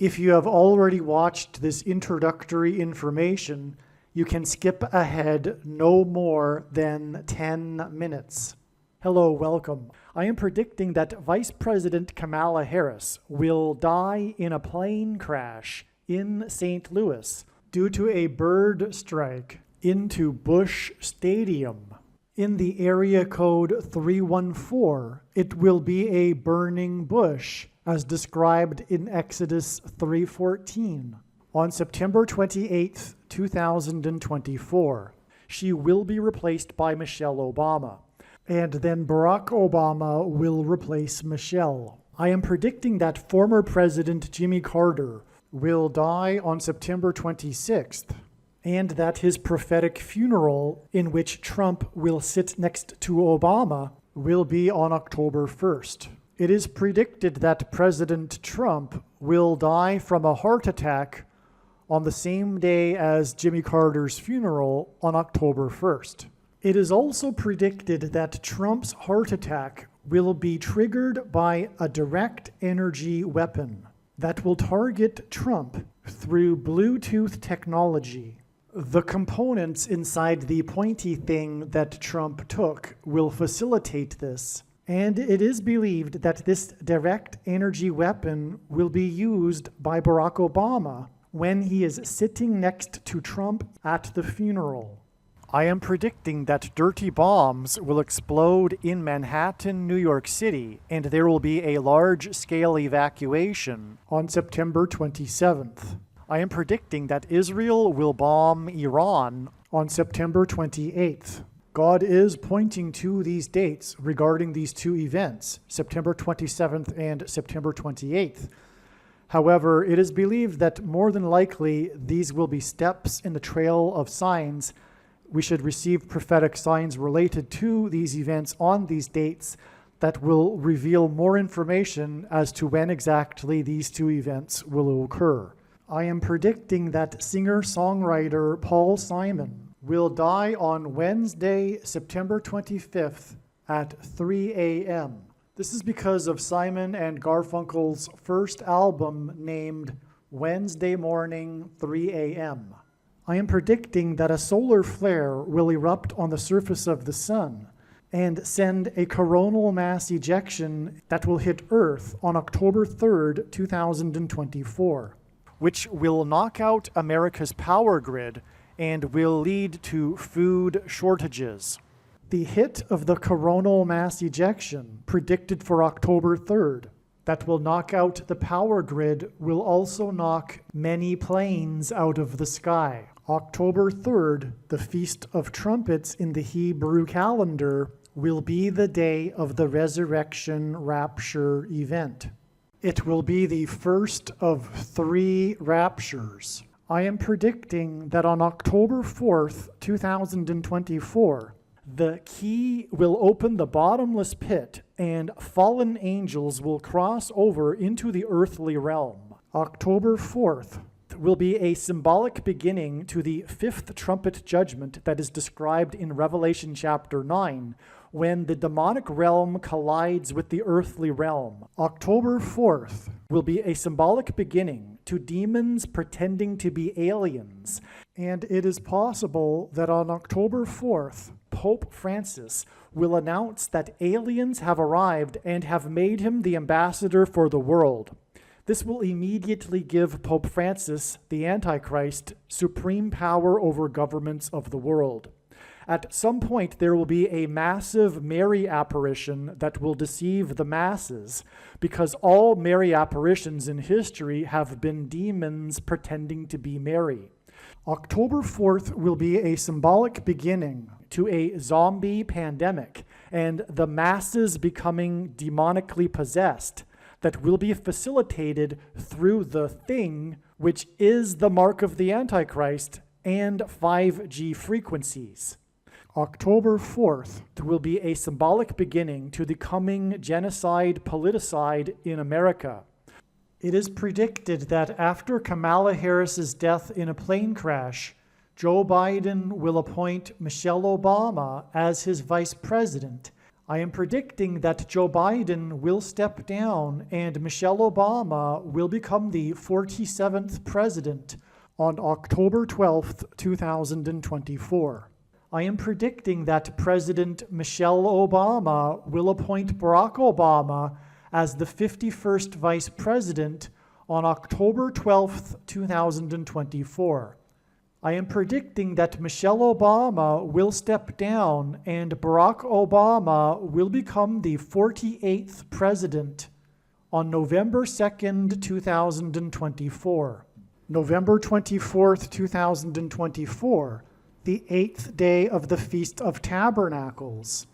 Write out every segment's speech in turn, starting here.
If you have already watched this introductory information, you can skip ahead no more than 10 minutes. Hello, welcome. I am predicting that Vice President Kamala Harris will die in a plane crash in St. Louis due to a bird strike into Busch Stadium. In the area code 314, it will be a burning bush, as described in Exodus 3:14. On September 28, 2024, she will be replaced by Michelle Obama, and then Barack Obama will replace Michelle. I am predicting that former President Jimmy Carter will die on September 26th, and that his prophetic funeral, in which Trump will sit next to Obama, will be on October 1st. It is predicted that President Trump will die from a heart attack on the same day as Jimmy Carter's funeral on October 1st. It is also predicted that Trump's heart attack will be triggered by a direct energy weapon that will target Trump through Bluetooth technology. The components inside the pointy thing that Trump took will facilitate this, and it is believed that this direct energy weapon will be used by Barack Obama when he is sitting next to Trump at the funeral. I am predicting that dirty bombs will explode in Manhattan, New York City, and there will be a large-scale evacuation on September 27th. I am predicting that Israel will bomb Iran on September 28th. God is pointing to these dates regarding these two events, September 27th and September 28th. However, it is believed that more than likely these will be steps in the trail of signs. We should receive prophetic signs related to these events on these dates that will reveal more information as to when exactly these two events will occur. I am predicting that singer-songwriter Paul Simon will die on Wednesday, September 25th at 3 a.m. This is because of Simon and Garfunkel's first album named Wednesday Morning 3 a.m. I am predicting that a solar flare will erupt on the surface of the sun and send a coronal mass ejection that will hit Earth on October 3rd, 2024. Which will knock out America's power grid and will lead to food shortages. The hit of the coronal mass ejection, predicted for October 3rd, that will knock out the power grid, will also knock many planes out of the sky. October 3rd, the Feast of Trumpets in the Hebrew calendar, will be the day of the resurrection rapture event. It will be the first of 3 raptures. I am predicting that on October 4th, 2024, the key will open the bottomless pit and fallen angels will cross over into the earthly realm. October 4th will be a symbolic beginning to the 5th trumpet judgment that is described in Revelation chapter 9, when the demonic realm collides with the earthly realm. October 4th will be a symbolic beginning to demons pretending to be aliens, and it is possible that on October 4th, Pope Francis will announce that aliens have arrived and have made him the ambassador for the world. This will immediately give Pope Francis, the Antichrist, supreme power over governments of the world. At some point, there will be a massive Mary apparition that will deceive the masses, because all Mary apparitions in history have been demons pretending to be Mary. October 4th will be a symbolic beginning to a zombie pandemic and the masses becoming demonically possessed that will be facilitated through the thing, which is the mark of the Antichrist and 5G frequencies. October 4th will be a symbolic beginning to the coming genocide politicide in America. It is predicted that after Kamala Harris's death in a plane crash, Joe Biden will appoint Michelle Obama as his vice president. I am predicting that Joe Biden will step down and Michelle Obama will become the 47th president on October 12th, 2024. I am predicting that President Michelle Obama will appoint Barack Obama as the 51st vice president on October 12th, 2024. I am predicting that Michelle Obama will step down and Barack Obama will become the 48th president on November 2nd, 2024. November 24th, 2024, the 8th day of the Feast of Tabernacles,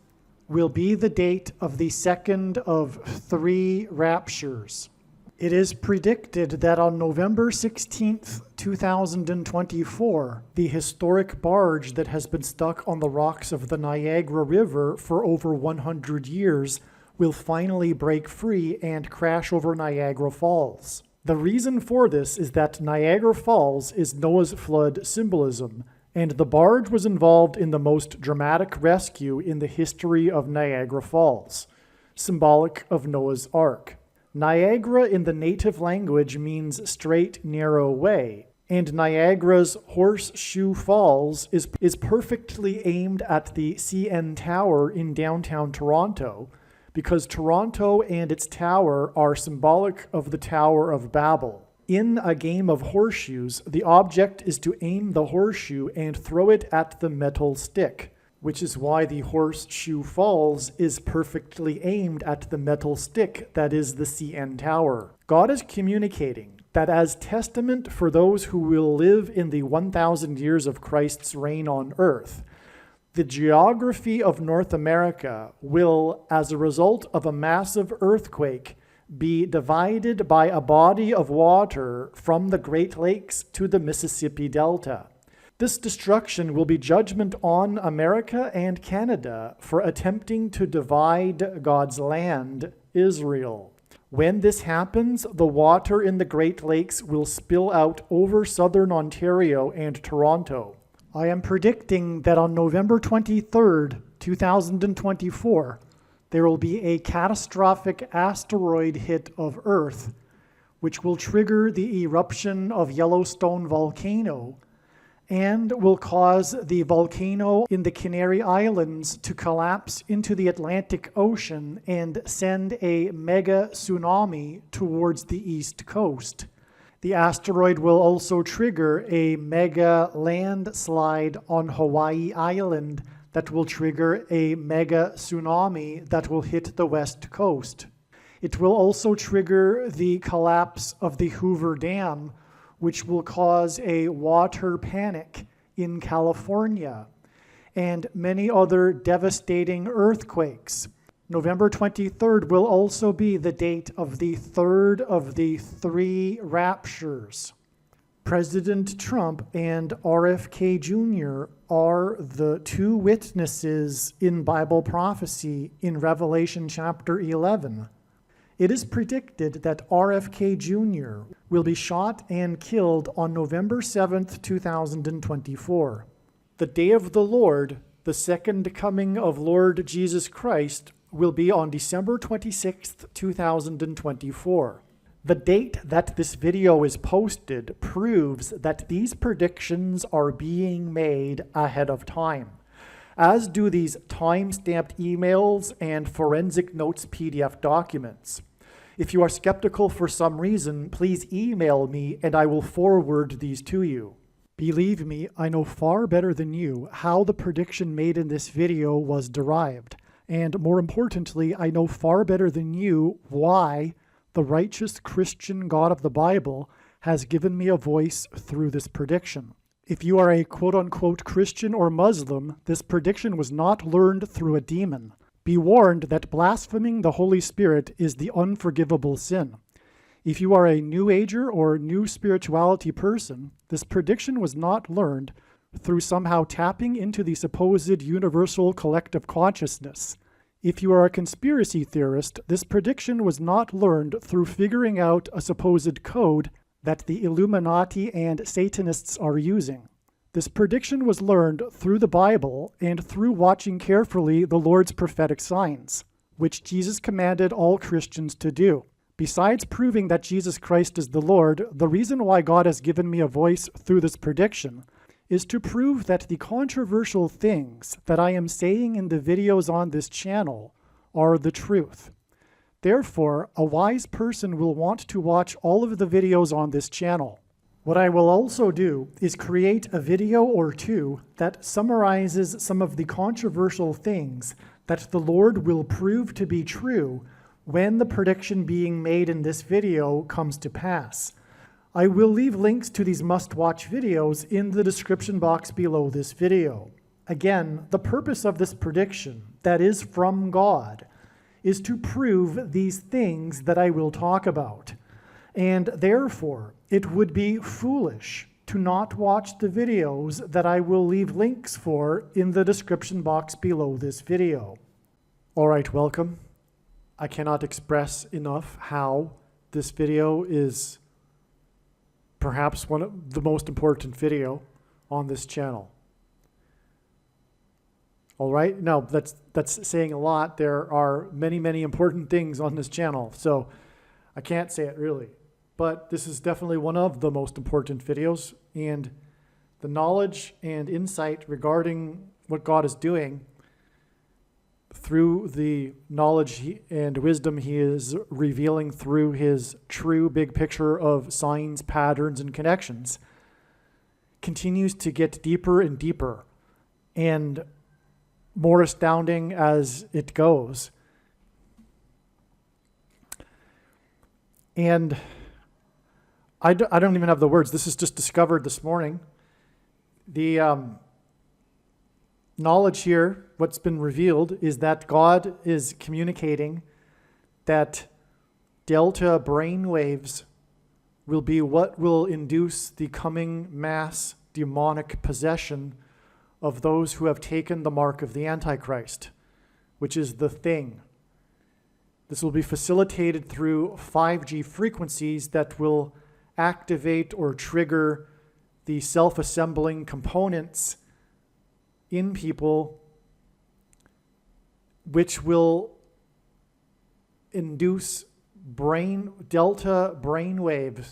will be the date of the second of 3 raptures. It is predicted that on November 16th, 2024, the historic barge that has been stuck on the rocks of the Niagara River for over 100 years will finally break free and crash over Niagara Falls. The reason for this is that Niagara Falls is Noah's flood symbolism, and the barge was involved in the most dramatic rescue in the history of Niagara Falls, symbolic of Noah's Ark. Niagara in the native language means straight, narrow way, and Niagara's Horseshoe Falls is perfectly aimed at the CN Tower in downtown Toronto, because Toronto and its tower are symbolic of the Tower of Babel. In a game of horseshoes, the object is to aim the horseshoe and throw it at the metal stick, which is why the Horseshoe Falls is perfectly aimed at the metal stick that is the CN Tower. God is communicating that as testament for those who will live in the 1,000 years of Christ's reign on earth, the geography of North America will, as a result of a massive earthquake, be divided by a body of water from the Great Lakes to the Mississippi Delta. This destruction will be judgment on America and Canada for attempting to divide God's land, Israel. When this happens, the water in the Great Lakes will spill out over southern Ontario and Toronto. I am predicting that on November 23rd, 2024, there will be a catastrophic asteroid hit of Earth, which will trigger the eruption of Yellowstone volcano and will cause the volcano in the Canary Islands to collapse into the Atlantic Ocean and send a mega tsunami towards the east coast. The asteroid will also trigger a mega landslide on Hawaii Island that will trigger a mega tsunami that will hit the west coast. It will also trigger the collapse of the Hoover Dam, which will cause a water panic in California, and many other devastating earthquakes. November 23rd will also be the date of the third of the 3 raptures. President Trump and RFK Jr. are the 2 witnesses in Bible prophecy in Revelation chapter 11. It is predicted that RFK Jr. will be shot and killed on November 7th, 2024. The day of the Lord, the second coming of Lord Jesus Christ, will be on December 26th, 2024. The date that this video is posted proves that these predictions are being made ahead of time, as do these time-stamped emails and forensic notes PDF documents. If you are skeptical for some reason, please email me and I will forward these to you. Believe me, I know far better than you how the prediction made in this video was derived. And more importantly, I know far better than you why the righteous Christian God of the Bible has given me a voice through this prediction. If you are a quote-unquote Christian or Muslim, this prediction was not learned through a demon. Be warned that blaspheming the Holy Spirit is the unforgivable sin. If you are a New Ager or New Spirituality person, this prediction was not learned through somehow tapping into the supposed universal collective consciousness. If you are a conspiracy theorist, this prediction was not learned through figuring out a supposed code that the Illuminati and Satanists are using. This prediction was learned through the Bible and through watching carefully the Lord's prophetic signs, which Jesus commanded all Christians to do. Besides proving that Jesus Christ is the Lord, the reason why God has given me a voice through this prediction is to prove that the controversial things that I am saying in the videos on this channel are the truth. Therefore, a wise person will want to watch all of the videos on this channel. What I will also do is create a video or two that summarizes some of the controversial things that the Lord will prove to be true when the prediction being made in this video comes to pass. I will leave links to these must-watch videos in the description box below this video. Again, the purpose of this prediction, that is from God, is to prove these things that I will talk about. And therefore, it would be foolish to not watch the videos that I will leave links for in the description box below this video. All right, welcome. I cannot express enough how this video is perhaps one of the most important video on this channel. All right, now that's saying a lot. There are many, many important things on this channel, so I can't say it really. But this is definitely one of the most important videos, and the knowledge and insight regarding what God is doing through the knowledge and wisdom he is revealing through his true big picture of signs, patterns, and connections continues to get deeper and deeper and more astounding as it goes. And I don't even have the words. This is just discovered this morning. The knowledge here, what's been revealed, is that God is communicating that delta brain waves will be what will induce the coming mass demonic possession of those who have taken the mark of the Antichrist, which is the thing. This will be facilitated through 5G frequencies that will activate or trigger the self-assembling components in people, which will induce delta brainwave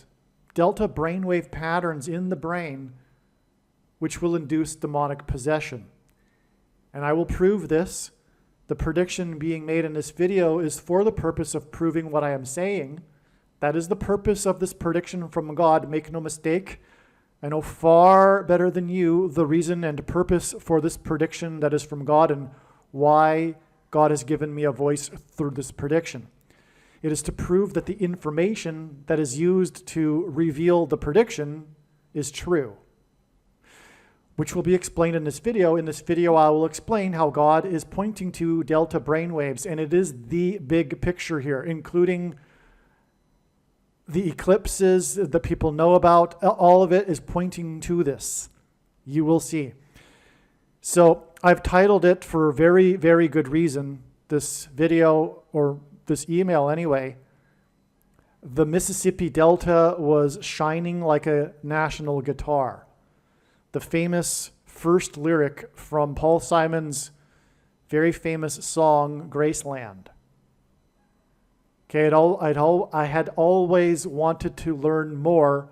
patterns in the brain, which will induce demonic possession. And I will prove this. The prediction being made in this video is for the purpose of proving what I am saying. That is the purpose of this prediction from God. Make no mistake. I know far better than you the reason and purpose for this prediction that is from God and why God has given me a voice through this prediction. It is to prove that the information that is used to reveal the prediction is true, which will be explained in this video. In this video, I will explain how God is pointing to delta brainwaves, and it is the big picture here, including the eclipses that people know about. All of it is pointing to this. You will see. So I've titled it for a very, very good reason, this video, or this email anyway, "The Mississippi Delta was shining like a national guitar." The famous first lyric from Paul Simon's very famous song, Graceland. Okay, I had always wanted to learn more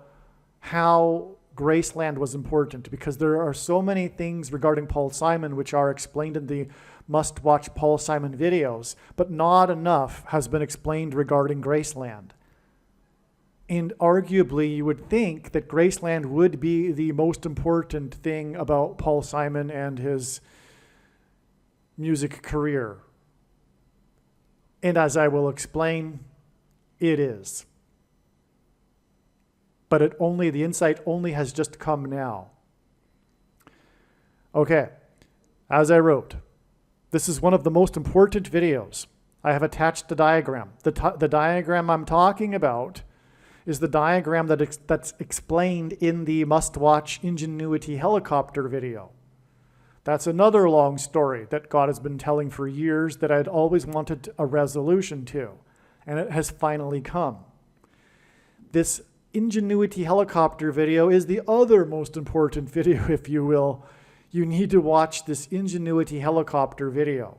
how Graceland was important, because there are so many things regarding Paul Simon which are explained in the must-watch Paul Simon videos, but not enough has been explained regarding Graceland. And arguably, you would think that Graceland would be the most important thing about Paul Simon and his music career. And as I will explain, it is. But the insight only has just come now. Okay, as I wrote, this is one of the most important videos. I have attached the diagram. The diagram I'm talking about is the diagram that's explained in the must-watch Ingenuity helicopter video. That's another long story that God has been telling for years that I'd always wanted a resolution to, and it has finally come. This Ingenuity helicopter video is the other most important video, if you will. You need to watch this Ingenuity helicopter video.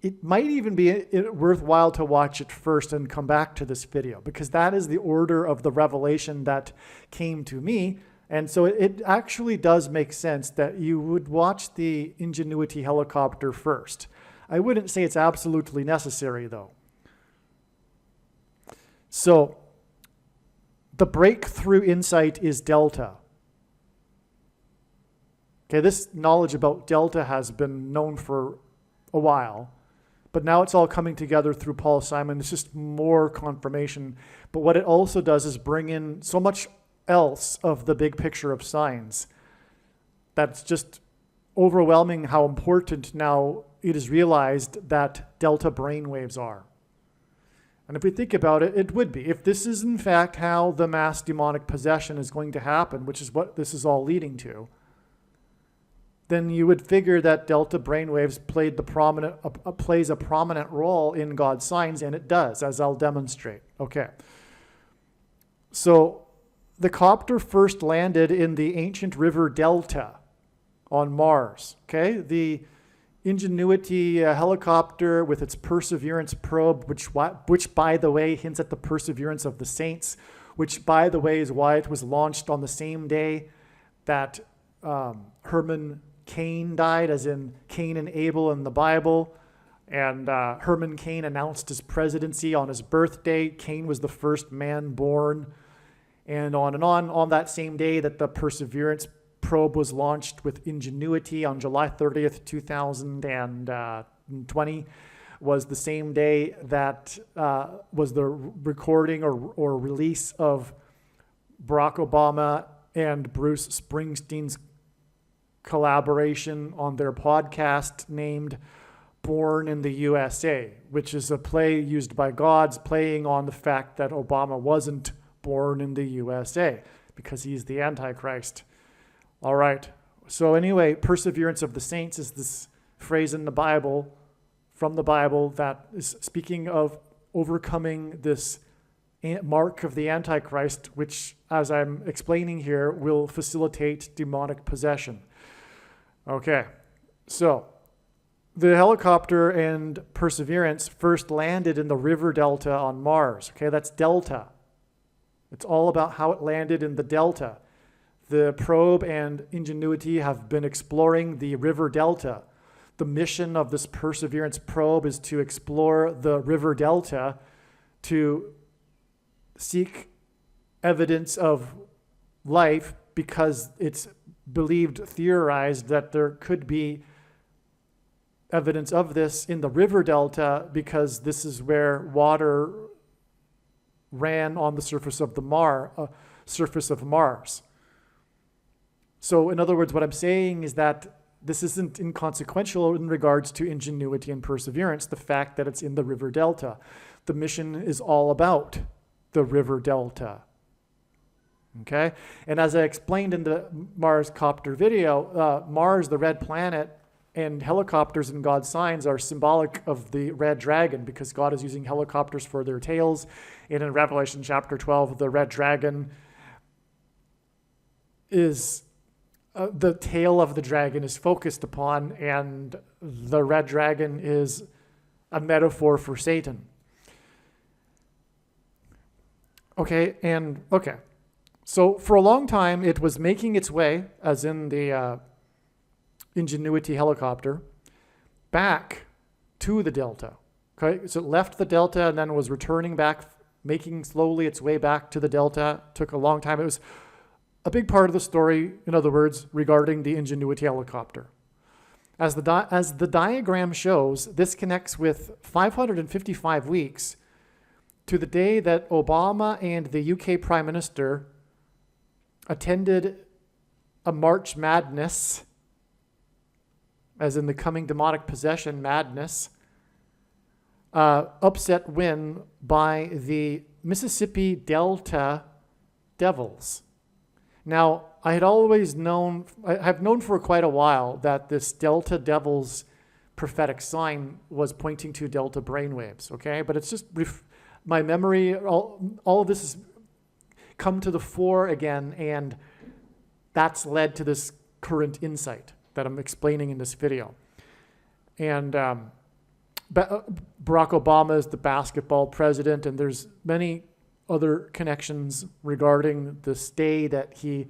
It might even be worthwhile to watch it first and come back to this video, because that is the order of the revelation that came to me. And so it actually does make sense that you would watch the Ingenuity helicopter first. I wouldn't say it's absolutely necessary, though. So the breakthrough insight is delta. Okay, this knowledge about delta has been known for a while, but now it's all coming together through Paul Simon. It's just more confirmation. But what it also does is bring in so much else of the big picture of science that's just overwhelming how important now it is realized that delta brainwaves are. And if we think about it, it would be. If this is in fact how the mass demonic possession is going to happen, which is what this is all leading to, then you would figure that delta brainwaves plays a prominent role in God's signs, and it does, as I'll demonstrate. Okay. So the copter first landed in the ancient river delta on Mars. Okay, the Ingenuity helicopter with its Perseverance probe, which by the way hints at the perseverance of the saints, which by the way is why it was launched on the same day that Herman Cain died, as in Cain and Abel in the Bible. And Herman Cain announced his presidency on his birthday. Cain was the first man born. And on that same day that the Perseverance probe was launched with Ingenuity on July 30th, 2020, was the same day that was the recording or release of Barack Obama and Bruce Springsteen's collaboration on their podcast named Born in the USA, which is a play used by gods playing on the fact that Obama wasn't born in the USA because he's the Antichrist. All right. So anyway, perseverance of the saints is this phrase in the Bible, from the Bible, that is speaking of overcoming this mark of the Antichrist, which, as I'm explaining here, will facilitate demonic possession. Okay. So the helicopter and Perseverance first landed in the river delta on Mars. Okay, that's delta. It's all about how it landed in the delta. The probe and Ingenuity have been exploring the river delta. The mission of this Perseverance probe is to explore the river delta to seek evidence of life, because it's theorized that there could be evidence of this in the river delta, because this is where water ran on the surface of Mars. So in other words, what I'm saying is that this isn't inconsequential in regards to Ingenuity and Perseverance, the fact that it's in the river delta. The mission is all about the river delta. Okay? And as I explained in the Mars copter video, Mars, the red planet, and helicopters in God's signs are symbolic of the red dragon, because God is using helicopters for their tails. And in Revelation chapter 12, the red dragon is the tail of the dragon is focused upon, and the red dragon is a metaphor for Satan. Okay. So for a long time, it was making its way, as in the Ingenuity helicopter, back to the delta. Okay, so it left the delta and then was returning back, making slowly its way back to the delta. Took a long time. It was a big part of the story, in other words, regarding the Ingenuity helicopter. As the diagram shows, this connects with 555 weeks to the day that Obama and the UK Prime Minister attended a March Madness, as in the coming demonic possession madness, upset win by the Mississippi Delta Devils. Now, I've known for quite a while that this Delta Devils prophetic sign was pointing to delta brainwaves, okay? But it's just my memory, all of this is come to the fore again, and that's led to this current insight that I'm explaining in this video. And Barack Obama is the basketball president, and there's many other connections regarding the stay that he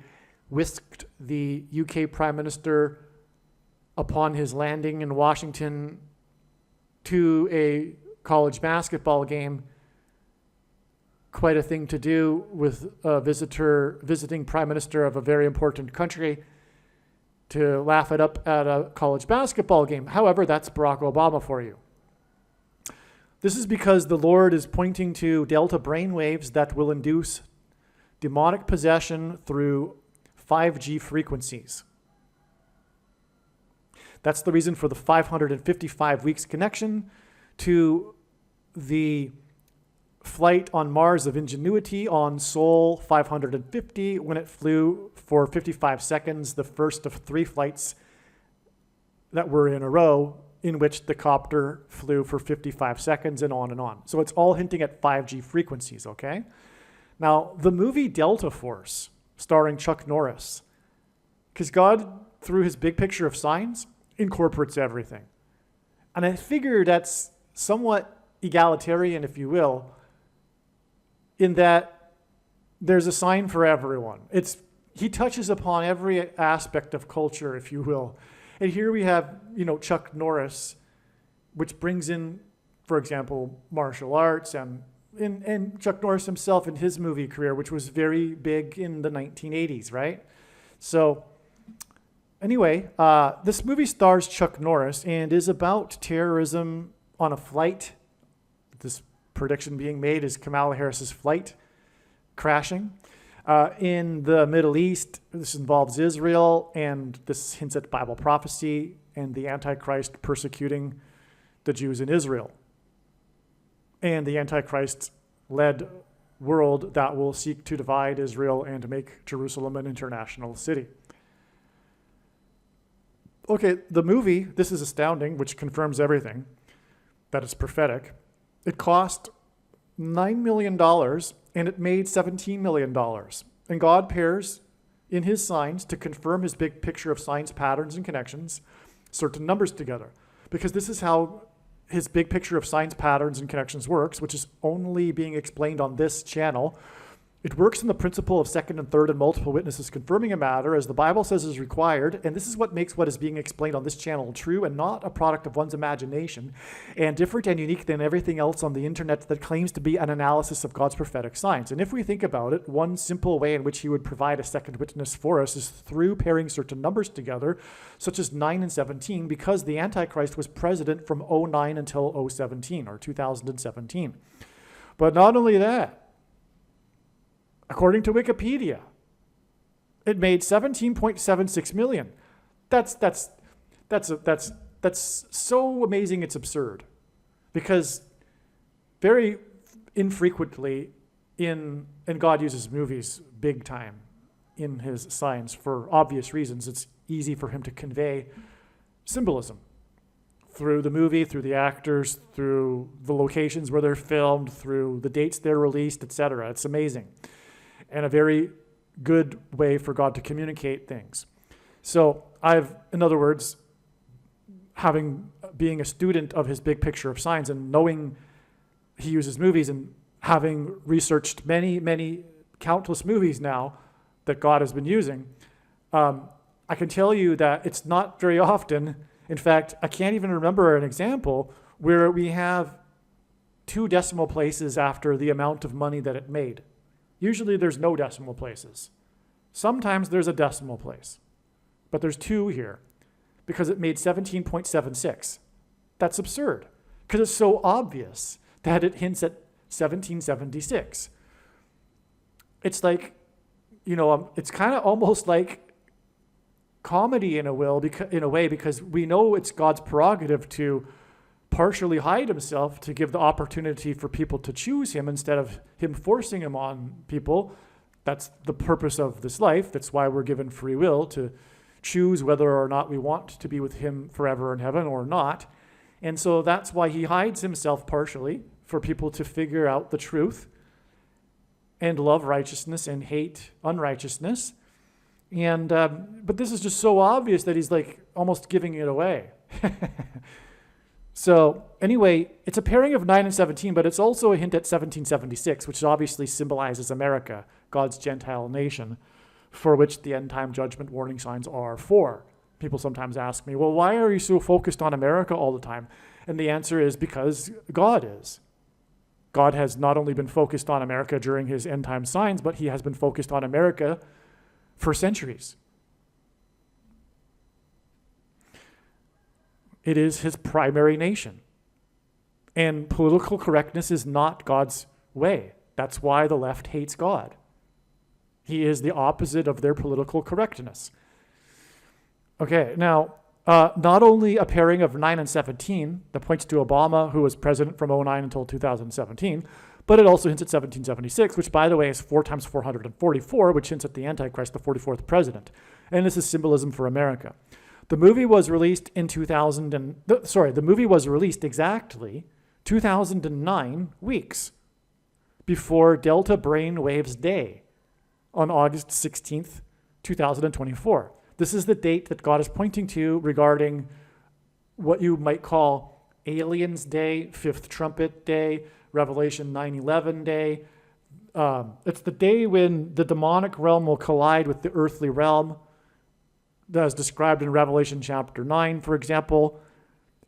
whisked the UK Prime Minister upon his landing in Washington to a college basketball game. Quite a thing to do with a visiting Prime Minister of a very important country to laugh it up at a college basketball game. However, that's Barack Obama for you. This is because the Lord is pointing to delta brainwaves that will induce demonic possession through 5G frequencies. That's the reason for the 555 weeks connection to the flight on Mars of Ingenuity on Sol 550 when it flew for 55 seconds, the first of 3 flights that were in a row in which the copter flew for 55 seconds and on and on. So it's all hinting at 5G frequencies, okay? Now, the movie Delta Force, starring Chuck Norris, because God, through his big picture of signs, incorporates everything. And I figure that's somewhat egalitarian, if you will, in that there's a sign for everyone. He touches upon every aspect of culture, if you will. And here we have, Chuck Norris, which brings in, for example, martial arts and Chuck Norris himself in his movie career, which was very big in the 1980s, right? So anyway, this movie stars Chuck Norris and is about terrorism on a flight. This prediction being made is Kamala Harris's flight crashing. In the Middle East, this involves Israel, and this hints at Bible prophecy and the Antichrist persecuting the Jews in Israel. And the Antichrist-led world that will seek to divide Israel and to make Jerusalem an international city. Okay, the movie, this is astounding, which confirms everything, that it's prophetic. It cost $9 million, and it made $17 million. And God pairs in his signs to confirm his big picture of signs, patterns, and connections, certain numbers together. Because this is how his big picture of signs, patterns, and connections works, which is only being explained on this channel. It works in the principle of second and third and multiple witnesses confirming a matter as the Bible says is required, and this is what makes what is being explained on this channel true and not a product of one's imagination, and different and unique than everything else on the internet that claims to be an analysis of God's prophetic signs. And if we think about it, one simple way in which he would provide a second witness for us is through pairing certain numbers together, such as 9 and 17, because the Antichrist was president from 2009 until 2017, or 2017. But not only that, according to Wikipedia, it made $17.76 million. That's so amazing it's absurd. Because very infrequently and God uses movies big time in his signs for obvious reasons. It's easy for him to convey symbolism through the movie, through the actors, through the locations where they're filmed, through the dates they're released, etc. It's amazing. And a very good way for God to communicate things. So in other words, being a student of his big picture of signs and knowing he uses movies and having researched many, countless movies now that God has been using, I can tell you that it's not very often. In fact, I can't even remember an example where we have 2 decimal places after the amount of money that it made. Usually there's no decimal places. Sometimes there's a decimal place, but there's 2 here because it made 17.76. That's absurd because it's so obvious that it hints at 1776. It's like, it's kind of almost like comedy in a way because we know it's God's prerogative to partially hide himself to give the opportunity for people to choose him instead of him forcing him on people. That's the purpose of this life. That's why we're given free will to choose whether or not we want to be with him forever in heaven or not. And so that's why he hides himself partially for people to figure out the truth and love righteousness and hate unrighteousness. And but this is just so obvious that he's like almost giving it away. So anyway, it's a pairing of 9 and 17, but it's also a hint at 1776, which obviously symbolizes America, God's Gentile nation, for which the end time judgment warning signs are for. People sometimes ask me, well, why are you so focused on America all the time? And the answer is because God is. God has not only been focused on America during his end time signs, but he has been focused on America for centuries. It is his primary nation. And political correctness is not God's way. That's why the left hates God. He is the opposite of their political correctness. Okay, now, not only a pairing of 9 and 17 that points to Obama, who was president from 2009 until 2017, but it also hints at 1776, which, by the way, is 4 times 444, which hints at the Antichrist, the 44th president. And this is symbolism for America. The movie was released in the movie was released exactly 2009 weeks before Delta Brainwaves Day on August 16th, 2024. This is the date that God is pointing to regarding what you might call Aliens Day, Fifth Trumpet Day, Revelation 9/11 Day. It's the day when the demonic realm will collide with the earthly realm, as described in Revelation chapter 9, for example.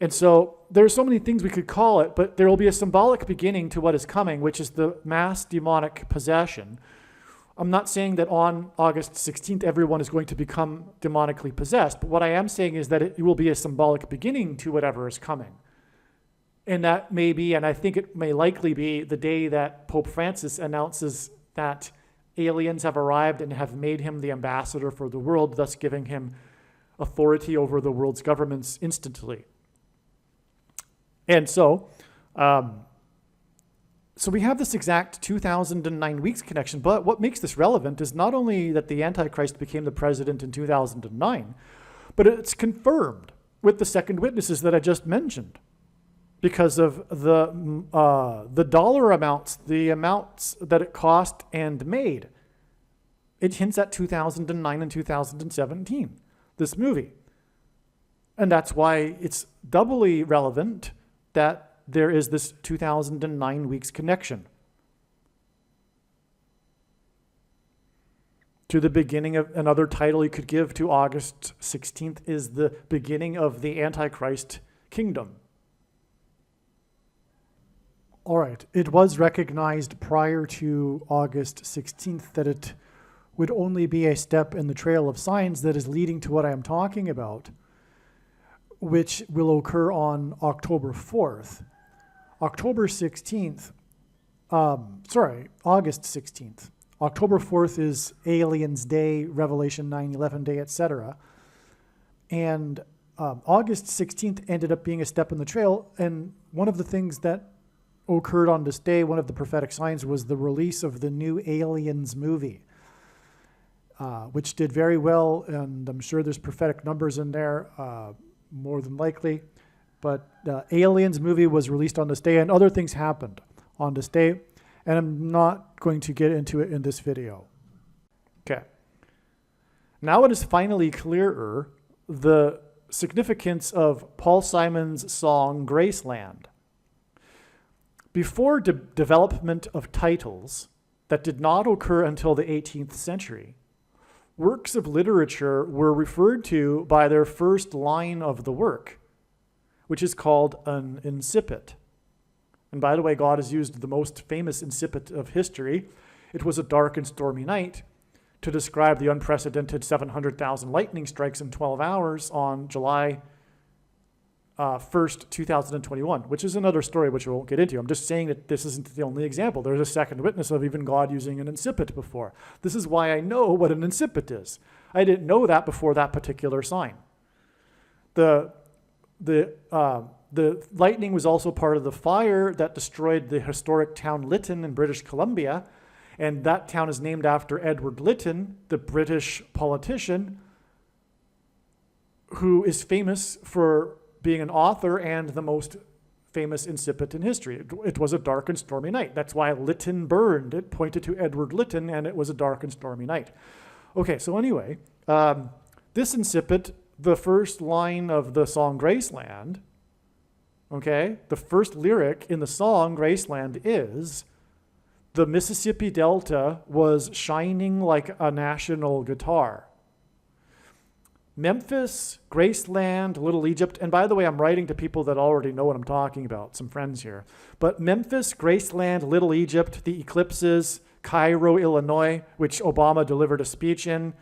And so there's so many things we could call it, but there will be a symbolic beginning to what is coming, which is the mass demonic possession. I'm not saying that on August 16th, everyone is going to become demonically possessed, but what I am saying is that it will be a symbolic beginning to whatever is coming. And that may be, and I think it may likely be, the day that Pope Francis announces that aliens have arrived and have made him the ambassador for the world, thus giving him authority over the world's governments instantly. And so we have this exact 2009 weeks connection, but what makes this relevant is not only that the Antichrist became the president in 2009, but it's confirmed with the second witnesses that I just mentioned because of the dollar amounts, the amounts that it cost and made. It hints at 2009 and 2017, this movie. And that's why it's doubly relevant that there is this 2009 weeks connection to the beginning of another title you could give to August 16th is the beginning of the Antichrist kingdom. All right, it was recognized prior to August 16th that it would only be a step in the trail of signs that is leading to what I am talking about, which will occur on October 4th. August 16th. October 4th is Aliens Day, Revelation 9/11 Day, etc. And August 16th ended up being a step in the trail. And one of the things that occurred on this day, one of the prophetic signs, was the release of the new Aliens movie, which did very well. And I'm sure there's prophetic numbers in there, more than likely. But Aliens movie was released on this day, and other things happened on this day. And I'm not going to get into it in this video. Okay. Now it is finally clearer the significance of Paul Simon's song, Graceland. Before development of titles that did not occur until the 18th century, works of literature were referred to by their first line of the work, which is called an incipit. And by the way, God has used the most famous incipit of history. It was a dark and stormy night to describe the unprecedented 700,000 lightning strikes in 12 hours on July 1st, 2021, which is another story which we won't get into. I'm just saying that this isn't the only example. There's a second witness of even God using an incipit before. This is why I know what an incipit is. I didn't know that before that particular sign. The lightning was also part of the fire that destroyed the historic town Lytton in British Columbia, and that town is named after Edward Lytton, the British politician who is famous for being an author and the most famous incipit in history. It was a dark and stormy night. That's why Lytton burned. It pointed to Edward Lytton, and it was a dark and stormy night. Okay, so anyway, this incipit, the first line of the song Graceland, okay, the first lyric in the song Graceland is, the Mississippi Delta was shining like a national guitar. Memphis, Graceland, Little Egypt, and by the way, I'm writing to people that already know what I'm talking about, some friends here. But Memphis, Graceland, Little Egypt, the eclipses, Cairo, Illinois, which Obama delivered a speech in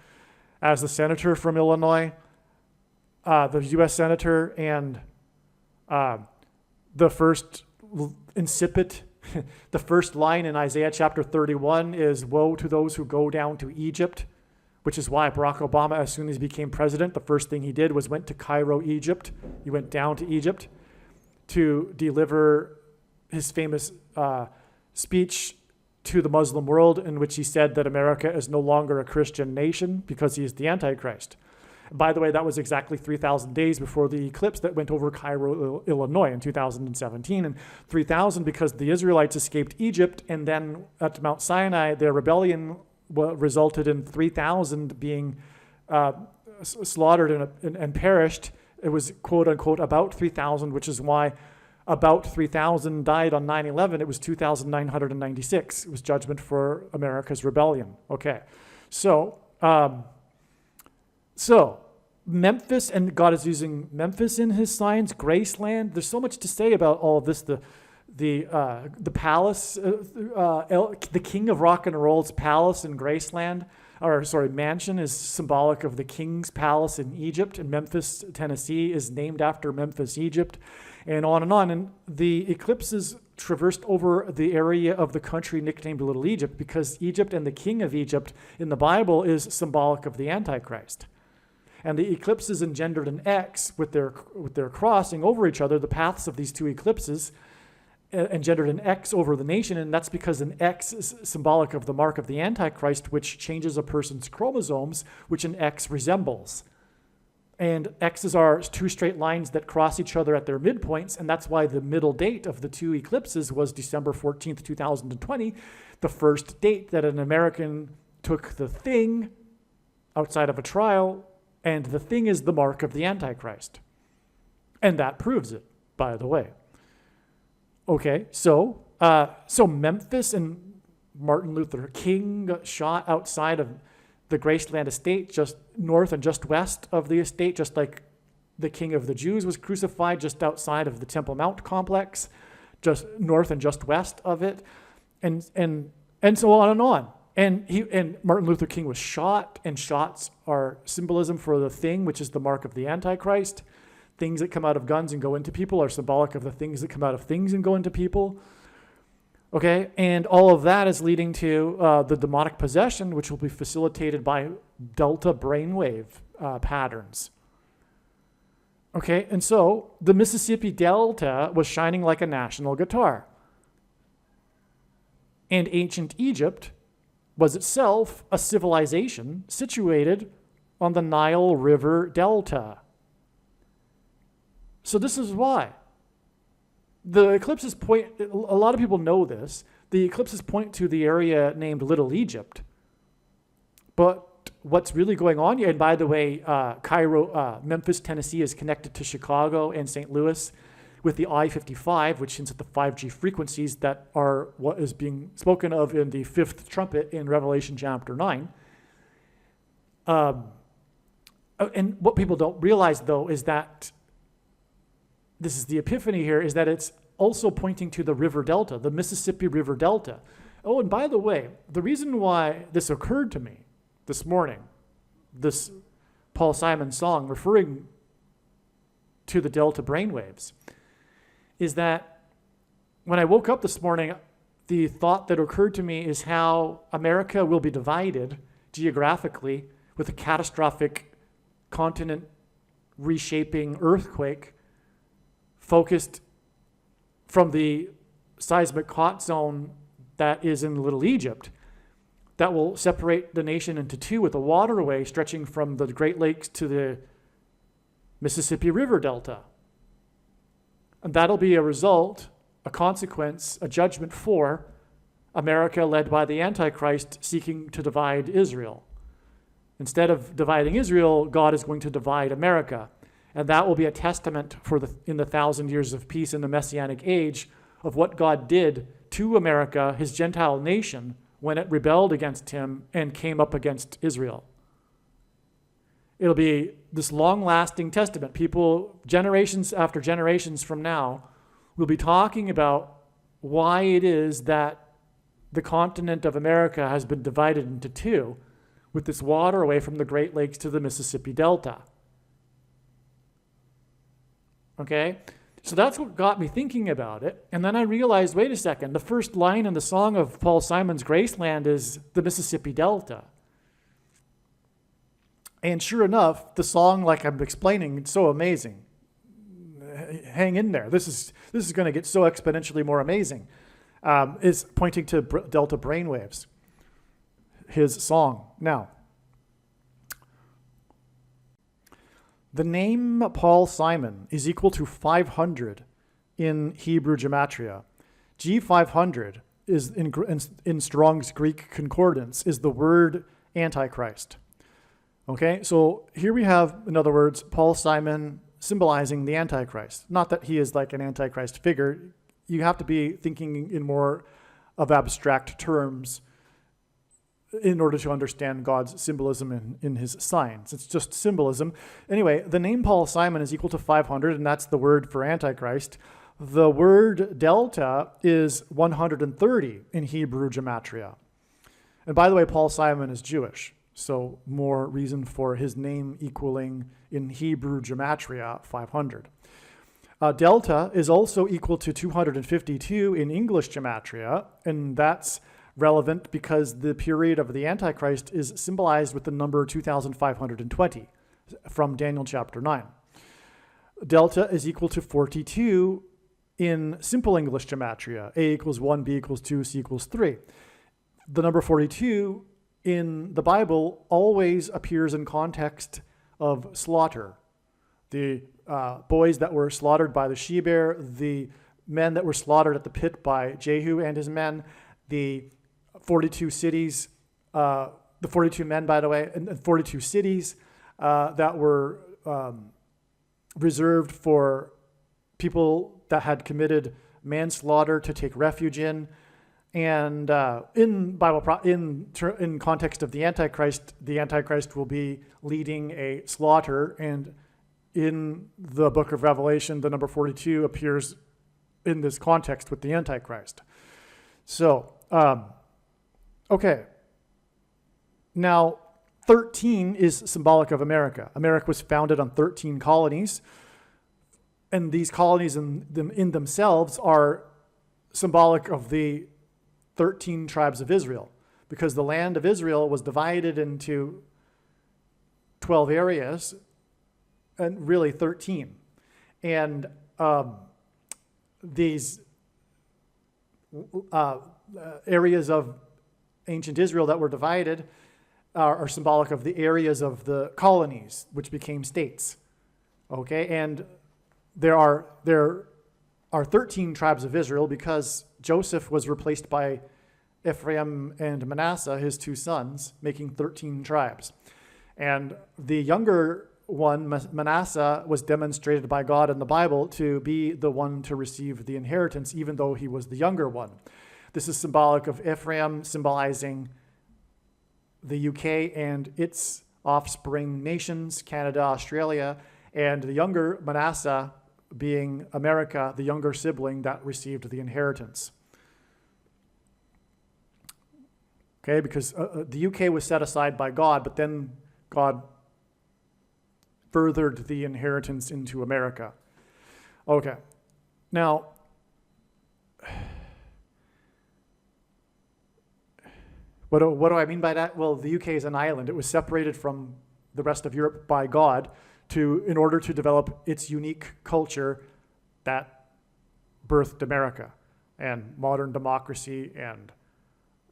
as the senator from Illinois, the U.S. senator, and the first incipit, the first line in Isaiah chapter 31 is, woe to those who go down to Egypt, which is why Barack Obama, as soon as he became president, the first thing he did was went to Cairo, Egypt. He went down to Egypt to deliver his famous speech to the Muslim world, in which he said that America is no longer a Christian nation because he is the Antichrist. By the way, that was exactly 3,000 days before the eclipse that went over Cairo, Illinois in 2017, and 3,000 because the Israelites escaped Egypt, and then at Mount Sinai, their rebellion resulted in 3,000 being slaughtered and perished. It was, quote unquote, about 3,000, which is why about 3,000 died on 9/11. It was 2,996. It was judgment for America's rebellion. Okay, so Memphis, and God is using Memphis in his signs, Graceland. There's so much to say about all of this. The palace, the king of rock and roll's palace in Graceland, mansion, is symbolic of the king's palace in Egypt, and Memphis, Tennessee is named after Memphis, Egypt, and on and on. And the eclipses traversed over the area of the country nicknamed Little Egypt because Egypt and the king of Egypt in the Bible is symbolic of the Antichrist. And the eclipses engendered an X with their crossing over each other. The paths of these two eclipses engendered an X over the nation, and that's because an X is symbolic of the mark of the Antichrist, which changes a person's chromosomes, which an X resembles. And X's are two straight lines that cross each other at their midpoints, and that's why the middle date of the two eclipses was December 14th, 2020, the first date that an American took the thing outside of a trial, and the thing is the mark of the Antichrist. And that proves it, by the way. Okay, so Memphis and Martin Luther King got shot outside of the Graceland estate, just north and just west of the estate, just like the King of the Jews was crucified just outside of the Temple Mount complex, just north and just west of it, and so on and on. And Martin Luther King was shot, and shots are symbolism for the thing, which is the mark of the Antichrist. Things that come out of guns and go into people are symbolic of the things that come out of things and go into people. Okay, and all of that is leading to the demonic possession, which will be facilitated by delta brainwave patterns. Okay, and so the Mississippi Delta was shining like a national guitar. And ancient Egypt was itself a civilization situated on the Nile River Delta. So this is why. The eclipses point, a lot of people know this, the eclipses point to the area named Little Egypt. But what's really going on here, and by the way, Memphis, Tennessee is connected to Chicago and St. Louis with the I-55, which hints at the 5G frequencies that are what is being spoken of in the fifth trumpet in Revelation chapter 9. And what people don't realize, though, is that this is the epiphany here, is that it's also pointing to the river delta, the Mississippi River Delta. Oh, and by the way, the reason why this occurred to me this morning, this Paul Simon song referring to the delta brainwaves, is that when I woke up this morning, the thought that occurred to me is how America will be divided geographically with a catastrophic continent reshaping earthquake focused from the seismic hot zone that is in Little Egypt that will separate the nation into two with a waterway stretching from the Great Lakes to the Mississippi River Delta. And that'll be a result, a consequence, a judgment for America led by the Antichrist seeking to divide Israel. Instead of dividing Israel, God is going to divide America. And that will be a testament in the 1,000 years of peace in the Messianic age of what God did to America, his Gentile nation, when it rebelled against him and came up against Israel. It'll be this long-lasting testament. People, generations after generations from now, will be talking about why it is that the continent of America has been divided into two, with this waterway from the Great Lakes to the Mississippi Delta. Okay? So that's what got me thinking about it. And then I realized, wait a second, the first line in the song of Paul Simon's Graceland is the Mississippi Delta. And sure enough, the song, like I'm explaining, it's so amazing. Hang in there. This is going to get so exponentially more amazing. Is pointing to delta brainwaves. His song. Now, the name Paul Simon is equal to 500 in Hebrew gematria. G500 is in Strong's Greek Concordance is the word Antichrist. Okay, so here we have, in other words, Paul Simon symbolizing the Antichrist. Not that he is like an Antichrist figure. You have to be thinking in more of abstract terms in order to understand God's symbolism in his signs. It's just symbolism. Anyway, the name Paul Simon is equal to 500, and that's the word for Antichrist. The word delta is 130 in Hebrew gematria. And by the way, Paul Simon is Jewish, so more reason for his name equaling in Hebrew gematria 500. Delta is also equal to 252 in English gematria, and that's relevant because the period of the Antichrist is symbolized with the number 2520 from Daniel chapter 9. Delta is equal to 42 in simple English gematria. A equals 1, B equals 2, C equals 3. The number 42 in the Bible always appears in context of slaughter. The boys that were slaughtered by the she-bear, the men that were slaughtered at the pit by Jehu and his men, the 42 cities, the 42 men, by the way, and 42 cities that were reserved for people that had committed manslaughter to take refuge in. And in context of the Antichrist will be leading a slaughter. And in the book of Revelation, the number 42 appears in this context with the Antichrist. So, okay. Now, 13 is symbolic of America. America was founded on 13 colonies. And these colonies in themselves are symbolic of the 13 tribes of Israel, because the land of Israel was divided into 12 areas, and really 13. And these areas of ancient Israel that were divided are symbolic of the areas of the colonies, which became states. Okay, and there are 13 tribes of Israel because Joseph was replaced by Ephraim and Manasseh, his two sons, making 13 tribes. And the younger one, Manasseh, was demonstrated by God in the Bible to be the one to receive the inheritance, even though he was the younger one. This is symbolic of Ephraim, symbolizing the UK and its offspring nations, Canada, Australia, and the younger Manasseh being America, the younger sibling that received the inheritance. Okay, because the UK was set aside by God, but then God furthered the inheritance into America. Okay, now, what do I mean by that? Well, the UK is an island. It was separated from the rest of Europe by God in order to develop its unique culture that birthed America and modern democracy and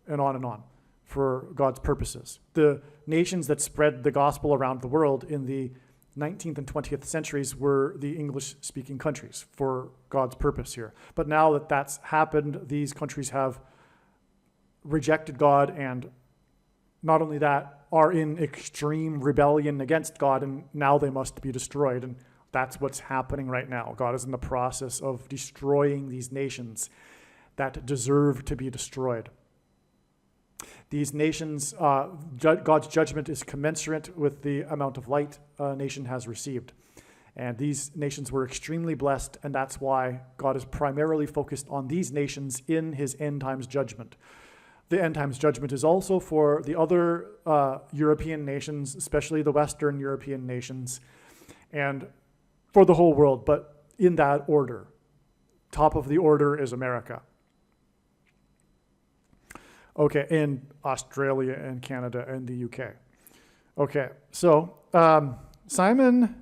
on for God's purposes. The nations that spread the gospel around the world in the 19th and 20th centuries were the English-speaking countries for God's purpose here. But now that that's happened, these countries have rejected God, and not only that, are in extreme rebellion against God, and now they must be destroyed. And that's what's happening right now. God is in the process of destroying these nations that deserve to be destroyed. These nations, God's judgment is commensurate with the amount of light a nation has received. And these nations were extremely blessed, and that's why God is primarily focused on these nations in his end times judgment. The end times judgment is also for the other European nations, especially the Western European nations, and for the whole world, but in that order. Top of the order is America. Okay, in Australia and Canada and the UK. Okay, so Simon.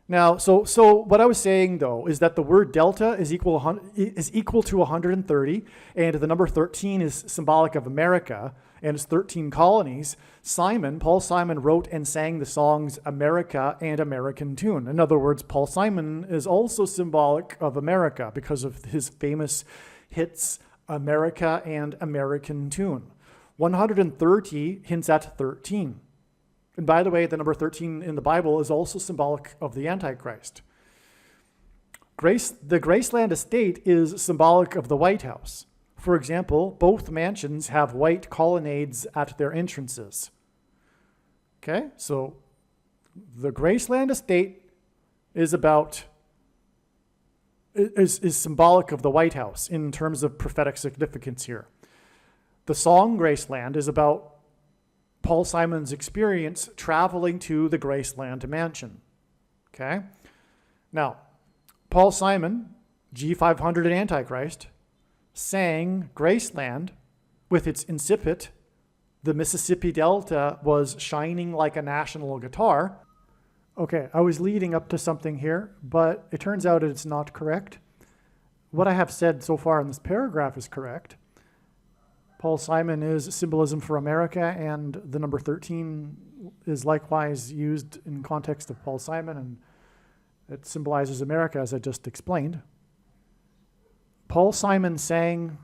Now, so what I was saying though is that the word delta is equal to 130, and the number 13 is symbolic of America, and it's 13 colonies. Paul Simon wrote and sang the songs America and American Tune. In other words, Paul Simon is also symbolic of America because of his famous hits America and American Tune. 130 hints at 13. And by the way, the number 13 in the Bible is also symbolic of the Antichrist. The Graceland estate is symbolic of the White House. For example, both mansions have white colonnades at their entrances. Okay, so the Graceland estate is symbolic of the White House in terms of prophetic significance here. The song Graceland is about Paul Simon's experience traveling to the Graceland mansion. Okay? Now, Paul Simon, G500 and Antichrist, sang Graceland with its incipit, "The Mississippi Delta was shining like a national guitar." Okay, I was leading up to something here, but it turns out it's not correct. What I have said so far in this paragraph is correct. Paul Simon is symbolism for America, and the number 13 is likewise used in context of Paul Simon, and it symbolizes America, as I just explained. Paul Simon sang,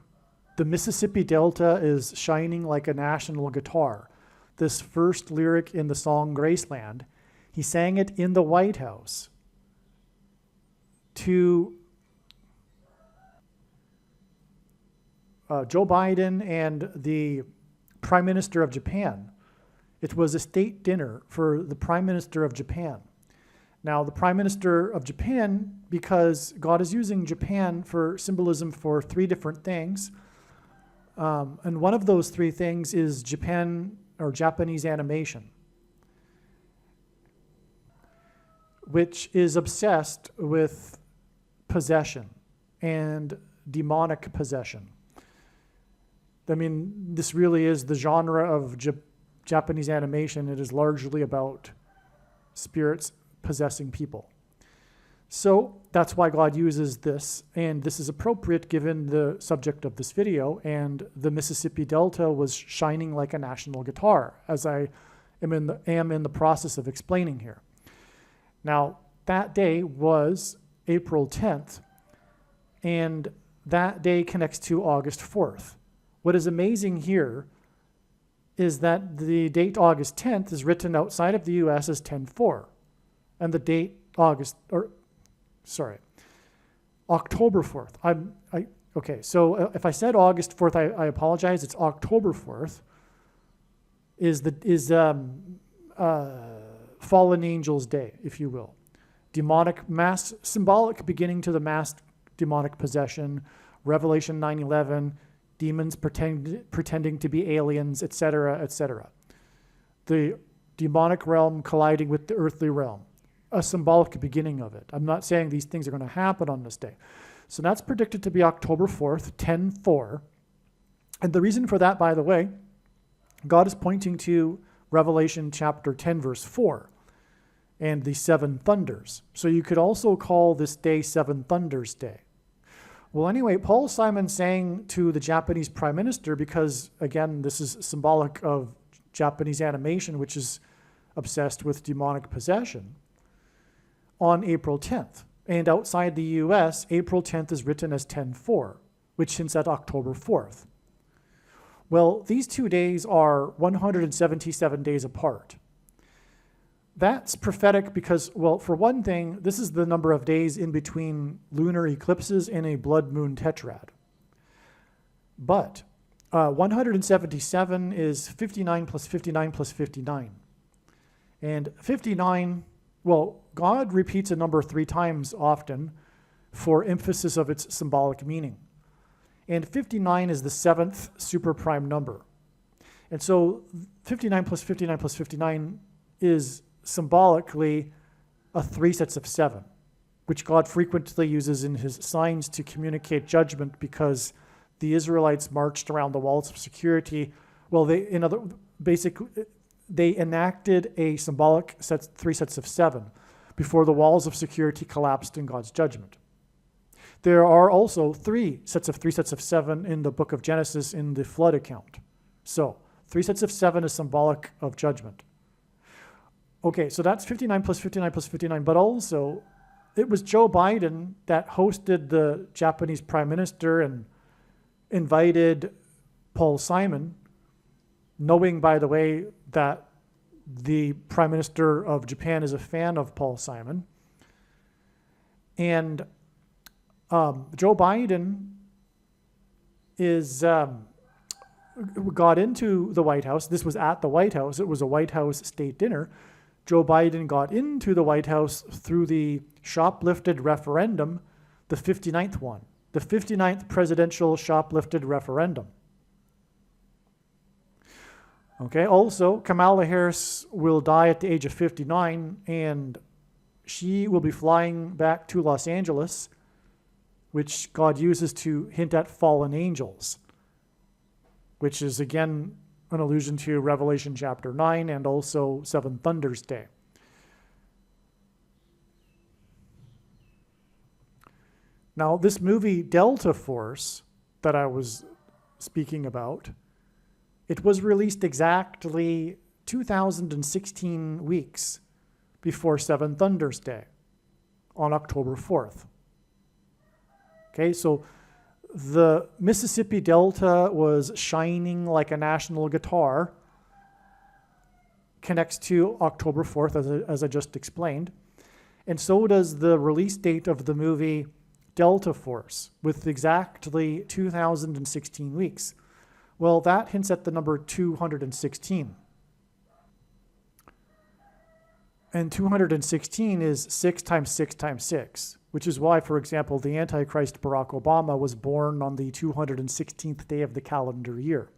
"The Mississippi Delta is shining like a national guitar." This first lyric in the song Graceland, he sang it in the White House to Joe Biden and the Prime Minister of Japan. It was a state dinner for the Prime Minister of Japan. Now, the Prime Minister of Japan, because God is using Japan for symbolism for three different things, and one of those three things is Japan or Japanese animation, which is obsessed with possession and demonic possession. I mean, this really is the genre of Japanese animation. It is largely about spirits possessing people. So that's why God uses this, and this is appropriate given the subject of this video, and the Mississippi Delta was shining like a national guitar, as I am in the process of explaining here. Now, that day was April 10th, and that day connects to August 4th. What is amazing here is that the date August 10th is written outside of the US as 10/4, and the date October 4th. Okay, so if I said August 4th, I apologize. It's October 4th is Fallen Angels Day, if you will. Demonic mass, symbolic beginning to the mass demonic possession, Revelation 9:11, demons pretending to be aliens, etc., etc. The demonic realm colliding with the earthly realm, a symbolic beginning of it. I'm not saying these things are going to happen on this day. So that's predicted to be October 4th, 10/4. And the reason for that, by the way, God is pointing to Revelation chapter 10, verse 4, and the seven thunders. So you could also call this day Seven Thunders Day. Well, anyway, Paul Simon sang to the Japanese Prime Minister because, again, this is symbolic of Japanese animation, which is obsessed with demonic possession. on April 10th. And outside the US, April 10th is written as 10/4, which hints at October 4th. Well, these 2 days are 177 days apart. That's prophetic because, well, for one thing, this is the number of days in between lunar eclipses and a blood moon tetrad. But 177 is 59 plus 59 plus 59. And 59, well, God repeats a number 3 times often for emphasis of its symbolic meaning. And 59 is the 7th superprime number. And so 59 plus 59 plus 59 is symbolically a 3 sets of 7, which God frequently uses in his signs to communicate judgment because the Israelites marched around the walls of security. Well, they enacted a symbolic 3 sets of 7 before the walls of security collapsed in God's judgment. There are also 3 sets of 7 in the book of Genesis in the flood account. So 3 sets of 7 is symbolic of judgment. Okay, so that's 59 plus 59 plus 59, but also it was Joe Biden that hosted the Japanese prime minister and invited Paul Simon, knowing, by the way, that the prime minister of Japan is a fan of Paul Simon. And Joe Biden got into the White House. This was at the White House. It was a White House state dinner. Joe Biden got into the White House through the shoplifted referendum, the 59th one, the 59th presidential shoplifted referendum. Okay, also, Kamala Harris will die at the age of 59, and she will be flying back to Los Angeles, which God uses to hint at fallen angels, which is, again, an allusion to Revelation chapter 9 and also Seven Thunders Day. Now, this movie, Delta Force, that I was speaking about, it was released exactly 2016 weeks before Seven Thunders Day on October 4th. Okay, so the Mississippi Delta was shining like a national guitar, connects to October 4th, as I just explained. And so does the release date of the movie Delta Force, with exactly 2016 weeks. Well, that hints at the number 216. And 216 is 6 times 6 times 6, which is why, for example, the Antichrist Barack Obama was born on the 216th day of the calendar year.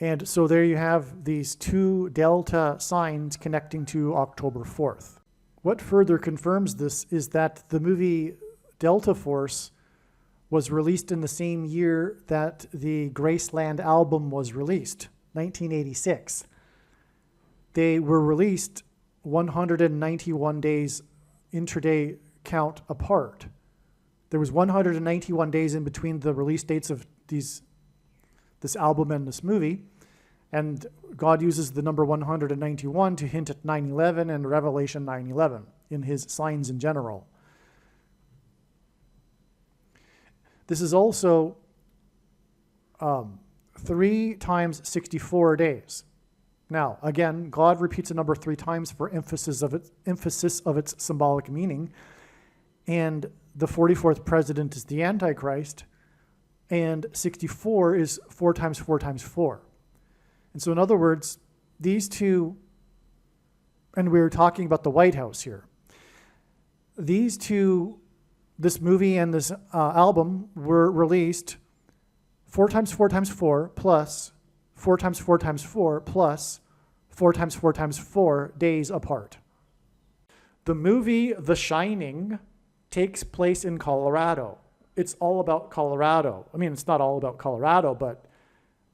And so there you have these 2 delta signs connecting to October 4th. What further confirms this is that the movie Delta Force was released in the same year that the Graceland album was released, 1986. They were released 191 days intraday count apart. There was 191 days in between the release dates of this album and this movie, and God uses the number 191 to hint at 9/11 and Revelation 9/11 in his signs in general. This is also 3 times 64 days. Now, again, God repeats a number 3 times for emphasis of its symbolic meaning. And the 44th president is the Antichrist. And 64 is 4 times 4 times 4. And so in other words, these two, and we were talking about the White House here, these two, this movie and this album were released 4 times 4 times 4 plus 4 times 4 times 4 plus 4 times 4 times 4 days apart. The movie The Shining takes place in Colorado. It's all about Colorado. I mean, it's not all about Colorado, but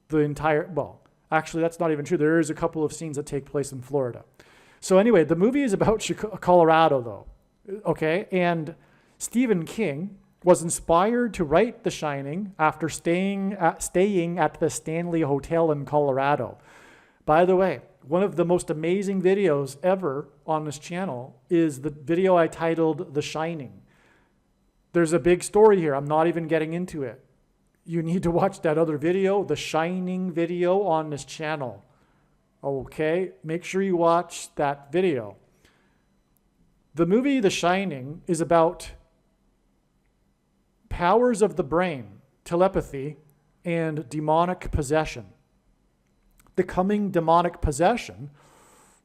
the entire, well, actually, that's not even true. There is a couple of scenes that take place in Florida. So anyway, the movie is about Colorado, though. Okay, and Stephen King was inspired to write The Shining after staying at the Stanley Hotel in Colorado. By the way, one of the most amazing videos ever on this channel is the video I titled The Shining. There's a big story here. I'm not even getting into it. You need to watch that other video, The Shining video on this channel. Okay? Make sure you watch that video. The movie The Shining is about powers of the brain, telepathy, and demonic possession. The coming demonic possession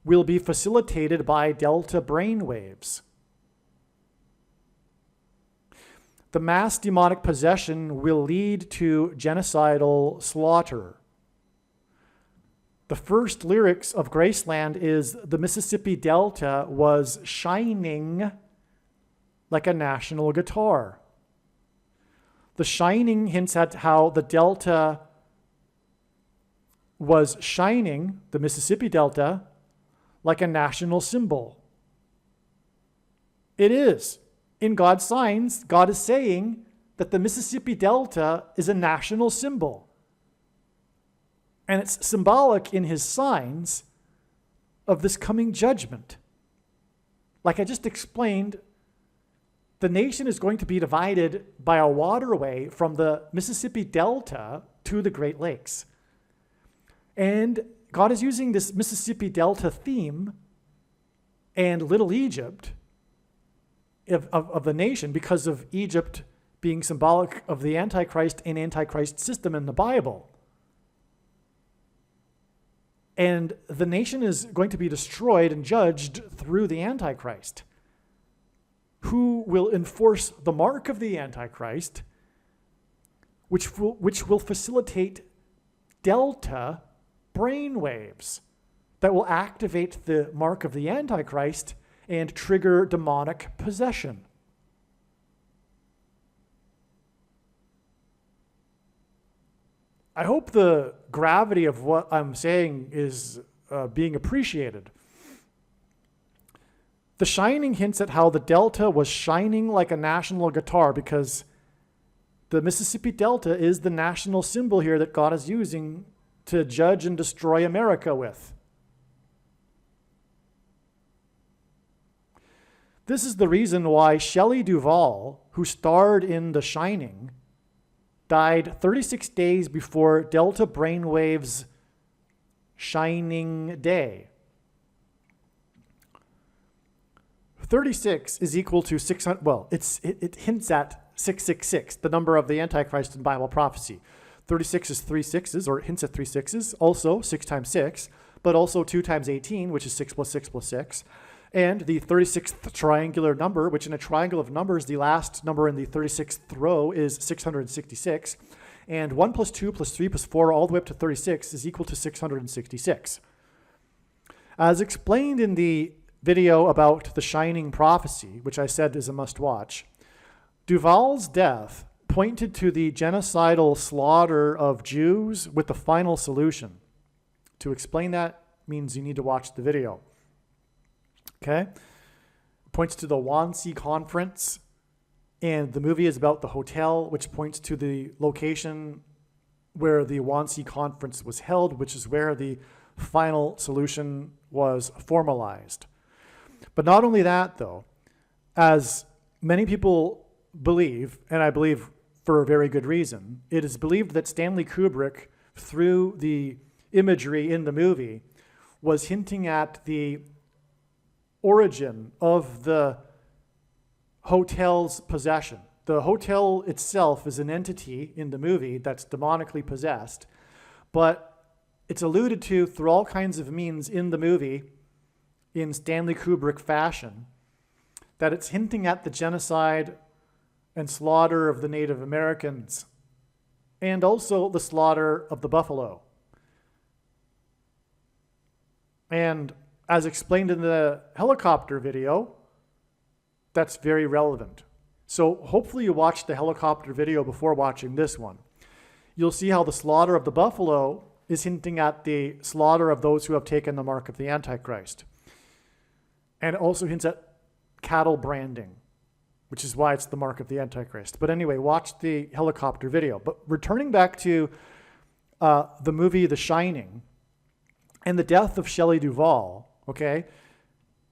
will be facilitated by delta brainwaves. The mass demonic possession will lead to genocidal slaughter. The first lyrics of Graceland is, "The Mississippi Delta was shining like a national guitar." The shining hints at how the Delta was shining, the Mississippi Delta, like a national symbol. It is. In God's signs, God is saying that the Mississippi Delta is a national symbol. And it's symbolic in his signs of this coming judgment. Like I just explained, the nation is going to be divided by a waterway from the Mississippi Delta to the Great Lakes. And God is using this Mississippi Delta theme and Little Egypt of the nation because of Egypt being symbolic of the Antichrist and Antichrist system in the Bible. And the nation is going to be destroyed and judged through the Antichrist, who will enforce the mark of the Antichrist, which will facilitate delta brainwaves that will activate the mark of the Antichrist and trigger demonic possession. I hope the gravity of what I'm saying is being appreciated. The Shining hints at how the Delta was shining like a national guitar because the Mississippi Delta is the national symbol here that God is using to judge and destroy America with. This is the reason why Shelley Duvall, who starred in The Shining, died 36 days before Delta Brainwave's shining day. 36 is equal to 600, well, it hints at 666, the number of the Antichrist in Bible prophecy. 36 is 3 sixes, or it hints at 3 sixes, also 6 times 6, but also 2 times 18, which is 6 plus 6 plus 6. And the 36th triangular number, which in a triangle of numbers, the last number in the 36th row is 666. And 1 plus 2 plus 3 plus 4 all the way up to 36 is equal to 666. As explained in the video about the Shining prophecy, which I said is a must-watch, Duvall's death pointed to the genocidal slaughter of Jews with the final solution. To explain that means you need to watch the video. Okay? It points to the Wannsee Conference, and the movie is about the hotel, which points to the location where the Wannsee Conference was held, which is where the final solution was formalized. But not only that, though, as many people believe, and I believe for a very good reason, it is believed that Stanley Kubrick, through the imagery in the movie, was hinting at the origin of the hotel's possession. The hotel itself is an entity in the movie that's demonically possessed, but it's alluded to through all kinds of means in the movie in Stanley Kubrick fashion, that it's hinting at the genocide and slaughter of the Native Americans and also the slaughter of the buffalo. And as explained in the helicopter video, that's very relevant. So hopefully you watched the helicopter video before watching this one. You'll see how the slaughter of the buffalo is hinting at the slaughter of those who have taken the mark of the Antichrist. And it also hints at cattle branding, which is why it's the mark of the Antichrist. But anyway, watch the helicopter video. But returning back to the movie The Shining, and the death of Shelley Duvall, okay,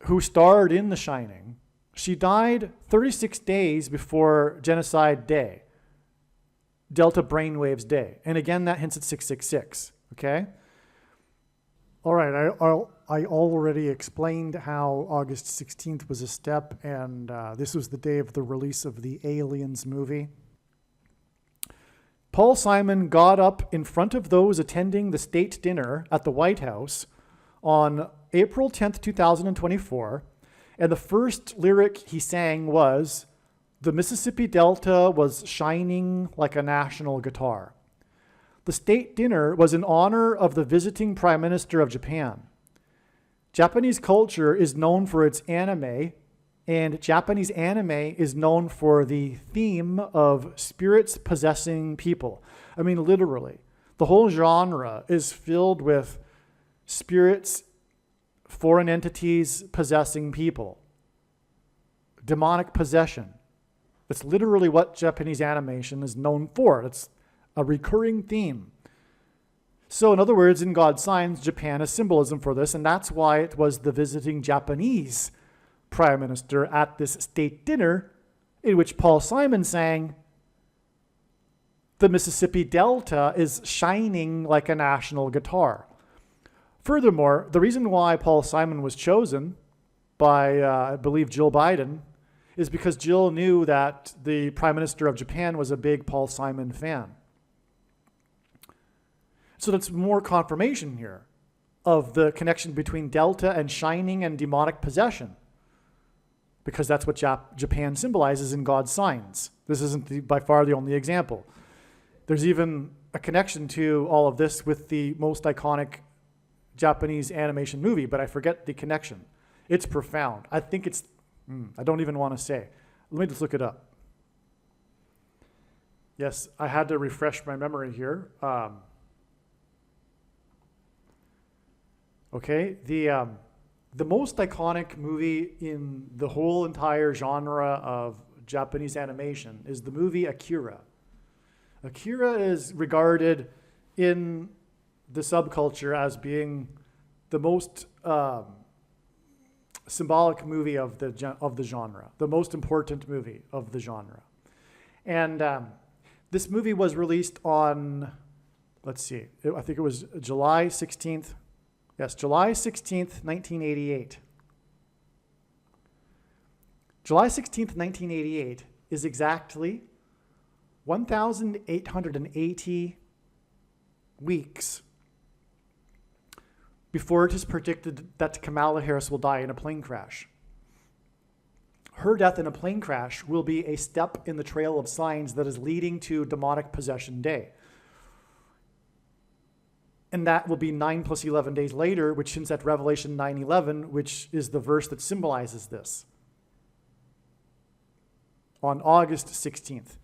who starred in The Shining. She died 36 days before Genocide Day, Delta Brainwaves Day. And again, that hints at 666, okay? All right, I already explained how August 16th was a step, and this was the day of the release of the Aliens movie. Paul Simon got up in front of those attending the state dinner at the White House on April 10th, 2024, and the first lyric he sang was, "The Mississippi Delta was shining like a national guitar." The state dinner was in honor of the visiting Prime Minister of Japan. Japanese culture is known for its anime, and Japanese anime is known for the theme of spirits possessing people. I mean, literally. The whole genre is filled with spirits, foreign entities possessing people. Demonic possession. That's literally what Japanese animation is known for. It's a recurring theme. So in other words, in God's Signs, Japan is symbolism for this, and that's why it was the visiting Japanese Prime Minister at this state dinner in which Paul Simon sang, "The Mississippi Delta is shining like a national guitar." Furthermore, the reason why Paul Simon was chosen by, I believe, Jill Biden is because Jill knew that the Prime Minister of Japan was a big Paul Simon fan. So that's more confirmation here of the connection between Delta and shining and demonic possession, because that's what Japan symbolizes in God's Signs. This isn't by far the only example. There's even a connection to all of this with the most iconic Japanese animation movie, but I forget the connection. It's profound. I think it's, I don't even want to say. Let me just look it up. Yes, I had to refresh my memory here. Okay, the most iconic movie in the whole entire genre of Japanese animation is the movie Akira. Akira is regarded in the subculture as being the most symbolic movie of the genre, the most important movie of the genre. And this movie was released on, let's see, I think it was July 16th. Yes, July 16th, 1988. July 16th, 1988 is exactly 1,880 weeks before it is predicted that Kamala Harris will die in a plane crash. Her death in a plane crash will be a step in the trail of signs that is leading to demonic possession day. And that will be 9 plus 11 days later, which hints at Revelation 9:11, which is the verse that symbolizes this, on August 16th.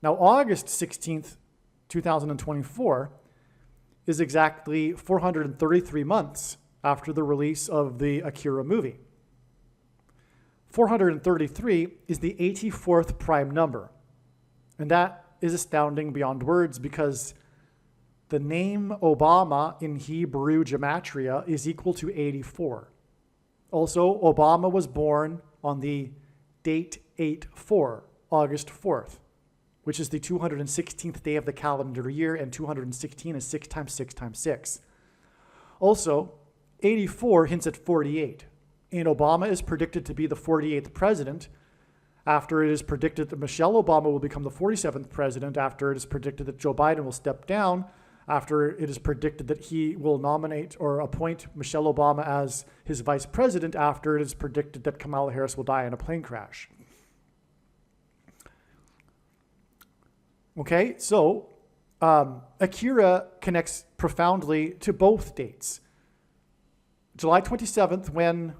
Now, August 16th, 2024, is exactly 433 months after the release of the Akira movie. 433 is the 84th prime number. And that is astounding beyond words, because the name Obama in Hebrew gematria is equal to 84. Also, Obama was born on the date 8/4, August 4th, which is the 216th day of the calendar year, and 216 is 6 times 6 times 6. Also, 84 hints at 48, and Obama is predicted to be the 48th president, after it is predicted that Michelle Obama will become the 47th president, after it is predicted that Joe Biden will step down, after it is predicted that he will nominate or appoint Michelle Obama as his vice president, after it is predicted that Kamala Harris will die in a plane crash. Okay, so Akira connects profoundly to both dates. July 27th, when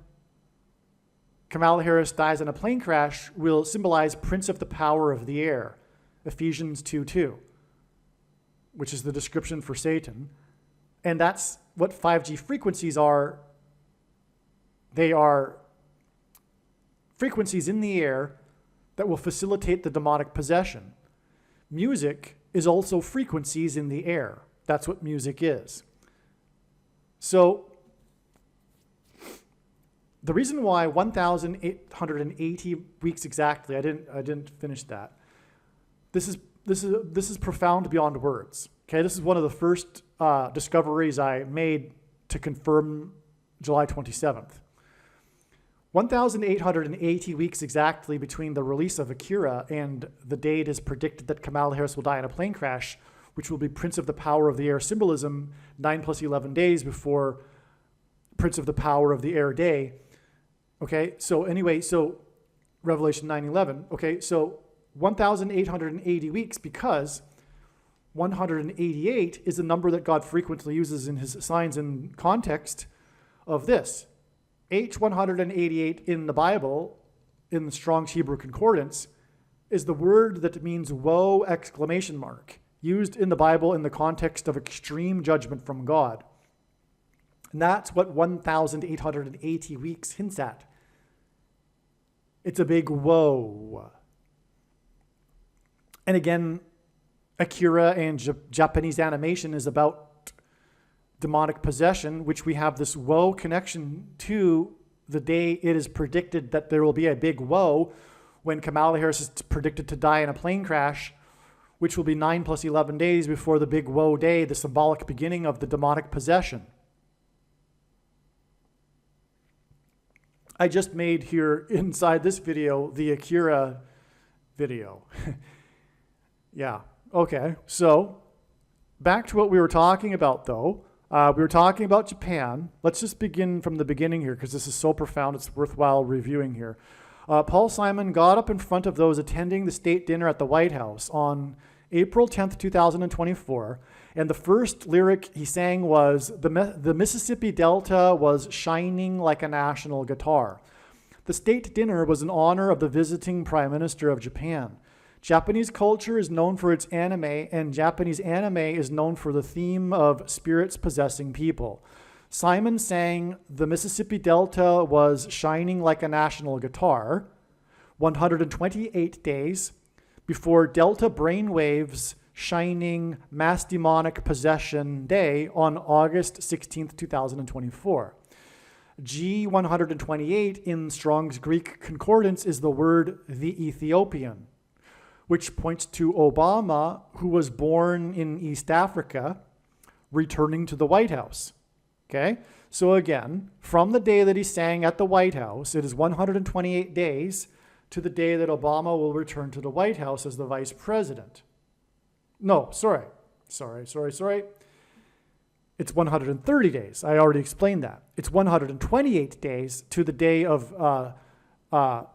Kamala Harris dies in a plane crash, will symbolize Prince of the Power of the Air, Ephesians 2:2. Which is the description for Satan. And that's what 5G frequencies are. They are frequencies in the air that will facilitate the demonic possession. Music is also frequencies in the air. That's what music is. So the reason why 1,880 weeks exactly, I didn't finish that. This is profound beyond words. Okay, this is one of the first discoveries I made to confirm July 27th. 1,880 weeks exactly between the release of Akira and the date is predicted that Kamala Harris will die in a plane crash, which will be Prince of the Power of the Air symbolism 9 plus 11 days before Prince of the Power of the Air Day. Okay, so anyway, so Revelation 9:11. Okay, so 1,880 weeks because 188 is a number that God frequently uses in his signs in context of this. H188 in the Bible, in the Strong's Hebrew Concordance, is the word that means woe exclamation mark, used in the Bible in the context of extreme judgment from God. And that's what 1,880 weeks hints at. It's a big woe. And again, Akira and Japanese animation is about demonic possession, which we have this woe connection to the day it is predicted that there will be a big woe when Kamala Harris is predicted to die in a plane crash, which will be 9 plus 11 days before the big woe day, the symbolic beginning of the demonic possession. I just made here inside this video the Akira video. Yeah, okay. So back to what we were talking about though. We were talking about Japan. Let's just begin from the beginning here because this is so profound it's worthwhile reviewing here. Paul Simon got up in front of those attending the state dinner at the White House on April 10th, 2024, and the first lyric he sang was, the Mississippi Delta was shining like a national guitar. The state dinner was in honor of the visiting Prime Minister of Japan. Japanese culture is known for its anime, and Japanese anime is known for the theme of spirits possessing people. Simon sang the Mississippi Delta was shining like a national guitar 128 days before Delta Brainwaves Shining Mass Demonic Possession Day on August 16th, 2024. G128 in Strong's Greek Concordance is the word the Ethiopian, which points to Obama, who was born in East Africa, returning to the White House. Okay? So again, from the day that he sang at the White House, it is 128 days to the day that Obama will return to the White House as the vice president. No, sorry. It's 130 days. I already explained that. It's 128 days to the day of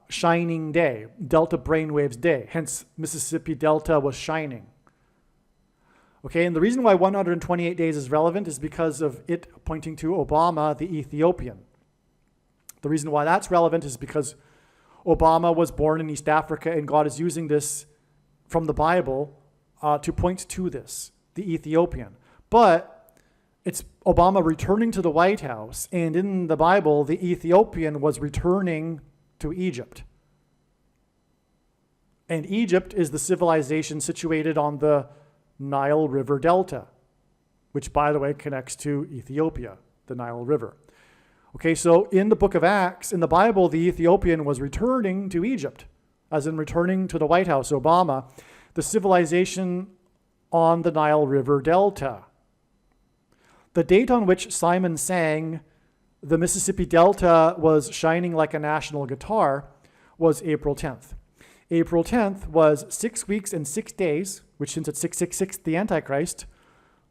shining day, Delta Brainwaves Day. Hence, Mississippi Delta was shining. Okay, and the reason why 128 days is relevant is because of it pointing to Obama, the Ethiopian. The reason why that's relevant is because Obama was born in East Africa, and God is using this from the Bible to point to this, the Ethiopian. But it's Obama returning to the White House, and in the Bible, the Ethiopian was returning to Egypt. And Egypt is the civilization situated on the Nile River Delta, which, by the way, connects to Ethiopia, the Nile River. Okay, so in the book of Acts, in the Bible, the Ethiopian was returning to Egypt, as in returning to the White House, Obama, the civilization on the Nile River Delta. The date on which Simon sang the Mississippi Delta was shining like a national guitar was April 10th. April 10th was 6 weeks and 6 days, which hints at 666, the Antichrist,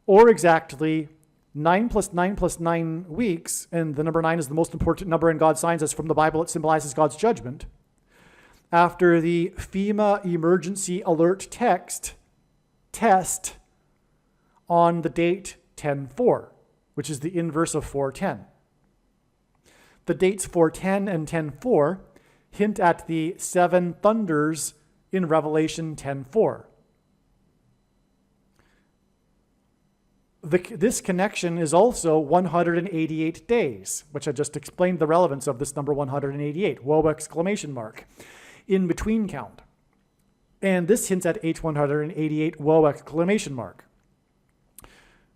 or exactly 9 plus 9 plus 9 weeks, and the number 9 is the most important number in God's signs, as from the Bible it symbolizes God's judgment, after the FEMA emergency alert test on the date 10-4, which is the inverse of 410. The dates 410 and 10-4 hint at the 7 thunders in Revelation 10-4. This connection is also 188 days, which I just explained the relevance of this number 188, woe exclamation mark, in between count. And this hints at H188, woe exclamation mark.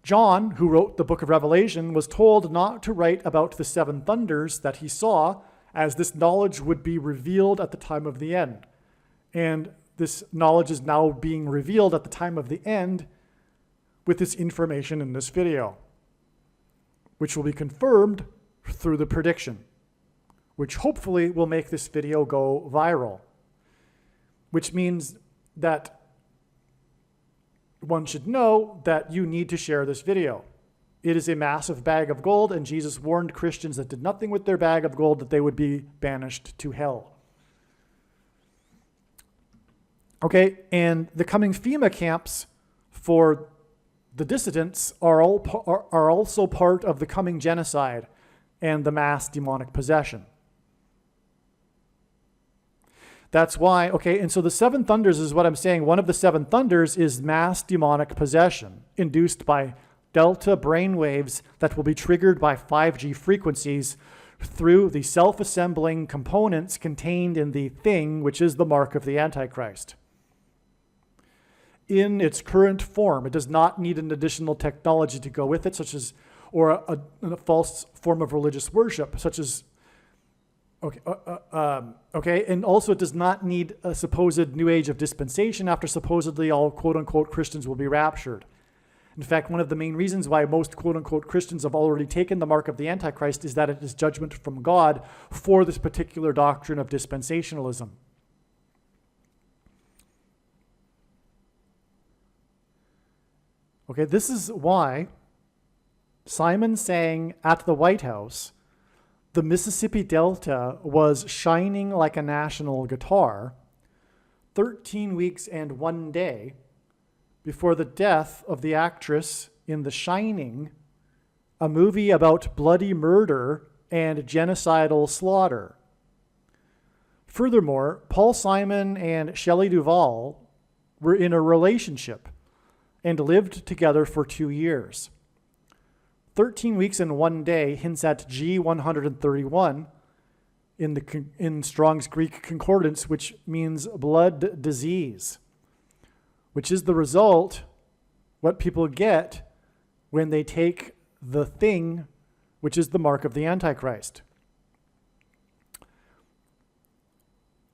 John, who wrote the book of Revelation, was told not to write about the seven thunders that he saw, as this knowledge would be revealed at the time of the end. And this knowledge is now being revealed at the time of the end with this information in this video, which will be confirmed through the prediction, which hopefully will make this video go viral, which means that one should know that you need to share this video. It is a massive bag of gold, and Jesus warned Christians that did nothing with their bag of gold that they would be banished to hell. Okay, and the coming FEMA camps for the dissidents are also part of the coming genocide and the mass demonic possession. That's why, okay, and so the seven thunders is what I'm saying. One of the seven thunders is mass demonic possession induced by delta brain waves that will be triggered by 5G frequencies through the self-assembling components contained in the thing, which is the mark of the Antichrist. In its current form, it does not need an additional technology to go with it, such as, or a false form of religious worship, such as, okay, and also it does not need a supposed new age of dispensation after supposedly all quote-unquote Christians will be raptured. In fact, one of the main reasons why most quote-unquote Christians have already taken the mark of the Antichrist is that it is judgment from God for this particular doctrine of dispensationalism. Okay, this is why Simon sang at the White House, the Mississippi Delta was shining like a national guitar 13 weeks and 1 day before the death of the actress in The Shining, a movie about bloody murder and genocidal slaughter. Furthermore, Paul Simon and Shelley Duvall were in a relationship and lived together for 2 years. 13 weeks and 1 day hints at G131 in Strong's Greek Concordance, which means blood disease, which is the result, what people get when they take the thing, which is the mark of the Antichrist.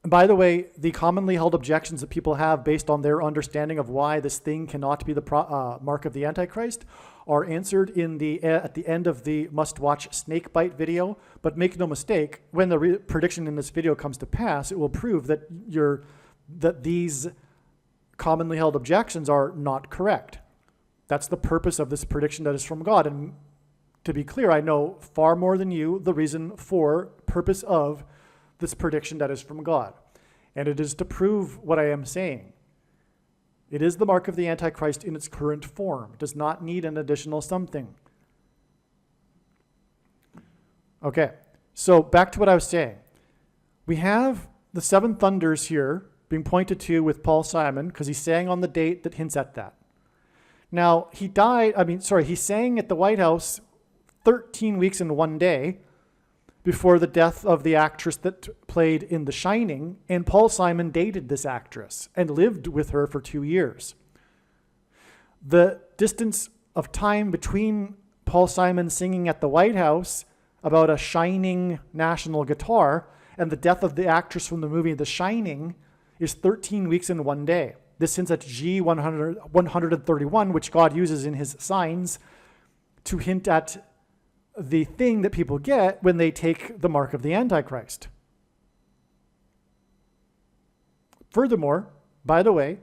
And by the way, the commonly held objections that people have based on their understanding of why this thing cannot be the mark of the Antichrist are answered in at the end of the must-watch snakebite video. But make no mistake, when the prediction in this video comes to pass, it will prove that these commonly held objections are not correct. That's the purpose of this prediction that is from God. And to be clear, I know far more than you the reason for, purpose of this prediction that is from God. And it is to prove what I am saying. It is the mark of the Antichrist in its current form. It does not need an additional something. Okay, so back to what I was saying. We have the seven thunders here being pointed to with Paul Simon because he sang on the date that hints at that. Now, he sang at the White House 13 weeks and 1 day before the death of the actress that played in The Shining, and Paul Simon dated this actress and lived with her for 2 years. The distance of time between Paul Simon singing at the White House about a shining national guitar and the death of the actress from the movie The Shining is 13 weeks and 1 day. This hints at G131, which God uses in his signs to hint at the thing that people get when they take the mark of the Antichrist. Furthermore, by the way,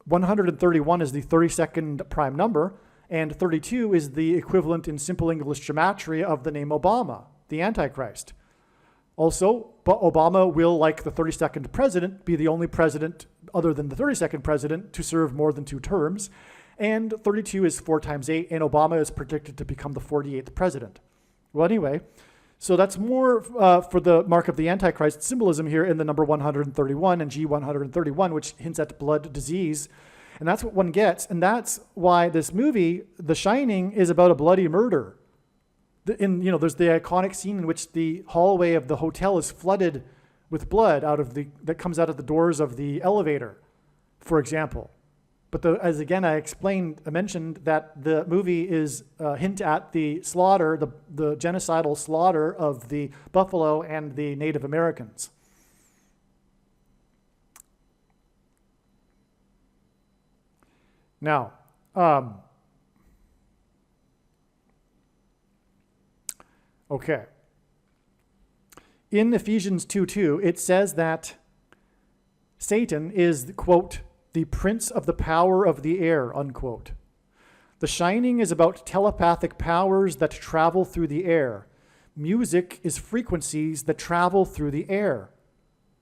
131 is the 32nd prime number, and 32 is the equivalent in simple English gematria of the name Obama, the Antichrist. Also, Obama will, like the 32nd president, be the only president other than the 32nd president to serve more than 2 terms. And 32 is 4 times 8, and Obama is predicted to become the 48th president. Well, anyway, so that's more for the mark of the Antichrist symbolism here in the number 131 and G131, which hints at blood disease. And that's what one gets. And that's why this movie, The Shining, is about a bloody murder. There's the iconic scene in which the hallway of the hotel is flooded with blood that comes out of the doors of the elevator, for example. But as again I mentioned that the movie is a hint at the slaughter, the genocidal slaughter of the buffalo and the Native Americans. Now, okay. In Ephesians 2:2, it says that Satan is, quote, the prince of the power of the air, unquote. The Shining is about telepathic powers that travel through the air. Music is frequencies that travel through the air.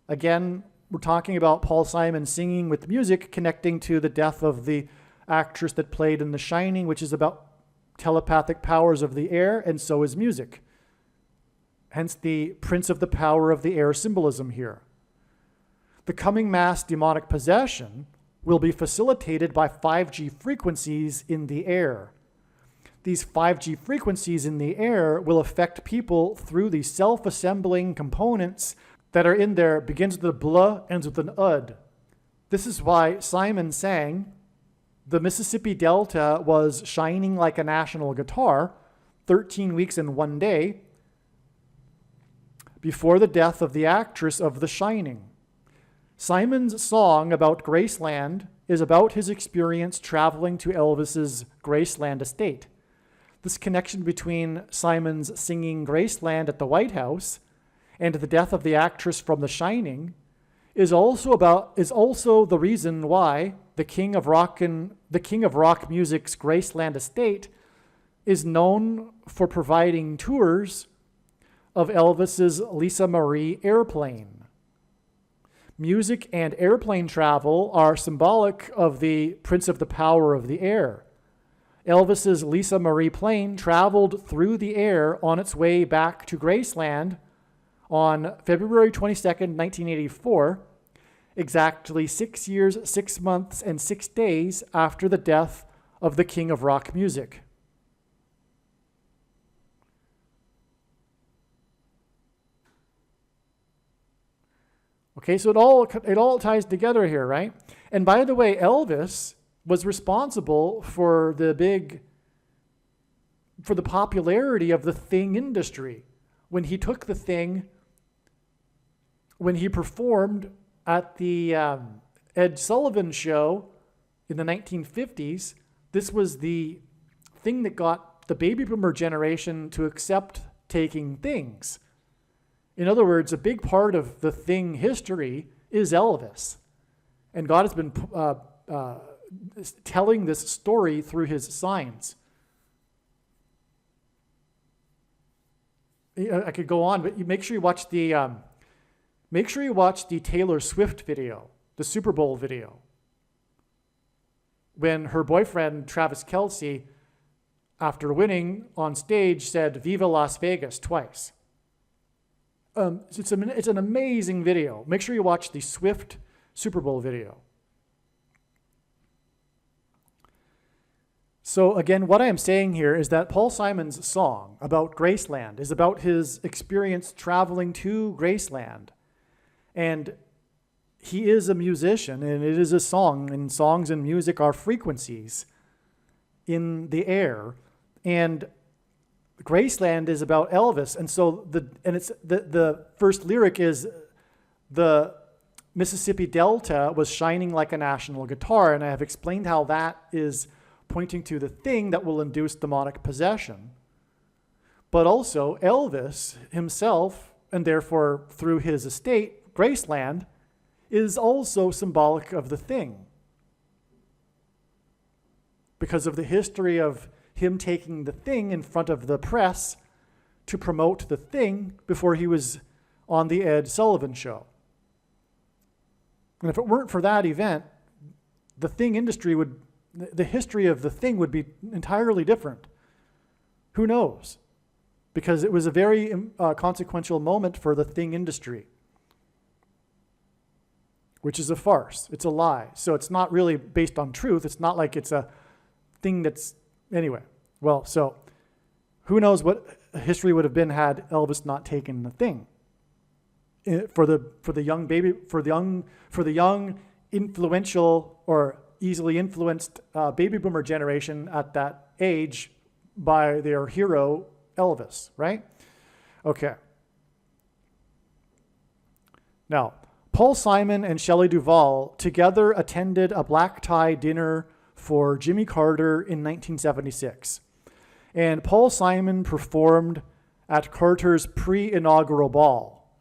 Again, we're talking about Paul Simon singing with music, connecting to the death of the actress that played in The Shining, which is about telepathic powers of the air, and so is music. Hence the prince of the power of the air symbolism here. The coming mass demonic possession will be facilitated by 5G frequencies in the air. These 5G frequencies in the air will affect people through the self-assembling components that are in there, begins with a blah, ends with an ud. This is why Simon sang, the Mississippi Delta was shining like a national guitar, 13 weeks and 1 day, before the death of the actress of The Shining. Simon's song about Graceland is about his experience traveling to Elvis's Graceland estate. This connection between Simon's singing Graceland at the White House and the death of the actress from The Shining is also the reason why the king of rock music's Graceland estate is known for providing tours of Elvis's Lisa Marie airplane. Music and airplane travel are symbolic of the prince of the power of the air. Elvis's Lisa Marie plane traveled through the air on its way back to Graceland on February 22nd, 1984, exactly 6 years, 6 months, and 6 days after the death of the king of rock music. Okay, so it all ties together here, right? And by the way, Elvis was responsible for the popularity of the Thing industry. When he took the Thing, when he performed at the Ed Sullivan Show in the 1950s, this was the thing that got the baby boomer generation to accept taking things. In other words, a big part of the Thing history is Elvis. And God has been telling this story through his signs. I could go on, but make sure you watch the Taylor Swift video, the Super Bowl video, when her boyfriend Travis Kelce, after winning on stage, said "Viva Las Vegas" twice. It's an amazing video. Make sure you watch the Swift Super Bowl video. So again, what I am saying here is that Paul Simon's song about Graceland is about his experience traveling to Graceland. And he is a musician, and it is a song, and songs and music are frequencies in the air. And Graceland is about Elvis, and so the first lyric is the Mississippi Delta was shining like a national guitar, and I have explained how that is pointing to the thing that will induce demonic possession. But also Elvis himself, and therefore through his estate, Graceland, is also symbolic of the thing, because of the history of him taking the thing in front of the press to promote the thing before he was on the Ed Sullivan Show. And if it weren't for that event, the thing industry the history of the thing would be entirely different. Who knows? Because it was a very consequential moment for the thing industry, which is a farce. It's a lie. So it's not really based on truth. It's not like it's a thing that's, anyway. Well, so who knows what history would have been had Elvis not taken the thing for the young influential or easily influenced baby boomer generation at that age by their hero, Elvis, right? Okay. Now, Paul Simon and Shelley Duvall together attended a black tie dinner for Jimmy Carter in 1976. And Paul Simon performed at Carter's pre-inaugural ball.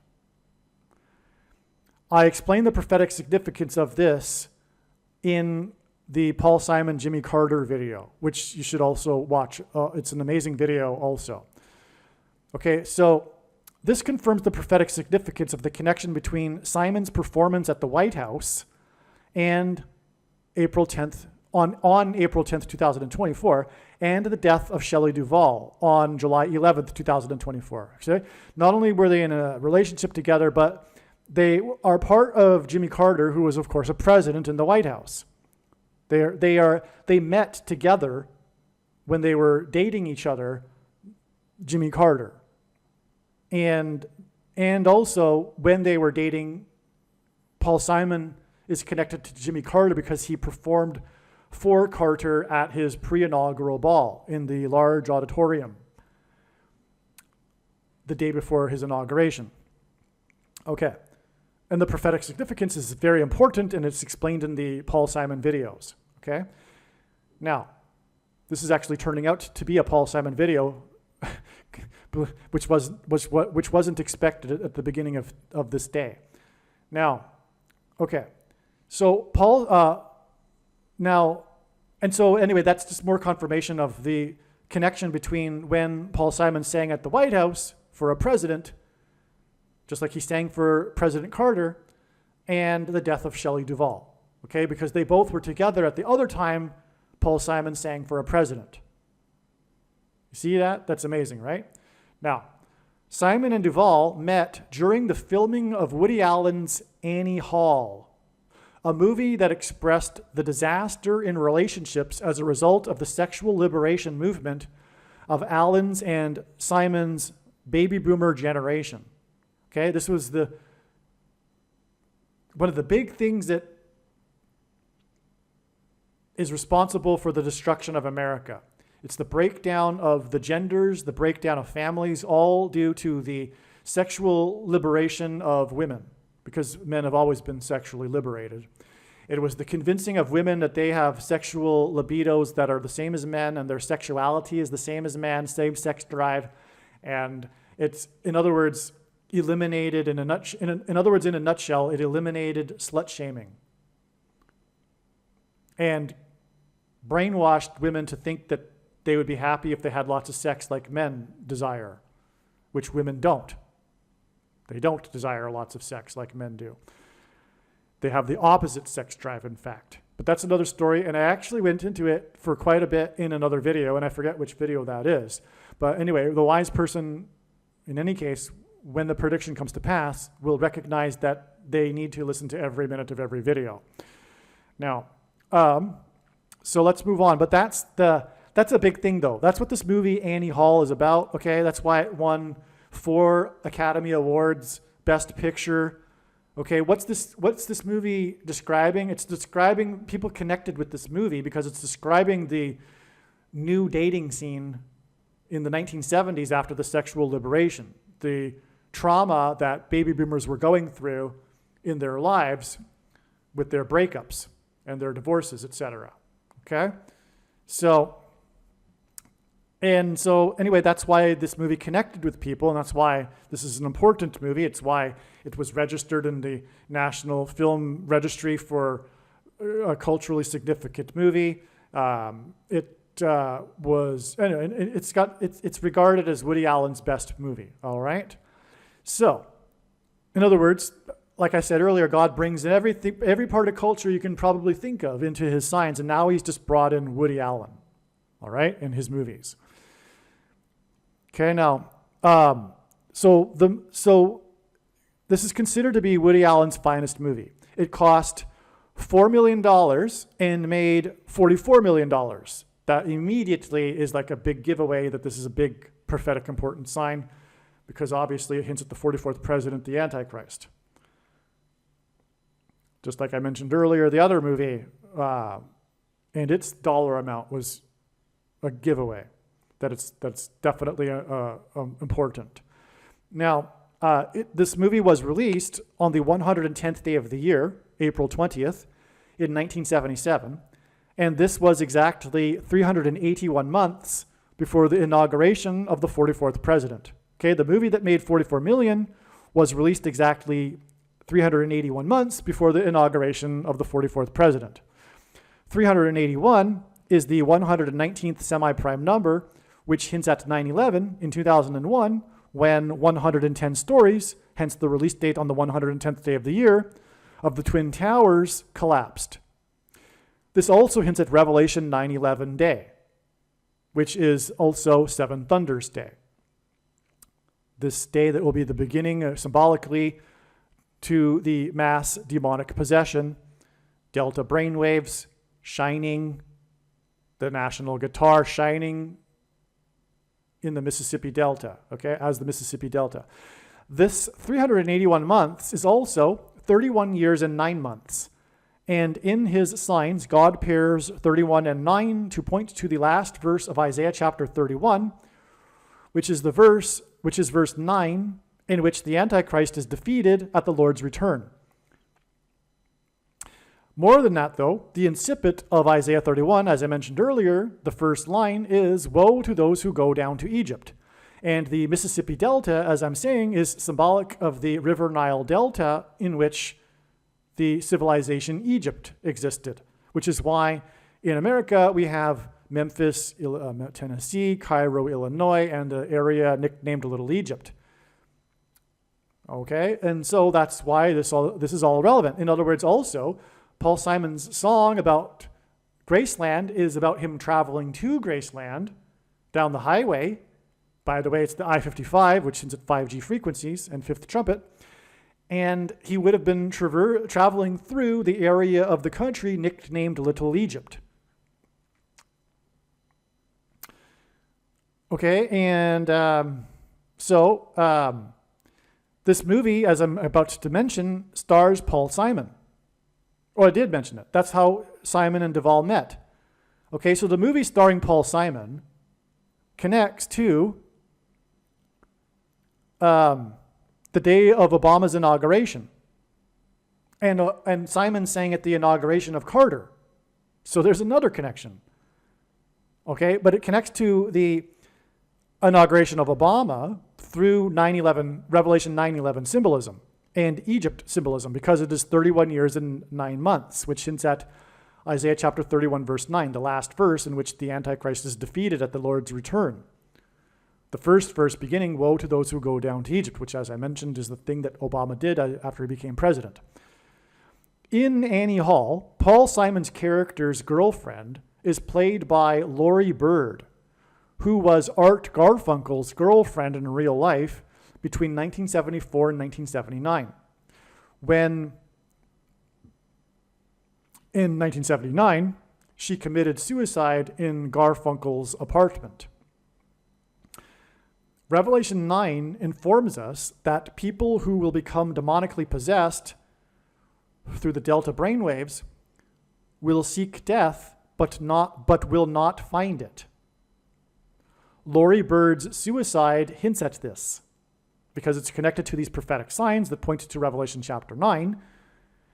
I explained the prophetic significance of this in the Paul Simon Jimmy Carter video, which you should also watch. It's an amazing video also. Okay, so this confirms the prophetic significance of the connection between Simon's performance at the White House and April 10th, on April 10th, 2024, and the death of Shelley Duvall on July 11th, 2024. Okay? Not only were they in a relationship together, but they are part of Jimmy Carter, who was, of course, a president in the White House. They met together when they were dating each other, Jimmy Carter. And also when they were dating, Paul Simon is connected to Jimmy Carter because he performed for Carter at his pre-inaugural ball in the large auditorium the day before his inauguration. Okay. And the prophetic significance is very important, and it's explained in the Paul Simon videos. Okay. Now, this is actually turning out to be a Paul Simon video, which wasn't expected at the beginning of this day. Now, okay. So anyway, that's just more confirmation of the connection between when Paul Simon sang at the White House for a president, just like he sang for President Carter, and the death of Shelley Duvall. Okay, because they both were together at the other time Paul Simon sang for a president. You see that? That's amazing, right? Now, Simon and Duvall met during the filming of Woody Allen's Annie Hall, a movie that expressed the disaster in relationships as a result of the sexual liberation movement of Allen's and Simon's baby boomer generation. Okay, this was one of the big things that is responsible for the destruction of America. It's the breakdown of the genders, the breakdown of families, all due to the sexual liberation of women, because men have always been sexually liberated. It was the convincing of women that they have sexual libidos that are the same as men, and their sexuality is the same as men, same sex drive. And it's, in other words, eliminated in a nutshell, it eliminated slut shaming and brainwashed women to think that they would be happy if they had lots of sex like men desire, which women don't. They don't desire lots of sex like men do. They have the opposite sex drive, in fact. But that's another story, and I actually went into it for quite a bit in another video, and I forget which video that is. But anyway, the wise person, in any case, when the prediction comes to pass, will recognize that they need to listen to every minute of every video. Now, so let's move on. But that's a big thing, though. That's what this movie Annie Hall is about. Okay, that's why it won 4 Academy Awards, Best Picture. Okay, what's this movie describing? It's describing people connected with this movie because it's describing the new dating scene in the 1970s after the sexual liberation, the trauma that baby boomers were going through in their lives with their breakups and their divorces, etc. Okay? So anyway, that's why this movie connected with people, and that's why this is an important movie. It's why it was registered in the National Film Registry for a culturally significant movie. It's regarded as Woody Allen's best movie. All right. So, in other words, like I said earlier, God brings in every part of culture you can probably think of into his signs, and now he's just brought in Woody Allen, all right, in his movies. Okay, now, so this is considered to be Woody Allen's finest movie. It cost $4 million and made $44 million. That immediately is like a big giveaway that this is a big prophetic important sign, because obviously it hints at the 44th president, the Antichrist. Just like I mentioned earlier, the other movie and its dollar amount was a giveaway. That's definitely important. Now, this movie was released on the 110th day of the year, April 20th, in 1977, and this was exactly 381 months before the inauguration of the 44th president. Okay, the movie that made $44 million was released exactly 381 months before the inauguration of the 44th president. 381 is the 119th semi-prime number, which hints at 9/11 in 2001, when 110 stories, hence the release date on the 110th day of the year, of the Twin Towers collapsed. This also hints at Revelation 9/11 Day, which is also Seven Thunders Day. This day that will be the beginning, symbolically, to the mass demonic possession, delta brainwaves shining, the national guitar shining in the Mississippi Delta, okay, as the Mississippi Delta. This 381 months is also 31 years and 9 months. And in his signs, God pairs 31 and 9 to point to the last verse of Isaiah chapter 31, which is verse 9, in which the Antichrist is defeated at the Lord's return. More than that, though, the incipit of Isaiah 31, as I mentioned earlier, the first line is, "Woe to those who go down to Egypt." And the Mississippi Delta, as I'm saying, is symbolic of the River Nile Delta in which the civilization Egypt existed, which is why in America we have Memphis, Tennessee, Cairo, Illinois, and an area nicknamed Little Egypt. Okay, and so that's why this is all relevant. In other words, also, Paul Simon's song about Graceland is about him traveling to Graceland down the highway. By the way, it's the I-55, which is at 5G frequencies and fifth trumpet. And he would have been traveling through the area of the country nicknamed Little Egypt. Okay, and this movie, as I'm about to mention, stars Paul Simon. Oh, I did mention it. That's how Simon and Duvall met. Okay, so the movie starring Paul Simon connects to the day of Obama's inauguration. And Simon sang at the inauguration of Carter. So there's another connection. Okay, but it connects to the inauguration of Obama through 9/11, Revelation 9/11 symbolism and Egypt symbolism, because it is 31 years and 9 months, which hints at Isaiah chapter 31, verse 9, the last verse in which the Antichrist is defeated at the Lord's return. The first verse beginning, "Woe to those who go down to Egypt," which, as I mentioned, is the thing that Obama did after he became president. In Annie Hall, Paul Simon's character's girlfriend is played by Laurie Bird, who was Art Garfunkel's girlfriend in real life between 1974 and 1979. When, in 1979, she committed suicide in Garfunkel's apartment. Revelation 9 informs us that people who will become demonically possessed through the delta brainwaves will seek death, but will not find it. Laurie Bird's suicide hints at this, because it's connected to these prophetic signs that point to Revelation chapter 9,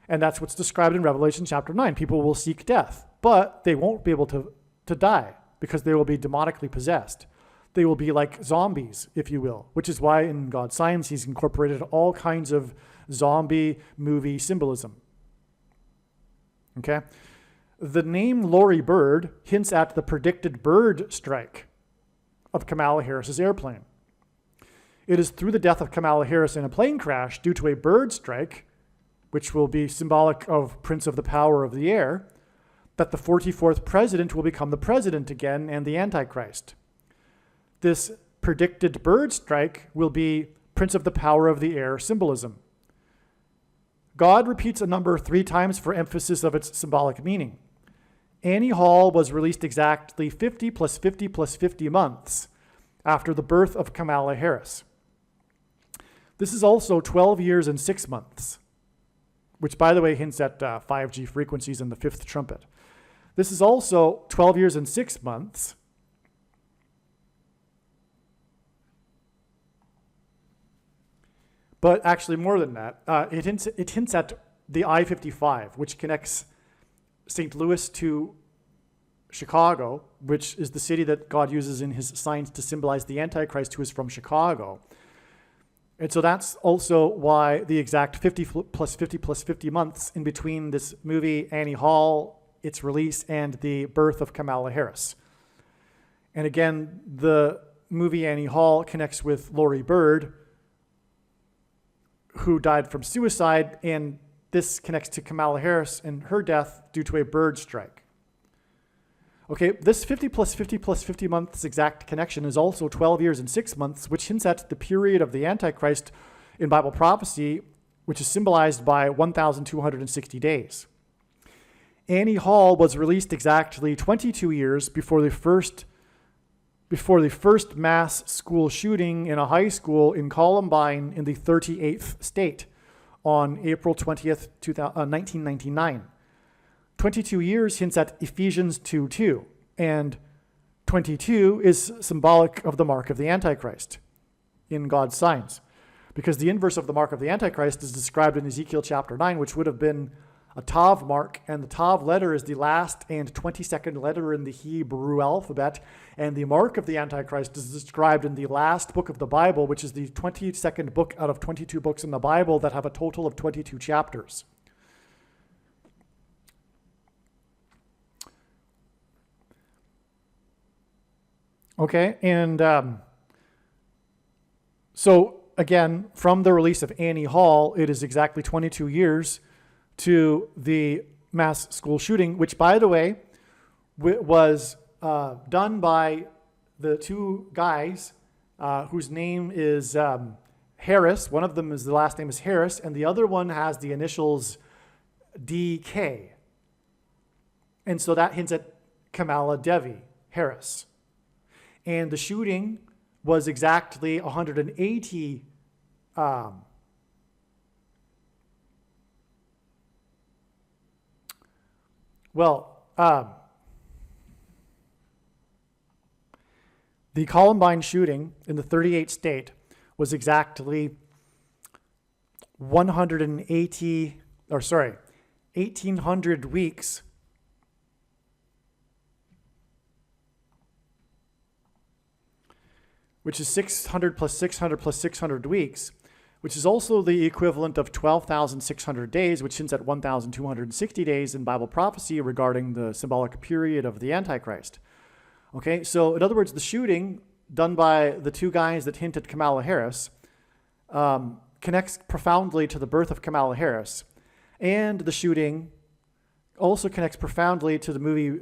and that's what's described in Revelation chapter 9. People will seek death, but they won't be able to die because they will be demonically possessed. They will be like zombies, if you will, which is why in God's Signs he's incorporated all kinds of zombie movie symbolism. Okay? The name Laurie Bird hints at the predicted bird strike of Kamala Harris's airplane. It is through the death of Kamala Harris in a plane crash due to a bird strike, which will be symbolic of Prince of the Power of the Air, that the 44th president will become the president again and the Antichrist. This predicted bird strike will be Prince of the Power of the Air symbolism. God repeats a number 3 times for emphasis of its symbolic meaning. Annie Hall was released exactly 50 plus 50 plus 50 months after the birth of Kamala Harris. This is also 12 years and 6 months. which by the way hints at 5G frequencies and the fifth trumpet. This is also 12 years and 6 months. But actually more than that, it hints at the I-55, which connects St. Louis to Chicago, which is the city that God uses in his signs to symbolize the Antichrist, who is from Chicago. And so that's also why the exact 50 plus 50 plus 50 months in between this movie, Annie Hall, its release, and the birth of Kamala Harris. And again, the movie Annie Hall connects with Lori Bird, who died from suicide, and this connects to Kamala Harris and her death due to a bird strike. Okay, this 50 plus 50 plus 50 months exact connection is also 12 years and 6 months, which hints at the period of the Antichrist in Bible prophecy, which is symbolized by 1,260 days. Annie Hall was released exactly 22 years before the first mass school shooting in a high school in Columbine in the 38th state on April 20th, 1999. 22 years hints at Ephesians 2:2, and 22 is symbolic of the mark of the Antichrist in God's signs, because the inverse of the mark of the Antichrist is described in Ezekiel chapter 9, which would have been a Tav mark, and the Tav letter is the last and 22nd letter in the Hebrew alphabet, and the mark of the Antichrist is described in the last book of the Bible, which is the 22nd book out of 22 books in the Bible that have a total of 22 chapters. Okay, and so again, from the release of Annie Hall, it is exactly 22 years to the mass school shooting, which, by the way, was done by the two guys whose name is Harris. One of them is, the last name is Harris, and the other one has the initials DK. And so that hints at Kamala Devi Harris. And the shooting was exactly 180 the Columbine shooting in the 38th state was exactly 1,800 weeks which is 600 plus 600 plus 600 weeks, which is also the equivalent of 12,600 days, which hints at 1,260 days in Bible prophecy regarding the symbolic period of the Antichrist. Okay, so in other words, the shooting done by the two guys that hint at Kamala Harris connects profoundly to the birth of Kamala Harris, and the shooting also connects profoundly to the movie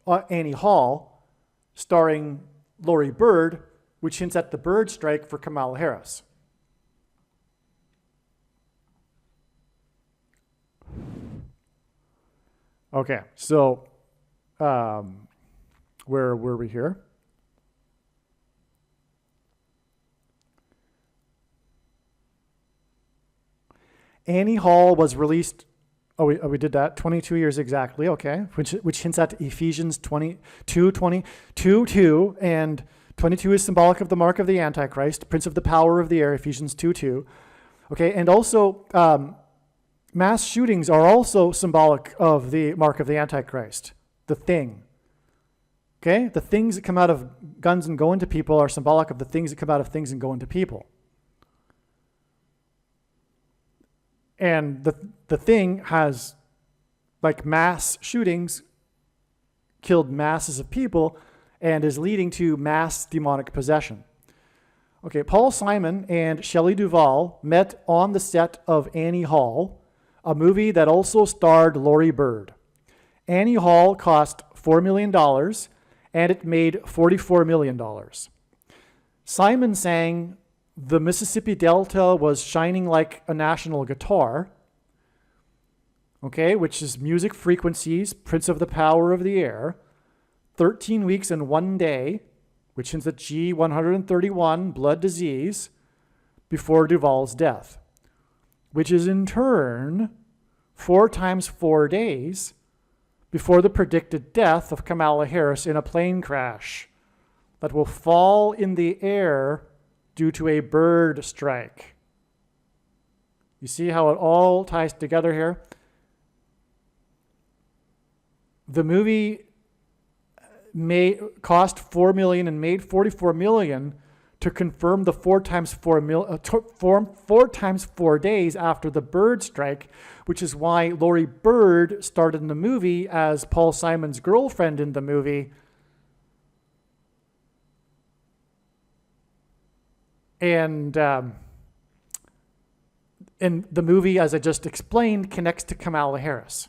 Annie Hall, starring Lori Bird, which hints at the bird strike for Kamala Harris. Okay, so where were we here? Annie Hall was released, we did that, 22 years exactly, okay, which hints at Ephesians 22:2, and 22 is symbolic of the mark of the Antichrist, prince of the power of the air, Ephesians 2:2. Okay, and also mass shootings are also symbolic of the mark of the Antichrist, the thing. Okay, the things that come out of guns and go into people are symbolic of the things that come out of things and go into people. And the thing has, like, mass shootings, killed masses of people, and is leading to mass demonic possession. Okay, Paul Simon and Shelley Duvall met on the set of Annie Hall, a movie that also starred Lori Bird. Annie Hall cost $4 million, and it made $44 million. Simon sang "The Mississippi Delta was shining like a national guitar," okay, which is music frequencies, prince of the power of the air, 13 weeks and 1 day, which hints at G131, blood disease, before Duvall's death. which is in turn 4 times 4 days before the predicted death of Kamala Harris in a plane crash that will fall in the air due to a bird strike. You see how it all ties together here? The movie cost $4 million and made $44 million to confirm the 4 times 4 days after the bird strike, which is why Laurie Bird starred in the movie as Paul Simon's girlfriend in the movie. And the movie, as I just explained, connects to Kamala Harris.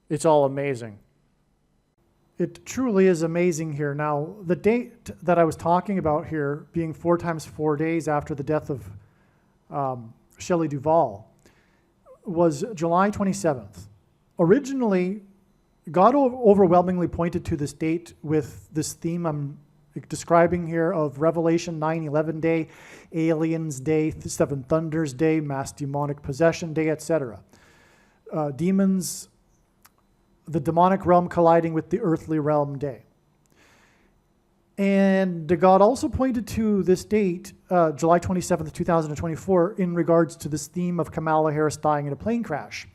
It's all amazing. It truly is amazing here. Now, the date that I was talking about here, being 4 times 4 days after the death of Shelley Duvall, was July 27th. Originally, God overwhelmingly pointed to this date with this theme I'm describing here of Revelation 9/11 Day, Aliens Day, Seven Thunders Day, Mass Demonic Possession Day, etc. Demons, the demonic realm colliding with the earthly realm day. And God also pointed to this date, July 27th, 2024, in regards to this theme of Kamala Harris dying in a plane crash.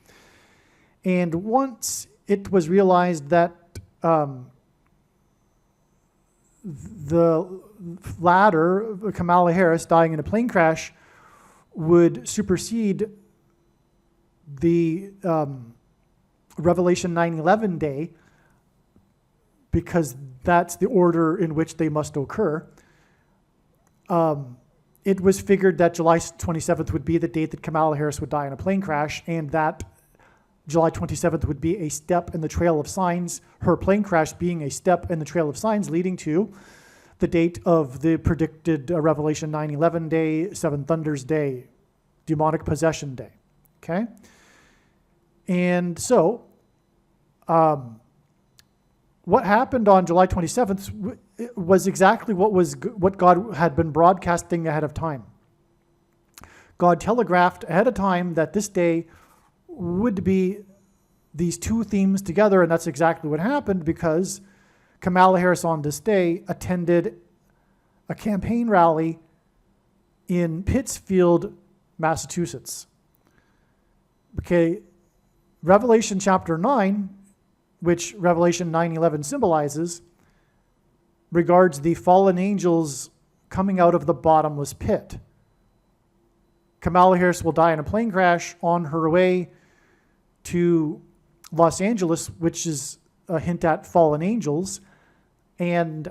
And once it was realized that the latter, Kamala Harris dying in a plane crash, would supersede the Revelation 9/11 Day, because that's the order in which they must occur, it was figured that July 27th would be the date that Kamala Harris would die in a plane crash, and that July 27th would be a step in the trail of signs, her plane crash being a step in the trail of signs leading to the date of the predicted Revelation 9/11 Day, Seven Thunders Day, Demonic Possession Day. Okay? And so, what happened on July 27th was exactly what God had been broadcasting ahead of time. God telegraphed ahead of time that this day would be these two themes together, and that's exactly what happened, because Kamala Harris on this day attended a campaign rally in Pittsfield, Massachusetts. Okay, Revelation chapter 9, which Revelation 9/11 symbolizes, regards the fallen angels coming out of the bottomless pit. Kamala Harris will die in a plane crash on her way to Los Angeles, which is a hint at fallen angels, and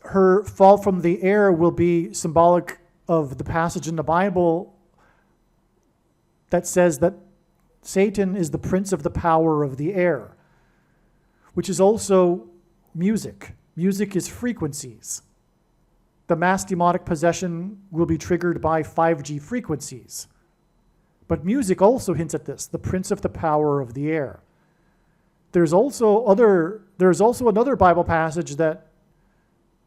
her fall from the air will be symbolic of the passage in the Bible that says that Satan is the prince of the power of the air, which is also music. Music is frequencies. The mass demonic possession will be triggered by 5G frequencies. But music also hints at this, the prince of the power of the air. There's also another Bible passage that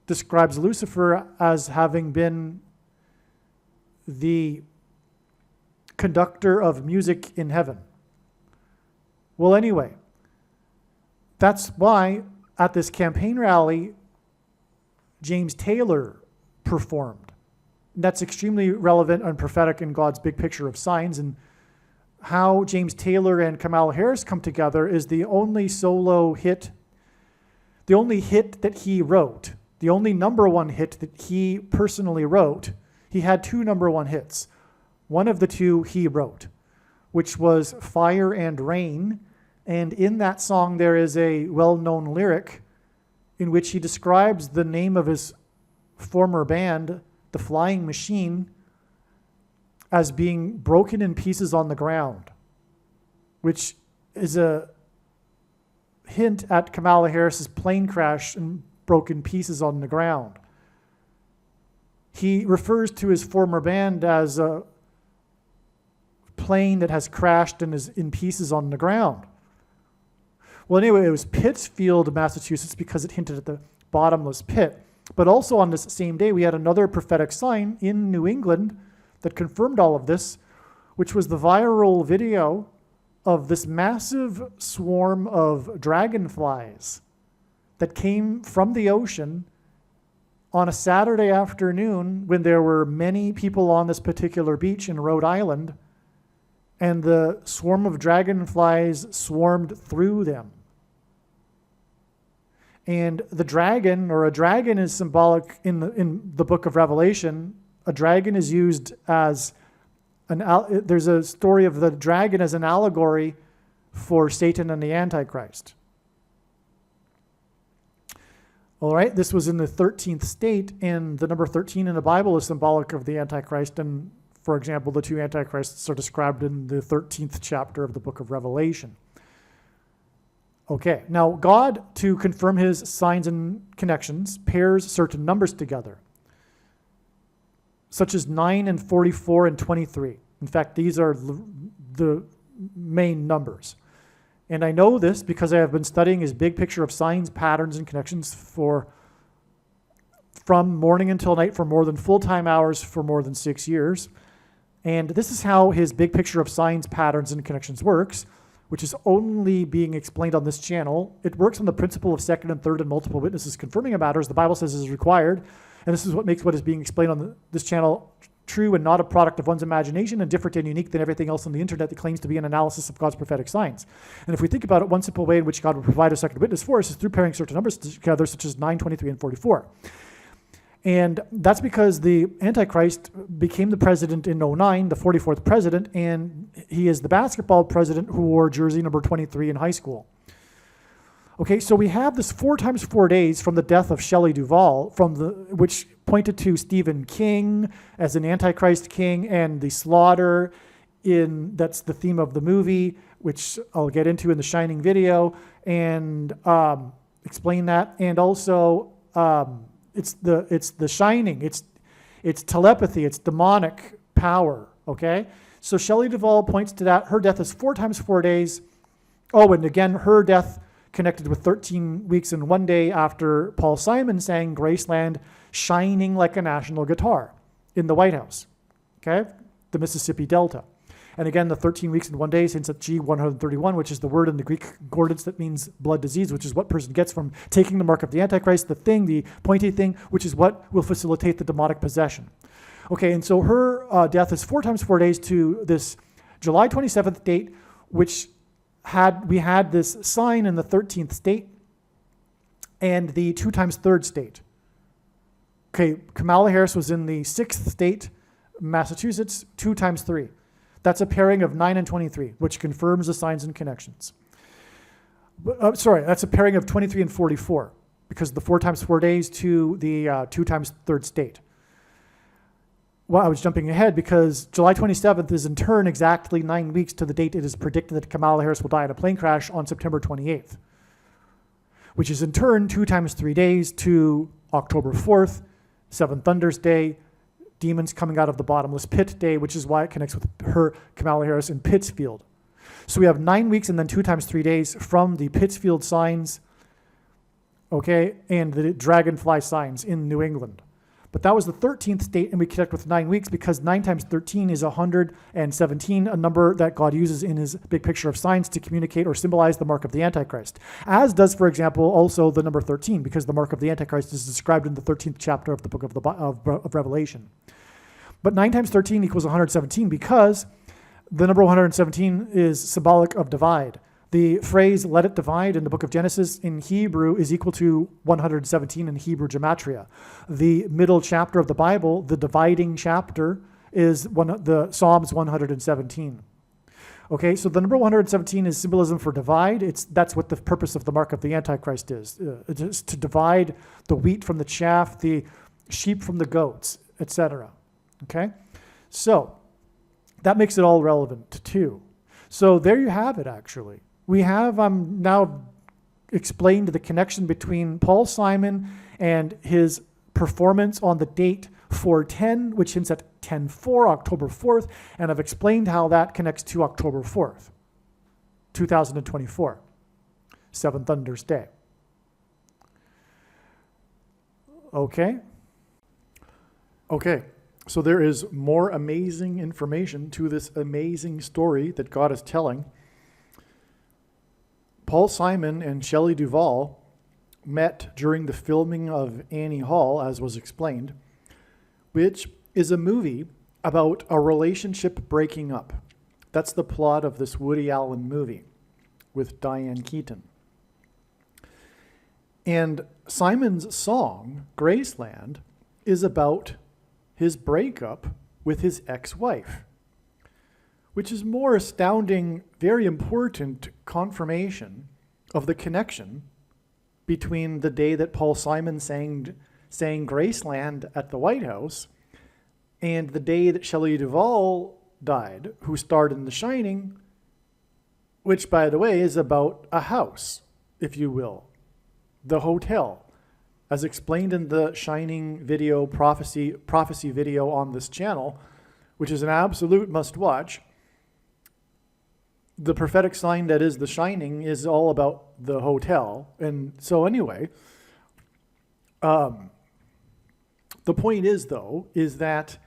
describes Lucifer as having been the conductor of music in heaven. Well, anyway, that's why at this campaign rally, James Taylor performed. That's extremely relevant and prophetic in God's big picture of signs. And how James Taylor and Kamala Harris come together is the only solo hit, the only hit that he wrote, the only number one hit that he personally wrote. He had 2 number one hits. One of the 2 he wrote, which was Fire and Rain. And in that song, there is a well-known lyric in which he describes the name of his former band, The Flying Machine, as being broken in pieces on the ground, which is a hint at Kamala Harris's plane crash and broken pieces on the ground. He refers to his former band as a plane that has crashed and is in pieces on the ground. Well, anyway, it was Pittsfield, Massachusetts, because it hinted at the bottomless pit. But also on this same day, we had another prophetic sign in New England that confirmed all of this, which was the viral video of this massive swarm of dragonflies that came from the ocean on a Saturday afternoon when there were many people on this particular beach in Rhode Island, and the swarm of dragonflies swarmed through them. And the dragon, or a dragon, is symbolic in the book of Revelation. A dragon is used as there's a story of the dragon as an allegory for Satan and the Antichrist. All right, this was in the 13th state, and the number 13 in the Bible is symbolic of the Antichrist. And, for example, the two Antichrists are described in the 13th chapter of the book of Revelation. Okay, now God, to confirm his signs and connections, pairs certain numbers together, such as 9 and 44 and 23. In fact, these are the main numbers. And I know this because I have been studying his big picture of signs, patterns, and connections from morning until night for more than full-time hours for more than 6 years. And this is how his big picture of signs, patterns, and connections works, which is only being explained on this channel. It works on the principle of second and third and multiple witnesses confirming a matter, as the Bible says is required. And this is what makes what is being explained on this channel true and not a product of one's imagination, and different and unique than everything else on the internet that claims to be an analysis of God's prophetic signs. And if we think about it, one simple way in which God will provide a second witness for us is through pairing certain numbers together, such as 9, 23, and 44. And that's because the Antichrist became the president in 2009, the 44th president, and he is the basketball president who wore jersey number 23 in high school. Okay, so we have this 4 times 4 days from the death of Shelley Duvall, which pointed to Stephen King as an Antichrist king, and the slaughter that's the theme of the movie, which I'll get into in the Shining video, and explain that. And also, it's the Shining. It's telepathy. It's demonic power. Okay, so Shelley Duvall points to that. Her death is 4 times 4 days. Oh, and again, her death connected with 13 weeks and 1 day after Paul Simon sang Graceland, shining like a national guitar in the White House, okay, the Mississippi Delta. And again, the 13 weeks and 1 day hints at G131, which is the word in the Greek concordance that means blood disease, which is what person gets from taking the mark of the Antichrist, the pointy thing, which is what will facilitate the demonic possession. Okay, and so her death is 4 times 4 days to this July 27th date, which we had this sign in the 13th state and the 2 times 3rd state. Okay, Kamala Harris was in the 6th state, Massachusetts, 2 times 3. That's a pairing of 9 and 23, which confirms the signs and connections. That's a pairing of 23 and 44, because the 4 times 4 days to the 2 times 3rd state. Well, I was jumping ahead because July 27th is in turn exactly 9 weeks to the date it is predicted that Kamala Harris will die in a plane crash on September 28th, which is in turn 2 times 3 days to October 4th, Seven Thunders Day, demons coming out of the bottomless pit day, which is why it connects with her, Kamala Harris, in Pittsfield. So we have 9 weeks and then 2 times 3 days from the Pittsfield signs, okay, and the dragonfly signs in New England. But that was the 13th state, and we connect with 9 weeks because 9 times 13 is 117, a number that God uses in his big picture of signs to communicate or symbolize the mark of the Antichrist. As does, for example, also the number 13, because the mark of the Antichrist is described in the 13th chapter of the book of Revelation. But 9 times 13 equals 117 because the number 117 is symbolic of divide. The phrase, let it divide, in the book of Genesis in Hebrew is equal to 117 in Hebrew gematria. The middle chapter of the Bible, the dividing chapter, is the Psalms 117. Okay, so the number 117 is symbolism for divide. That's what the purpose of the mark of the Antichrist is. It is to divide the wheat from the chaff, the sheep from the goats, etc. Okay, so that makes it all relevant too. So there you have it, actually. We have now explained the connection between Paul Simon and his performance on the date 4/10, which hints at 10/4, October 4th, and I've explained how that connects to October 4th, 2024, Seven Thunders Day. okay? Okay, so there is more amazing information to this amazing story that God is telling. Paul Simon and Shelley Duvall met during the filming of Annie Hall, as was explained, which is a movie about a relationship breaking up. That's the plot of this Woody Allen movie with Diane Keaton. And Simon's song, Graceland, is about his breakup with his ex-wife, which is more astounding, very important confirmation of the connection between the day that Paul Simon sang Graceland at the White House and the day that Shelley Duvall died, who starred in The Shining, which, by the way, is about a house, if you will, the hotel. As explained in the Shining video, prophecy video on this channel, which is an absolute must-watch, the prophetic sign that is The Shining is all about the hotel. And so anyway, the point is, though, is that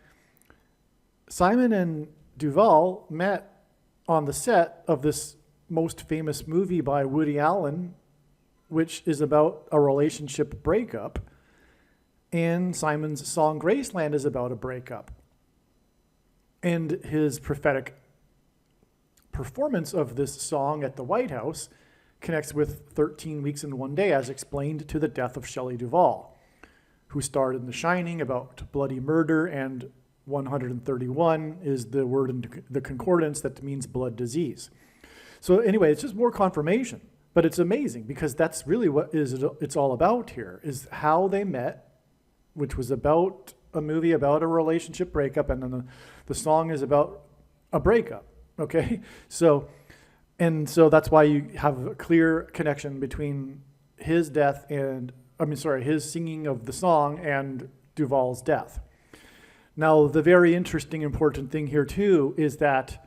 Simon and Duvall met on the set of this most famous movie by Woody Allen, which is about a relationship breakup. And Simon's song Graceland is about a breakup. And his prophetic performance of this song at the White House connects with 13 Weeks and One Day, as explained, to the death of Shelley Duvall, who starred in The Shining about bloody murder, and 131 is the word in the concordance that means blood disease. So anyway, it's just more confirmation, but it's amazing because that's really what it's all about here, is how they met, which was about a movie about a relationship breakup, and then the song is about a breakup. Okay, so that's why you have a clear connection between his death and, his singing of the song and Duvall's death. Now, the very interesting, important thing here too is that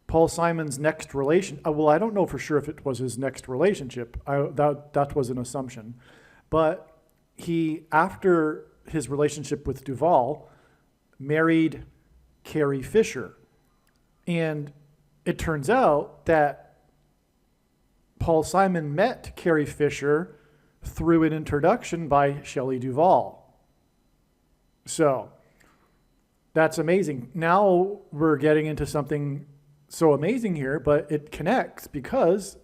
Paul Simon's next I don't know for sure if it was his next relationship. That was an assumption, but he, after his relationship with Duvall, married Carrie Fisher. And it turns out that Paul Simon met Carrie Fisher through an introduction by Shelley Duvall. So that's amazing. Now we're getting into something so amazing here, but it connects because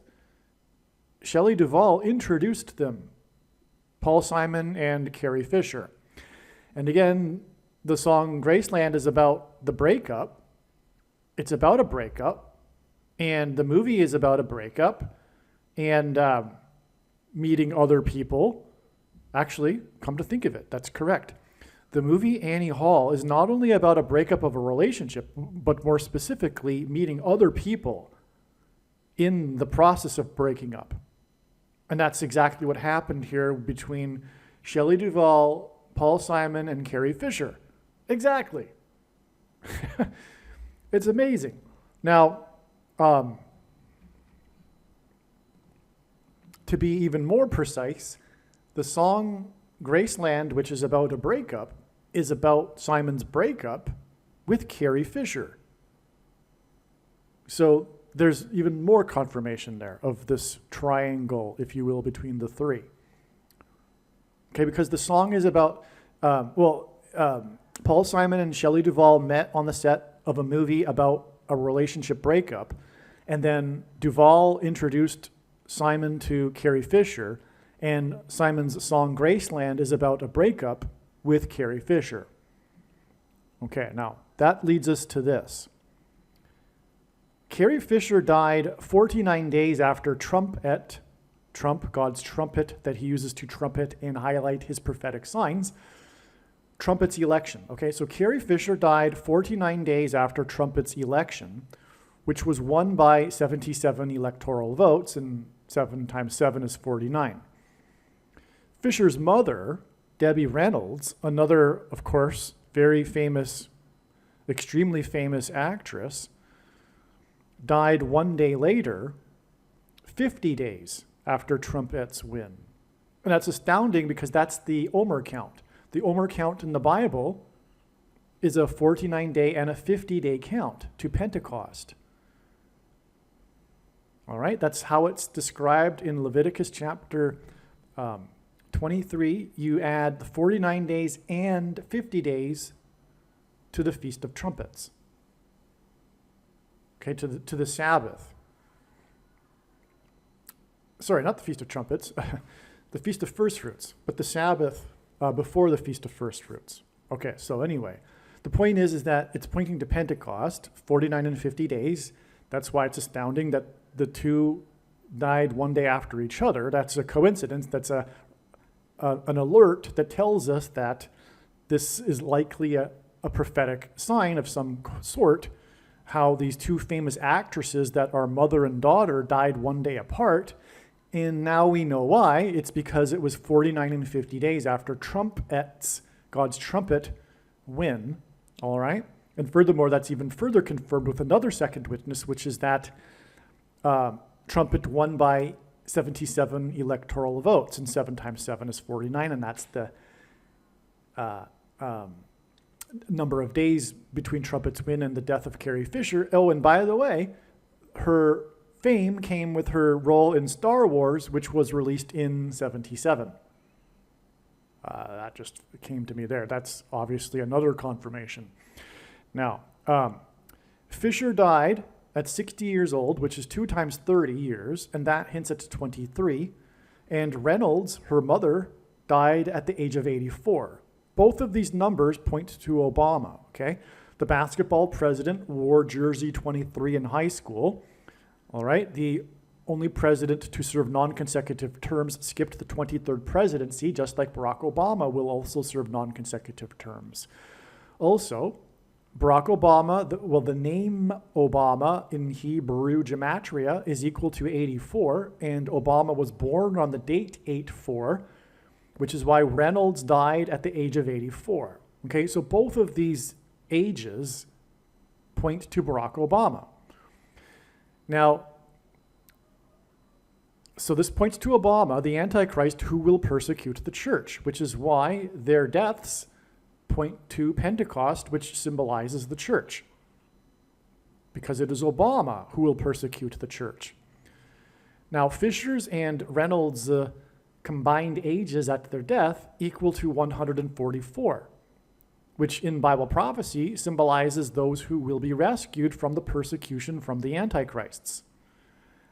Shelley Duvall introduced them, Paul Simon and Carrie Fisher. And again, the song Graceland is about the breakup. It's about a breakup, and the movie is about a breakup, and meeting other people. Actually, come to think of it, that's correct. The movie Annie Hall is not only about a breakup of a relationship, but more specifically, meeting other people in the process of breaking up. And that's exactly what happened here between Shelley Duvall, Paul Simon, and Carrie Fisher. Exactly. It's amazing. Now, to be even more precise, the song Graceland, which is about a breakup, is about Simon's breakup with Carrie Fisher. So there's even more confirmation there of this triangle, if you will, between the three. Okay, because the song is about, Paul Simon and Shelley Duvall met on the set of a movie about a relationship breakup, and then Duvall introduced Simon to Carrie Fisher, and Simon's song Graceland is about a breakup with Carrie Fisher. Okay, now that leads us to this. Carrie Fisher died 49 days after Trump, God's trumpet that he uses to trumpet and highlight his prophetic signs, Trumpet's election. Okay, so Carrie Fisher died 49 days after Trumpet's election, which was won by 77 electoral votes, and 7 times 7 is 49. Fisher's mother, Debbie Reynolds, another, of course, very famous, extremely famous actress, died 1 day later, 50 days after Trumpet's win. And that's astounding because that's the Omer count. The Omer count in the Bible is a 49-day and a 50-day count to Pentecost. All right, that's how it's described in Leviticus chapter 23. You add the 49 days and 50 days to the Feast of Trumpets. Okay, to the Sabbath. Sorry, not the Feast of Trumpets, the Feast of First Fruits, but the Sabbath before the Feast of First Fruits. Okay, so anyway, the point is that it's pointing to Pentecost, 49 and 50 days. That's why it's astounding that the two died one day after each other. That's a coincidence. That's an alert that tells us that this is likely a prophetic sign of some sort, how these two famous actresses that are mother and daughter died one day apart. And now we know why. It's because it was 49 and 50 days after trumpets, God's trumpet, win. All right? And furthermore, that's even further confirmed with another second witness, which is that trumpet won by 77 electoral votes, and 7 times 7 is 49, and that's the number of days between trumpets win and the death of Carrie Fisher. Oh, and by the way, her fame came with her role in Star Wars, which was released in 77. That just came to me there. That's obviously another confirmation. Now, Fisher died at 60 years old, which is 2 times 30 years, and that hints at 23. And Reynolds, her mother, died at the age of 84. Both of these numbers point to Obama, okay? The basketball president wore jersey 23 in high school, all right? The only president to serve non-consecutive terms skipped the 23rd presidency, just like Barack Obama will also serve non-consecutive terms. Also, Barack Obama, the name Obama in Hebrew gematria is equal to 84, and Obama was born on the date 8/4, which is why Reynolds died at the age of 84. Okay, so both of these ages point to Barack Obama. Now, so this points to Obama, the Antichrist, who will persecute the church, which is why their deaths point to Pentecost, which symbolizes the church, because it is Obama who will persecute the church. Now, Fisher's and Reynolds' combined ages at their death equal to 144, which in Bible prophecy symbolizes those who will be rescued from the persecution from the Antichrists.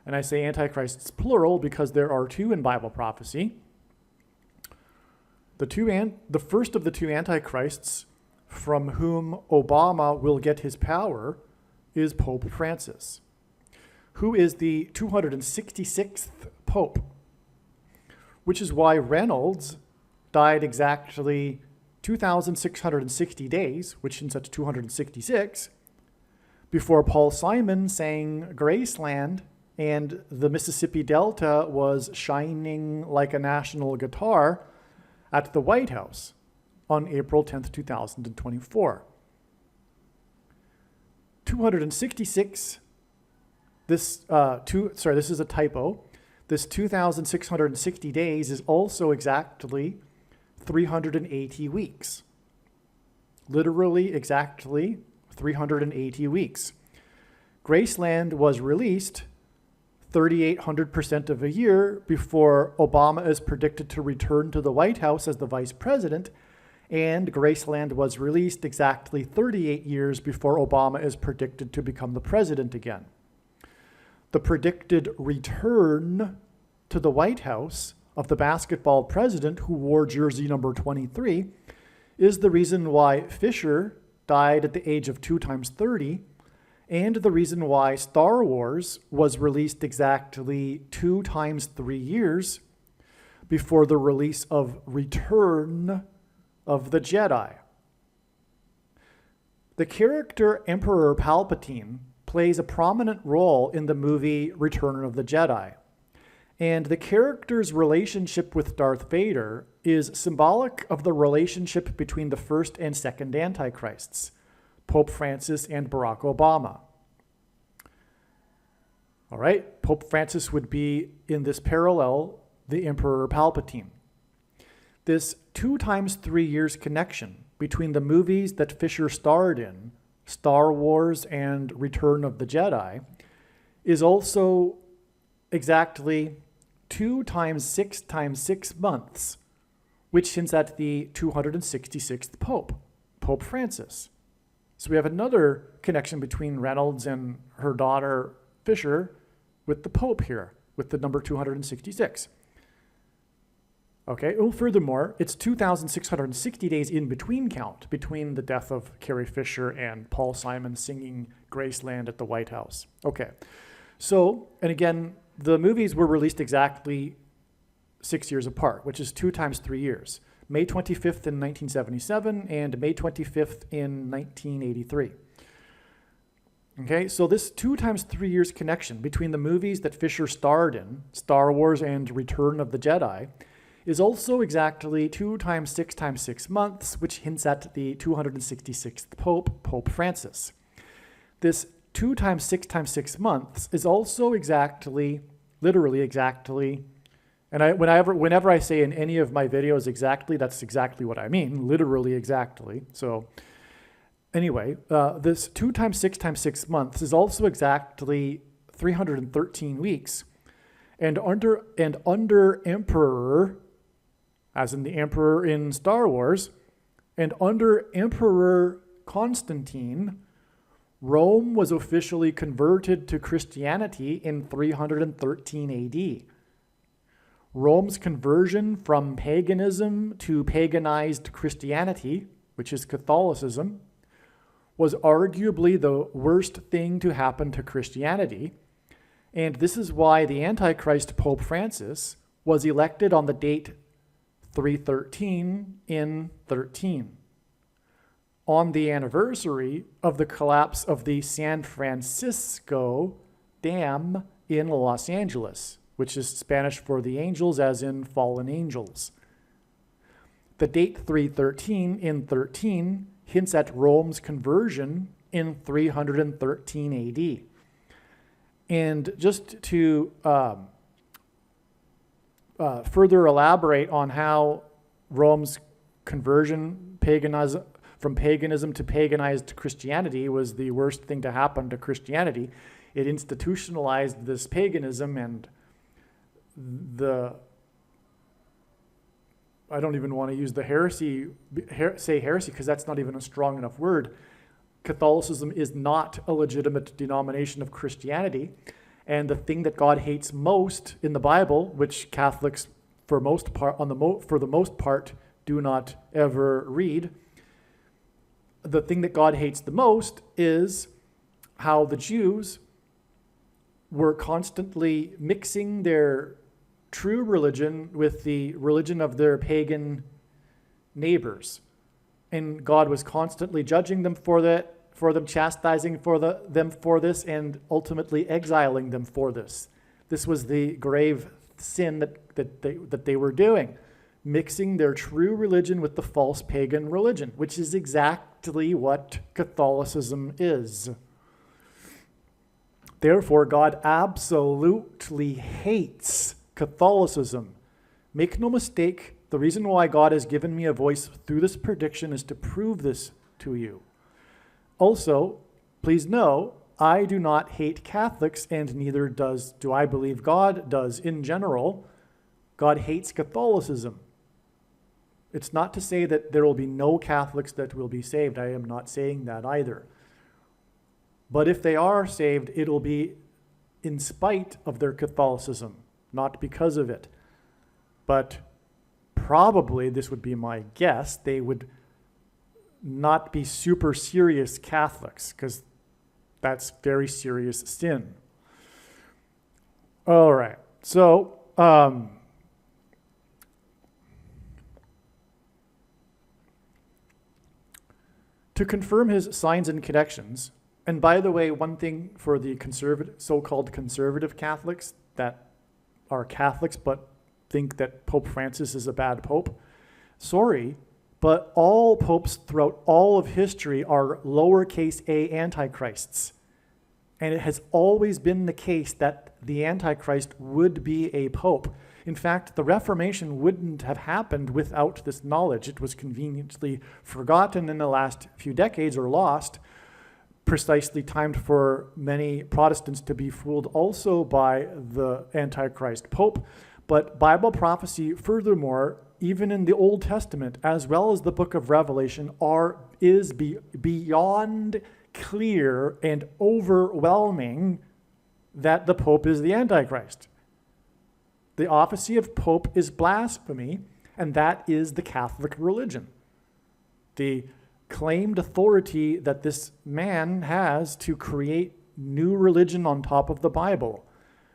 And I say Antichrists plural because there are 2 in Bible prophecy. The first of the 2 Antichrists from whom Obama will get his power is Pope Francis, who is the 266th Pope, which is why Reynolds died exactly 2,660 days, which is at 266, before Paul Simon sang Graceland and the Mississippi Delta was shining like a national guitar at the White House on April 10th, 2024. 266, this is a typo. This 2,660 days is also exactly 380 weeks. Literally exactly 380 weeks. Graceland was released 3,800% of a year before Obama is predicted to return to the White House as the vice president, and Graceland was released exactly 38 years before Obama is predicted to become the president again. The predicted return to the White House of the basketball president who wore jersey number 23 is the reason why Fisher died at the age of 2 times 30, and the reason why Star Wars was released exactly 2 times 3 years before the release of Return of the Jedi. The character Emperor Palpatine plays a prominent role in the movie Return of the Jedi, and the character's relationship with Darth Vader is symbolic of the relationship between the first and second Antichrists, Pope Francis and Barack Obama. All right, Pope Francis would be, in this parallel, the Emperor Palpatine. This 2 times 3 years connection between the movies that Fisher starred in, Star Wars and Return of the Jedi, is also exactly 2 times 6 times 6 months, which hints at the 266th Pope, Pope Francis. So we have another connection between Reynolds and her daughter Fisher with the Pope here, with the number 266. Okay, well, furthermore, it's 2,660 days in between count between the death of Carrie Fisher and Paul Simon singing Graceland at the White House. Okay, so, and again, the movies were released exactly 6 years apart, which is 2 times 3 years. May 25th in 1977 and May 25th in 1983. Okay, so this 2 times 3 years connection between the movies that Fisher starred in, Star Wars and Return of the Jedi, is also exactly 2 times 6 months, which hints at the 266th Pope, Pope Francis. This 2 times 6 months is also exactly, literally exactly, and whenever I say in any of my videos exactly, that's exactly what I mean, literally exactly. So anyway, this 2 times 6 months is also exactly 313 weeks. And under Emperor, as in the Emperor in Star Wars, and under Emperor Constantine, Rome was officially converted to Christianity in 313 AD. Rome's conversion from paganism to paganized Christianity, which is Catholicism, was arguably the worst thing to happen to Christianity, and this is why the Antichrist Pope Francis was elected on the date 313 in 13, on the anniversary of the collapse of the San Francisco Dam in Los Angeles, which is Spanish for the angels, as in fallen angels. The date 313 in 13 hints at Rome's conversion in 313 AD. And just to further elaborate on how Rome's conversion from paganism to paganized Christianity was the worst thing to happen to Christianity, it institutionalized this paganism and I don't even want to use the heresy because that's not even a strong enough word. Catholicism is not a legitimate denomination of Christianity. And the thing that God hates most in the Bible, which Catholics for the most part do not ever read, the thing that God hates the most is how the Jews were constantly mixing their true religion with the religion of their pagan neighbors. And God was constantly judging them for that, for them, chastising them for this, and ultimately exiling them for this. This was the grave sin that they were doing, mixing their true religion with the false pagan religion, which is exactly what Catholicism is. Therefore, God absolutely hates Catholicism. Make no mistake, the reason why God has given me a voice through this prediction is to prove this to you. Also, please know, I do not hate Catholics, and neither do I believe God does in general. God hates Catholicism. It's not to say that there will be no Catholics that will be saved. I am not saying that either. But if they are saved, it'll be in spite of their Catholicism, not because of it. But probably, this would be my guess, they would not be super serious Catholics, because that's very serious sin. All right, so to confirm his signs and connections, and by the way, one thing for the so-called conservative Catholics that are Catholics but think that Pope Francis is a bad pope, sorry, but all popes throughout all of history are lowercase a antichrists. And it has always been the case that the Antichrist would be a pope. In fact, the Reformation wouldn't have happened without this knowledge. It was conveniently forgotten in the last few decades or lost, precisely timed for many Protestants to be fooled also by the Antichrist Pope. But Bible prophecy, furthermore, even in the Old Testament, as well as the book of Revelation, is beyond clear and overwhelming that the Pope is the Antichrist. The office of Pope is blasphemy, and that is the Catholic religion. The claimed authority that this man has to create new religion on top of the Bible,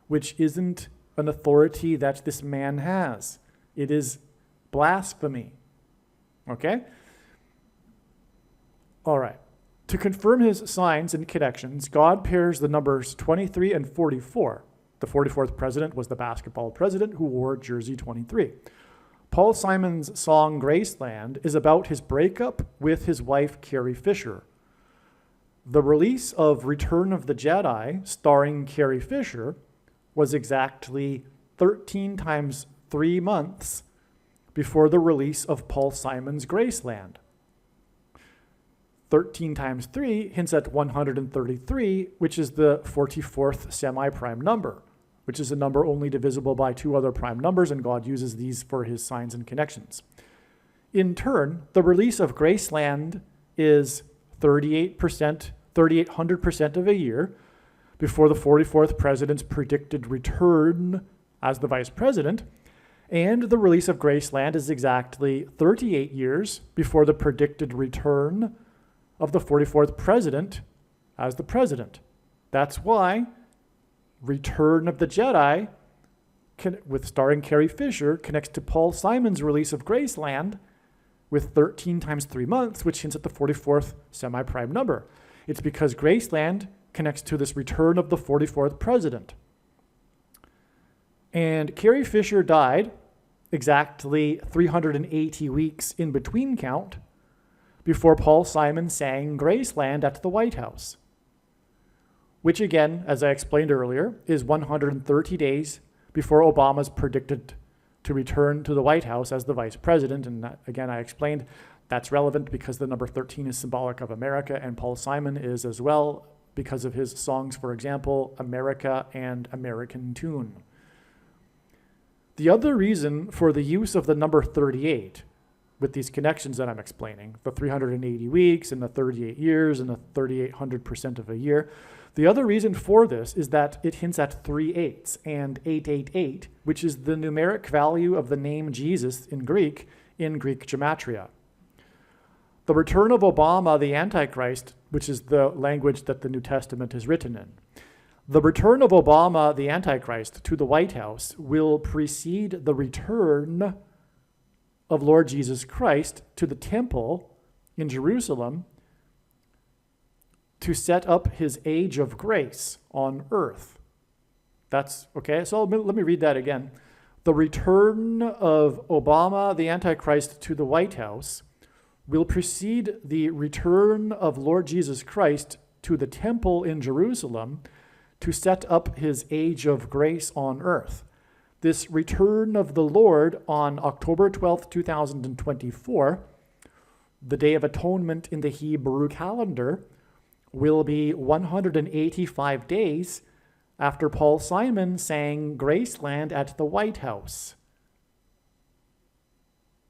which isn't an authority that this man has. It is blasphemy. Okay? All right. To confirm his signs and connections, God pairs the numbers 23 and 44. The 44th president was the basketball president who wore jersey 23. Paul Simon's song Graceland is about his breakup with his wife Carrie Fisher. The release of Return of the Jedi, starring Carrie Fisher, was exactly 13 times 3 months before the release of Paul Simon's Graceland. 13 times 3 hints at 133, which is the 44th semi-prime number, which is a number only divisible by 2 other prime numbers, and God uses these for his signs and connections. In turn, the release of Graceland is 3,800% of a year before the 44th president's predicted return as the vice president, and the release of Graceland is exactly 38 years before the predicted return of the 44th president as the president. That's why Return of the Jedi, with starring Carrie Fisher, connects to Paul Simon's release of Graceland with 13 times 3 months, which hints at the 44th semi-prime number. It's because Graceland connects to this return of the 44th president. And Carrie Fisher died exactly 380 weeks in between count before Paul Simon sang Graceland at the White House, which again, as I explained earlier, is 130 days before Obama's predicted to return to the White House as the vice president. And that, again, I explained that's relevant because the number 13 is symbolic of America, and Paul Simon is as well because of his songs, for example, America and American Tune. The other reason for the use of the number 38 with these connections that I'm explaining, the 380 weeks and the 38 years and the 3,800% of a year, the other reason for this is that it hints at 3 8s and 888, which is the numeric value of the name Jesus in Greek gematria. The return of Obama, the Antichrist, which is the language that the New Testament is written in. The return of Obama, the Antichrist, to the White House will precede the return of Lord Jesus Christ to the temple in Jerusalem to set up his age of grace on earth. That's okay. So let me read that again. The return of Obama, the Antichrist, to the White House will precede the return of Lord Jesus Christ to the temple in Jerusalem to set up his age of grace on earth. This return of the Lord on October 12th, 2024, the Day of Atonement in the Hebrew calendar, will be 185 days after Paul Simon sang Graceland at the White House.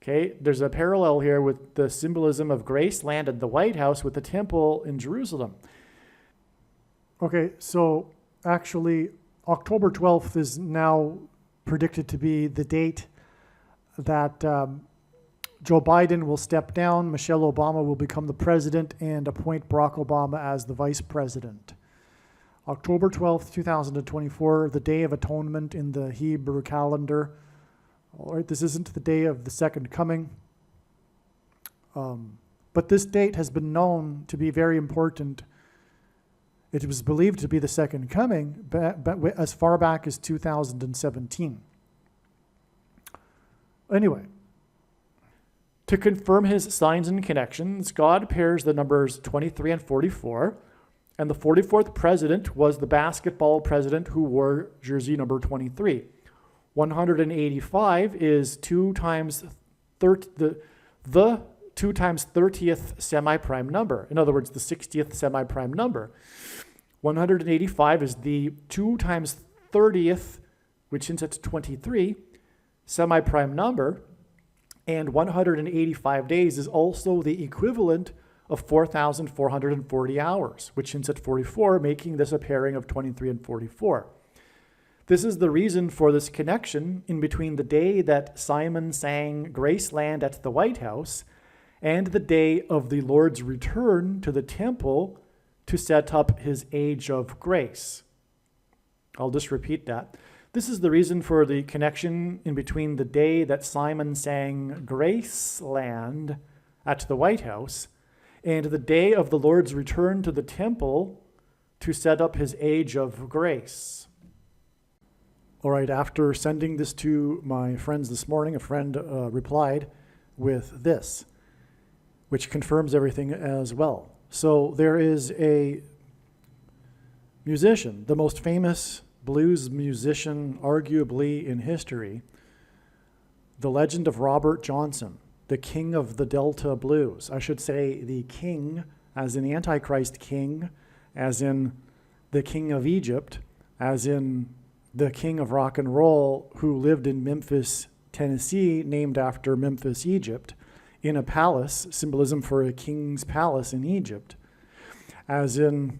Okay, there's a parallel here with the symbolism of Graceland at the White House with the temple in Jerusalem. Okay, so actually October 12th is now predicted to be the date that Joe Biden will step down, Michelle Obama will become the president, and appoint Barack Obama as the vice president. October 12th, 2024, the Day of Atonement in the Hebrew calendar. All right, this isn't the day of the second coming, but this date has been known to be very important. It was believed to be the second coming, but as far back as 2017. Anyway, to confirm his signs and connections, God pairs the numbers 23 and 44, and the 44th president was the basketball president who wore jersey number 23. 185 is 2 times the 2 times 30th semi-prime number. In other words, the 60th semi-prime number. 185 is the 2 times 30th, which since it's 23, semi-prime number. And 185 days is also the equivalent of 4,440 hours, which hints at 44, making this a pairing of 23 and 44. This is the reason for this connection in between the day that Simon sang Graceland at the White House and the day of the Lord's return to the temple to set up his age of grace. I'll just repeat that. This is the reason for the connection in between the day that Simon sang Graceland at the White House and the day of the Lord's return to the temple to set up his age of grace. All right, after sending this to my friends this morning, a friend replied with this, which confirms everything as well. So there is a musician, the most famous blues musician arguably in history, the legend of Robert Johnson, the king of the Delta blues. I should say the king, as in Antichrist king, as in the king of Egypt, as in the king of rock and roll who lived in Memphis, Tennessee, named after Memphis, Egypt, in a palace, symbolism for a king's palace in Egypt, as in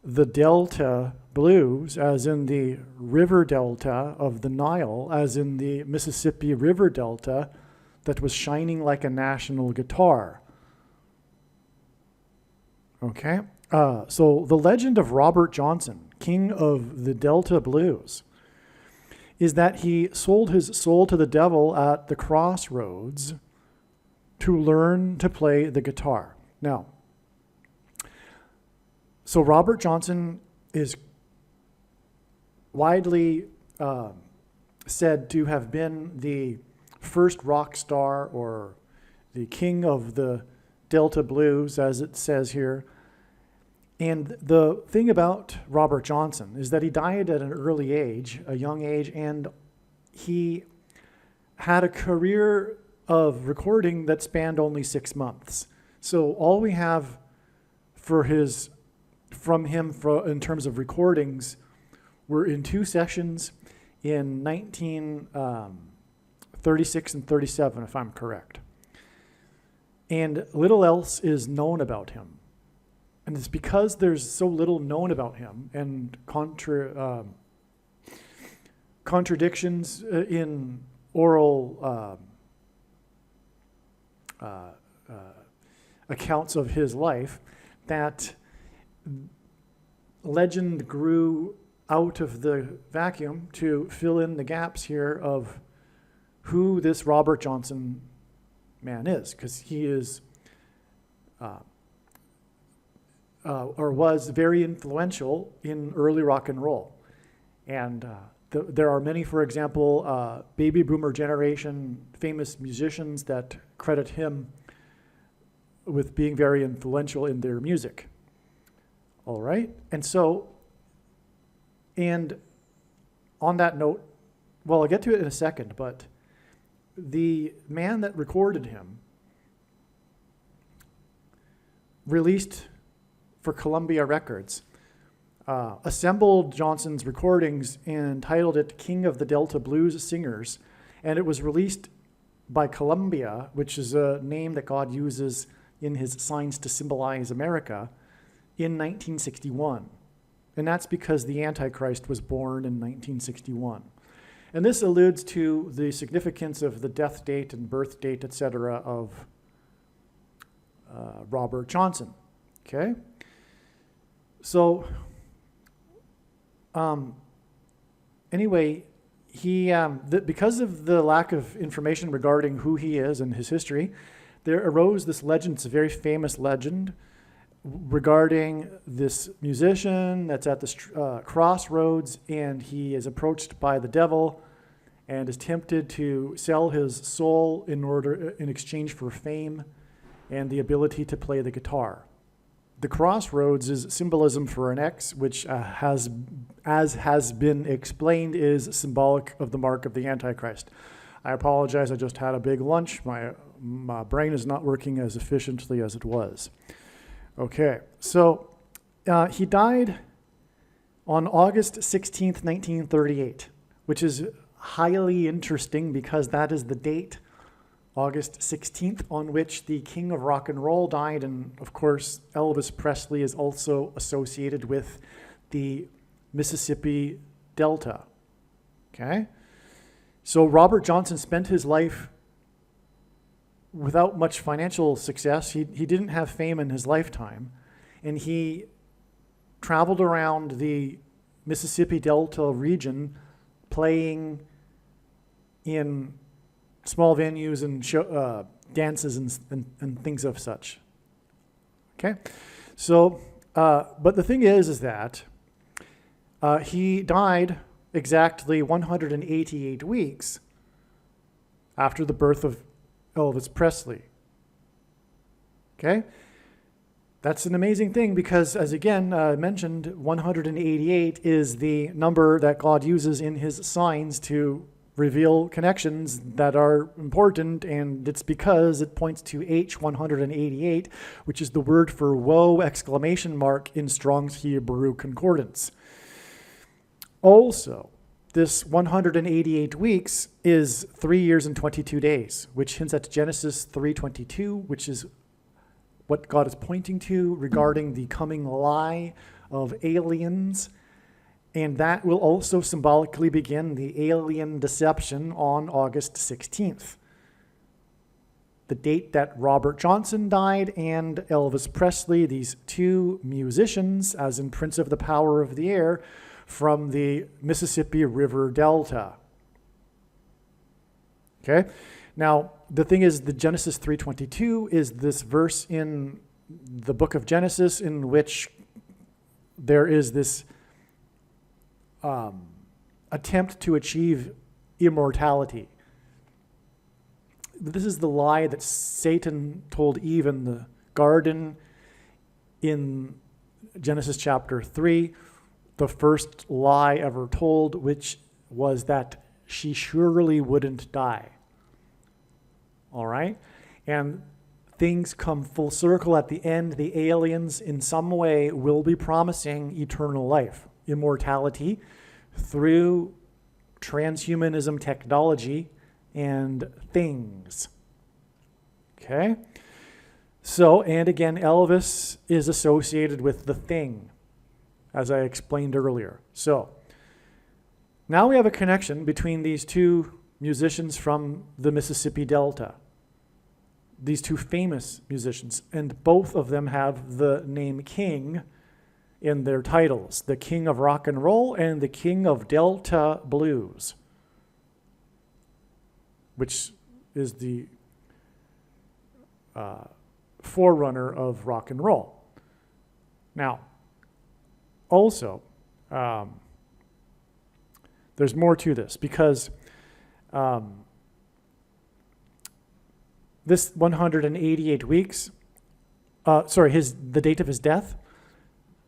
the Delta blues, as in the river delta of the Nile, as in the Mississippi River Delta that was shining like a national guitar. Okay? So the legend of Robert Johnson, king of the Delta blues, is that he sold his soul to the devil at the crossroads to learn to play the guitar. Now, so Robert Johnson is widely said to have been the first rock star or the king of the Delta blues, as it says here. And the thing about Robert Johnson is that he died at an early age, a young age, and he had a career of recording that spanned only 6 months. So all we have from him in terms of recordings were in 2 sessions in 1936 and 37, if I'm correct. And little else is known about him. And it's because there's so little known about him and contradictions in oral accounts of his life that legend grew out of the vacuum to fill in the gaps here of who this Robert Johnson man is, because he is or was very influential in early rock and roll. And there are many, for example, baby boomer generation famous musicians that credit him with being very influential in their music. All right? And so, and on that note, well, I'll get to it in a second, but the man that recorded him released for Columbia Records, assembled Johnson's recordings and titled it King of the Delta Blues Singers, and it was released by Columbia, which is a name that God uses in his signs to symbolize America, in 1961. And that's because the Antichrist was born in 1961. And this alludes to the significance of the death date and birth date, etc., of Robert Johnson. Okay? So, anyway, he because of the lack of information regarding who he is and his history, there arose this legend. It's a very famous legend regarding this musician that's at the crossroads, and he is approached by the devil and is tempted to sell his soul in exchange for fame and the ability to play the guitar. The crossroads is symbolism for an X, which as has been explained, is symbolic of the mark of the Antichrist. I apologize, I just had a big lunch. My brain is not working as efficiently as it was. Okay, so he died on August 16th, 1938, which is highly interesting because that is the date, August 16th, on which the king of rock and roll died. And of course, Elvis Presley is also associated with the Mississippi Delta. Okay? So Robert Johnson spent his life without much financial success. He didn't have fame in his lifetime. And he traveled around the Mississippi Delta region playing in small venues and dances and things of such. Okay? So, but the thing is that he died exactly 188 weeks after the birth of Elvis Presley. Okay? That's an amazing thing because, as again mentioned, 188 is the number that God uses in his signs to reveal connections that are important, and it's because it points to H188, which is the word for woe exclamation mark in Strong's Hebrew Concordance. Also, this 188 weeks is 3 years and 22 days, which hints at Genesis 3:22, which is what God is pointing to regarding the coming lie of aliens. And that will also symbolically begin the alien deception on August 16th. The date that Robert Johnson died and Elvis Presley, these two musicians, as in Prince of the Power of the Air, from the Mississippi River Delta. Okay? Now, the thing is, the Genesis 3:22 is this verse in the book of Genesis in which there is this attempt to achieve immortality. This is the lie that Satan told Eve in the garden in Genesis chapter 3, the first lie ever told, which was that she surely wouldn't die. All right? And things come full circle at the end. The aliens, in some way, will be promising eternal life, immortality, through transhumanism technology and things. Okay? So, and again, Elvis is associated with the thing, as I explained earlier. So, now we have a connection between these two musicians from the Mississippi Delta. These two famous musicians, and both of them have the name King in their titles, the King of Rock and Roll and the King of Delta Blues, which is the forerunner of rock and roll. Now, also, there's more to this because this 188 weeks, the date of his death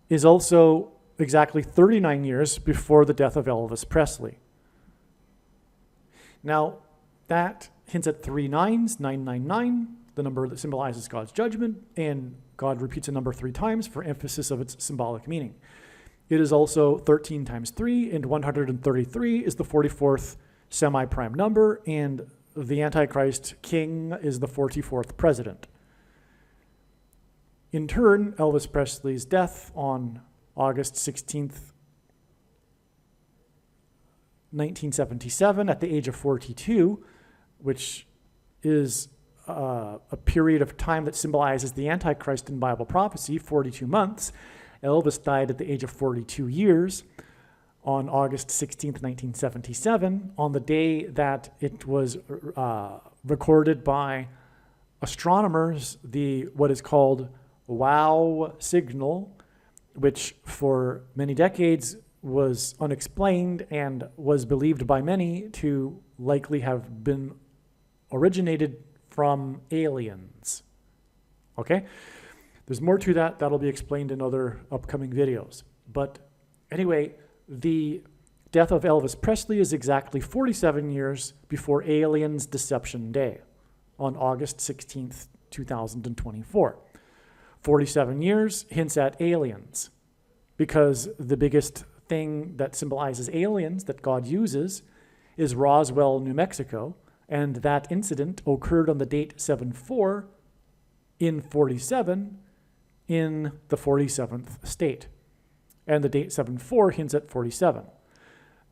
is also exactly 39 years before the death of Elvis Presley. Now, that hints at 3 nines, 999, the number that symbolizes God's judgment, and God repeats a number 3 times for emphasis of its symbolic meaning. It is also 13 times 3, and 133 is the 44th semi-prime number, and the Antichrist king is the 44th president. In turn, Elvis Presley's death on August 16th, 1977, at the age of 42, which is a period of time that symbolizes the Antichrist in Bible prophecy, 42 months. Elvis died at the age of 42 years on August 16th, 1977, on the day that it was recorded by astronomers, what is called WOW signal, which for many decades was unexplained and was believed by many to likely have been originated from aliens. Okay? There's more to that. That'll be explained in other upcoming videos. But anyway, the death of Elvis Presley is exactly 47 years before Aliens Deception Day on August 16th, 2024. 47 years hints at aliens, because the biggest thing that symbolizes aliens that God uses is Roswell, New Mexico, and that incident occurred on the date 7/4 in 47 in the 47th state. And the date 7/4 hints at 47,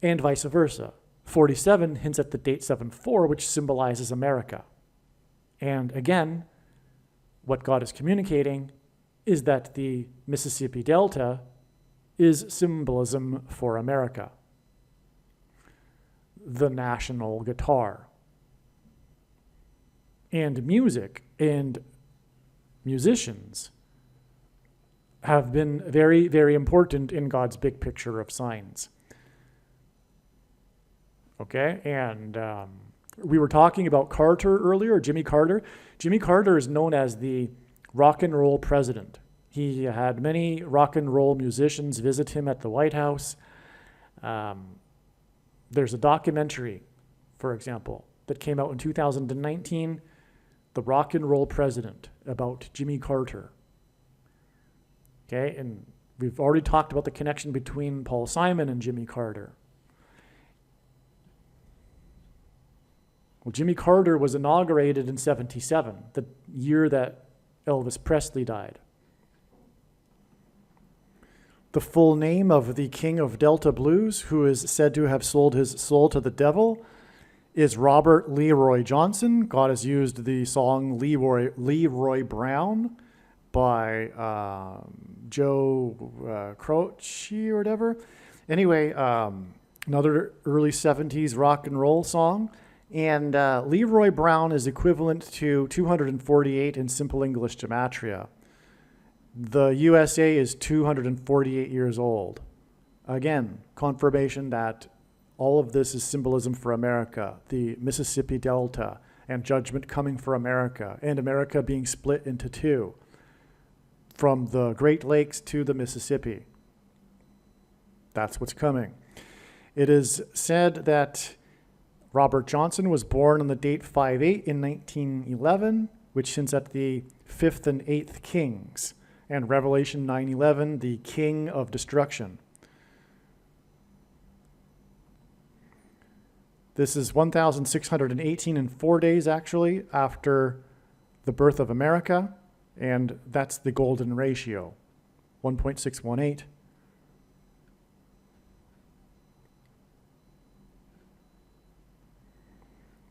and vice versa. 47 hints at the date 7/4, which symbolizes America. And again, what God is communicating is that the Mississippi Delta is symbolism for America. The national guitar. And music and musicians have been very, very important in God's big picture of signs. Okay, and we were talking about Carter earlier, Jimmy Carter. Jimmy Carter is known as the rock and roll president. He had many rock and roll musicians visit him at the White House. There's a documentary, for example, that came out in 2019, The Rock and Roll President, about Jimmy Carter. Okay, and we've already talked about the connection between Paul Simon and Jimmy Carter. Well, Jimmy Carter was inaugurated in 77, the year that Elvis Presley died. The full name of the king of Delta blues, who is said to have sold his soul to the devil, is Robert Leroy Johnson. God has used the song Leroy Brown by Joe Croce or whatever. Anyway, another early 70s rock and roll song. And Leroy Brown is equivalent to 248 in simple English gematria. The USA is 248 years old. Again, confirmation that all of this is symbolism for America, the Mississippi Delta, and judgment coming for America, and America being split into two, from the Great Lakes to the Mississippi. That's what's coming. It is said that Robert Johnson was born on the date 5/8 in 1911, which hints at the 5th and 8th kings, and Revelation 9:11, the king of destruction. This is 1,618 and 4 days, actually, after the birth of America, and that's the golden ratio, 1.618.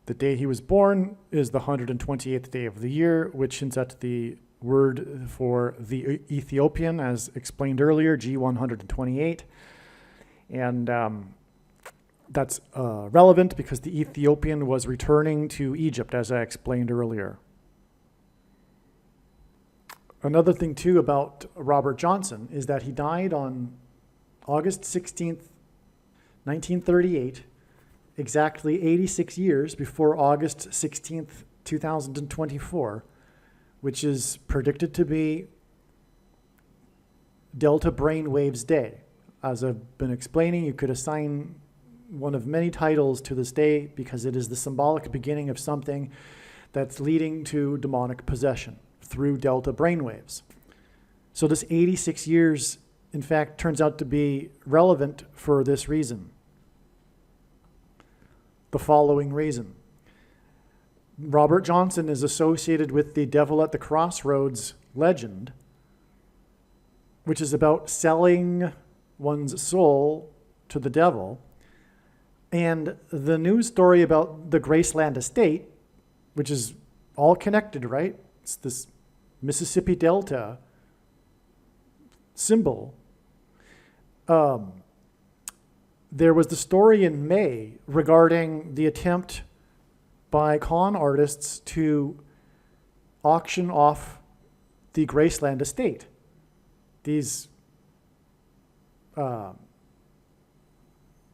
The day he was born is the 128th day of the year, which hints at the word for the Ethiopian, as explained earlier, G128. And that's relevant because the Ethiopian was returning to Egypt, as I explained earlier. Another thing, too, about Robert Johnson is that he died on August 16th, 1938, exactly 86 years before August 16th, 2024, which is predicted to be Delta Brainwaves Day. As I've been explaining, you could assign one of many titles to this day because it is the symbolic beginning of something that's leading to demonic possession through Delta brainwaves. So this 86 years, in fact, turns out to be relevant for this reason. The following reason. Robert Johnson is associated with the Devil at the Crossroads legend, which is about selling one's soul to the devil. And the news story about the Graceland estate, which is all connected, right? It's this Mississippi Delta symbol. There was the story in May regarding the attempt by con artists to auction off the Graceland estate. These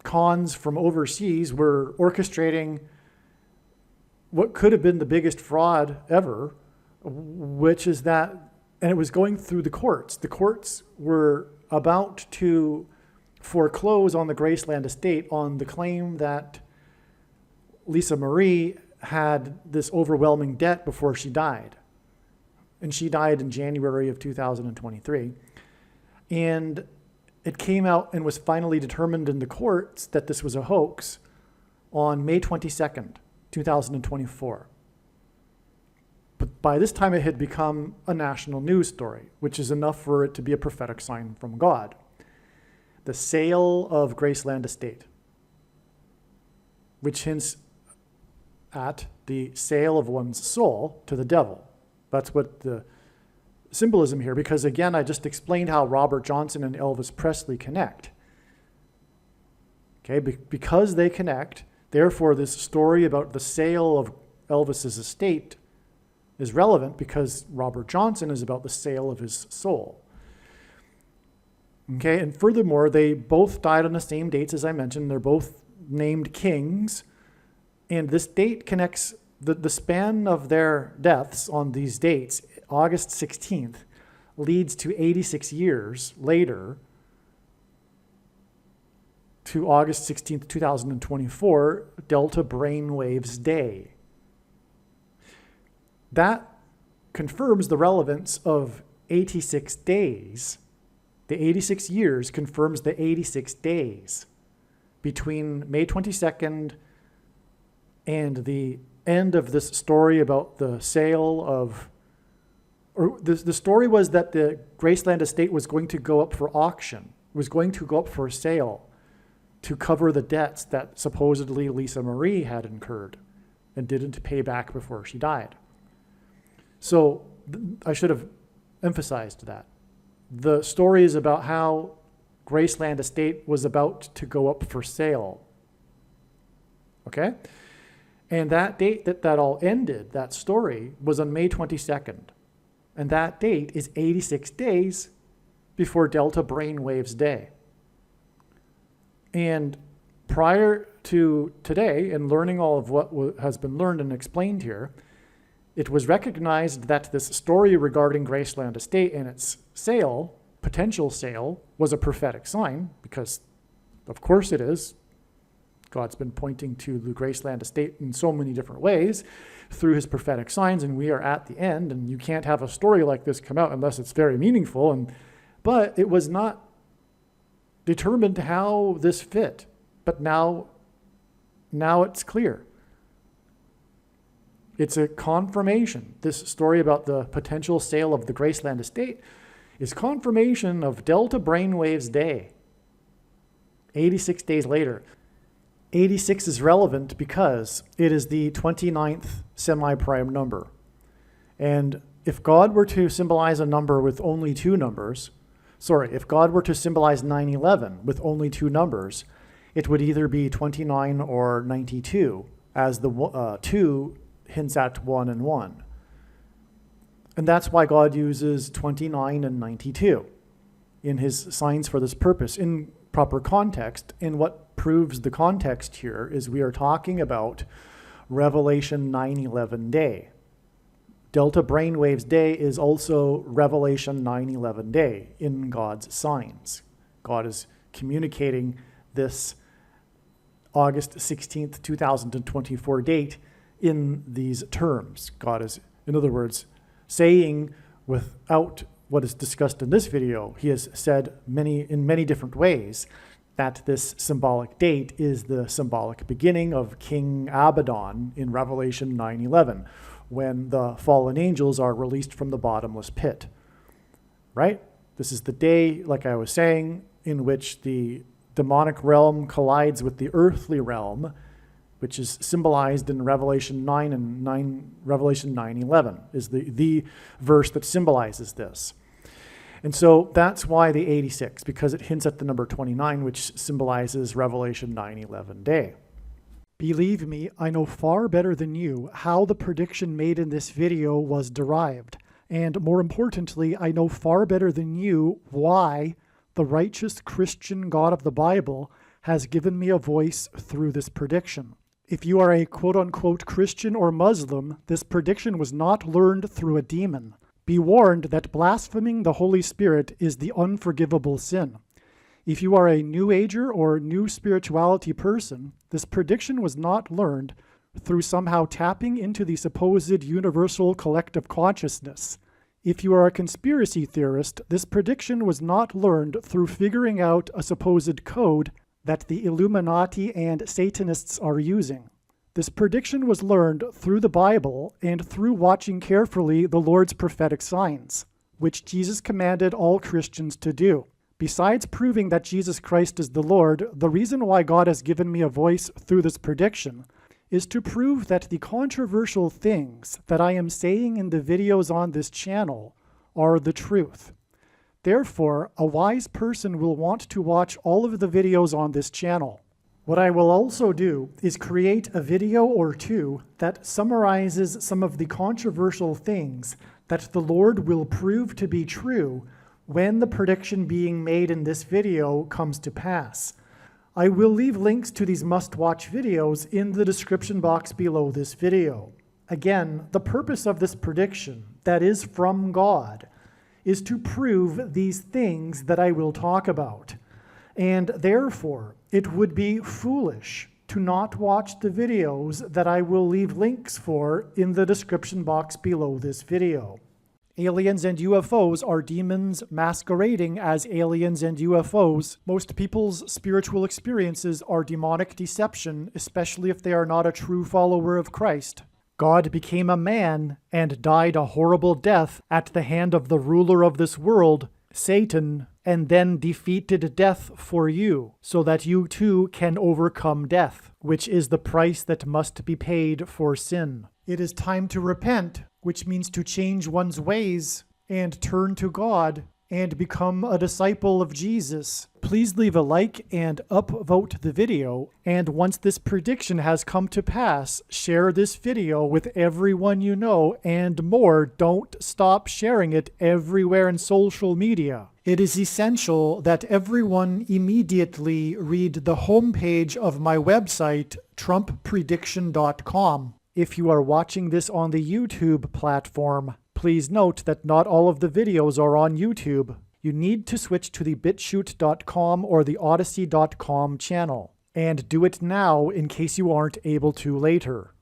cons from overseas were orchestrating what could have been the biggest fraud ever, which is that and it was going through the courts. The courts were about to foreclose on the Graceland estate on the claim that Lisa Marie had this overwhelming debt before she died. And she died in January of 2023. And it came out and was finally determined in the courts that this was a hoax on May 22nd, 2024. But by this time it had become a national news story, which is enough for it to be a prophetic sign from God. The sale of Graceland estate, which hints at the sale of one's soul to the devil. That's what the symbolism here, because again, I just explained how Robert Johnson and Elvis Presley connect. Okay, because they connect, therefore this story about the sale of Elvis's estate is relevant because Robert Johnson is about the sale of his soul. Okay, and furthermore, they both died on the same dates as I mentioned. They're both named kings, and this date connects the span of their deaths on these dates. August 16th leads to 86 years later to August 16th, 2024, Delta Brainwaves Day. That confirms the relevance of 86 days. The 86 years confirms the 86 days between May 22nd and the end of this story about the sale of, or the story was that the Graceland estate was going to go up for auction, was going to go up for sale to cover the debts that supposedly Lisa Marie had incurred and didn't pay back before she died. So I should have emphasized that. The story is about how Graceland estate was about to go up for sale. Okay? And that date that all ended, that story, was on May 22nd. And that date is 86 days before Delta Brainwaves Day. And prior to today, and learning all of what has been learned and explained here, it was recognized that this story regarding Graceland estate and its sale, potential sale, was a prophetic sign, because of course it is. God's been pointing to the Graceland estate in so many different ways through his prophetic signs, and we are at the end, and you can't have a story like this come out unless it's very meaningful. But it was not determined how this fit. But now it's clear. It's a confirmation. This story about the potential sale of the Graceland estate is confirmation of Delta Brainwaves Day, 86 days later. 86 is relevant because it is the 29th semi-prime number. And if God were to symbolize a number with only two numbers, if God were to symbolize 9/11 with only two numbers, it would either be 29 or 92, as the 2 hints at 1 and 1. And that's why God uses 29 and 92 in his signs for this purpose, in proper context. And what proves the context here is we are talking about Revelation 9/11 Day. Delta Brainwaves Day is also Revelation 9/11 Day in God's signs. God is communicating this August 16th, 2024 date in these terms. God is, in other words, saying without what is discussed in this video, he has said in many different ways that this symbolic date is the symbolic beginning of King Abaddon in Revelation 9/11, when the fallen angels are released from the bottomless pit. Right? This is the day, like I was saying, in which the demonic realm collides with the earthly realm, which is symbolized in Revelation 9/11 is the verse that symbolizes this. And so that's why the 86, because it hints at the number 29, which symbolizes Revelation 9/11 Day. Believe me, I know far better than you how the prediction made in this video was derived. And more importantly, I know far better than you why the righteous Christian God of the Bible has given me a voice through this prediction. If you are a quote-unquote Christian or Muslim, this prediction was not learned through a demon, Be warned that blaspheming the Holy Spirit is the unforgivable sin. If you are a New Ager or New Spirituality person, this prediction was not learned through somehow tapping into the supposed universal collective consciousness. If you are a conspiracy theorist, this prediction was not learned through figuring out a supposed code that the Illuminati and Satanists are using. This prediction was learned through the Bible and through watching carefully the Lord's prophetic signs, which Jesus commanded all Christians to do. Besides proving that Jesus Christ is the Lord, the reason why God has given me a voice through this prediction is to prove that the controversial things that I am saying in the videos on this channel are the truth. Therefore, a wise person will want to watch all of the videos on this channel. What I will also do is create a video or two that summarizes some of the controversial things that the Lord will prove to be true when the prediction being made in this video comes to pass. I will leave links to these must-watch videos in the description box below this video. Again, the purpose of this prediction, that is from God, is to prove these things that I will talk about. And therefore, it would be foolish to not watch the videos that I will leave links for in the description box below this video. Aliens and UFOs are demons masquerading as aliens and UFOs. Most people's spiritual experiences are demonic deception, especially if they are not a true follower of Christ. God became a man and died a horrible death at the hand of the ruler of this world, Satan, and then defeated death for you, so that you too can overcome death, which is the price that must be paid for sin. It is time to repent, which means to change one's ways and turn to God and become a disciple of Jesus. Please leave a like and upvote the video, and once this prediction has come to pass, share this video with everyone you know, and more, don't stop sharing it everywhere in social media. It is essential that everyone immediately read the homepage of my website, TrumpPrediction.com. If you are watching this on the YouTube platform, please note that not all of the videos are on YouTube. You need to switch to the BitChute.com or the Odyssey.com channel. And do it now in case you aren't able to later.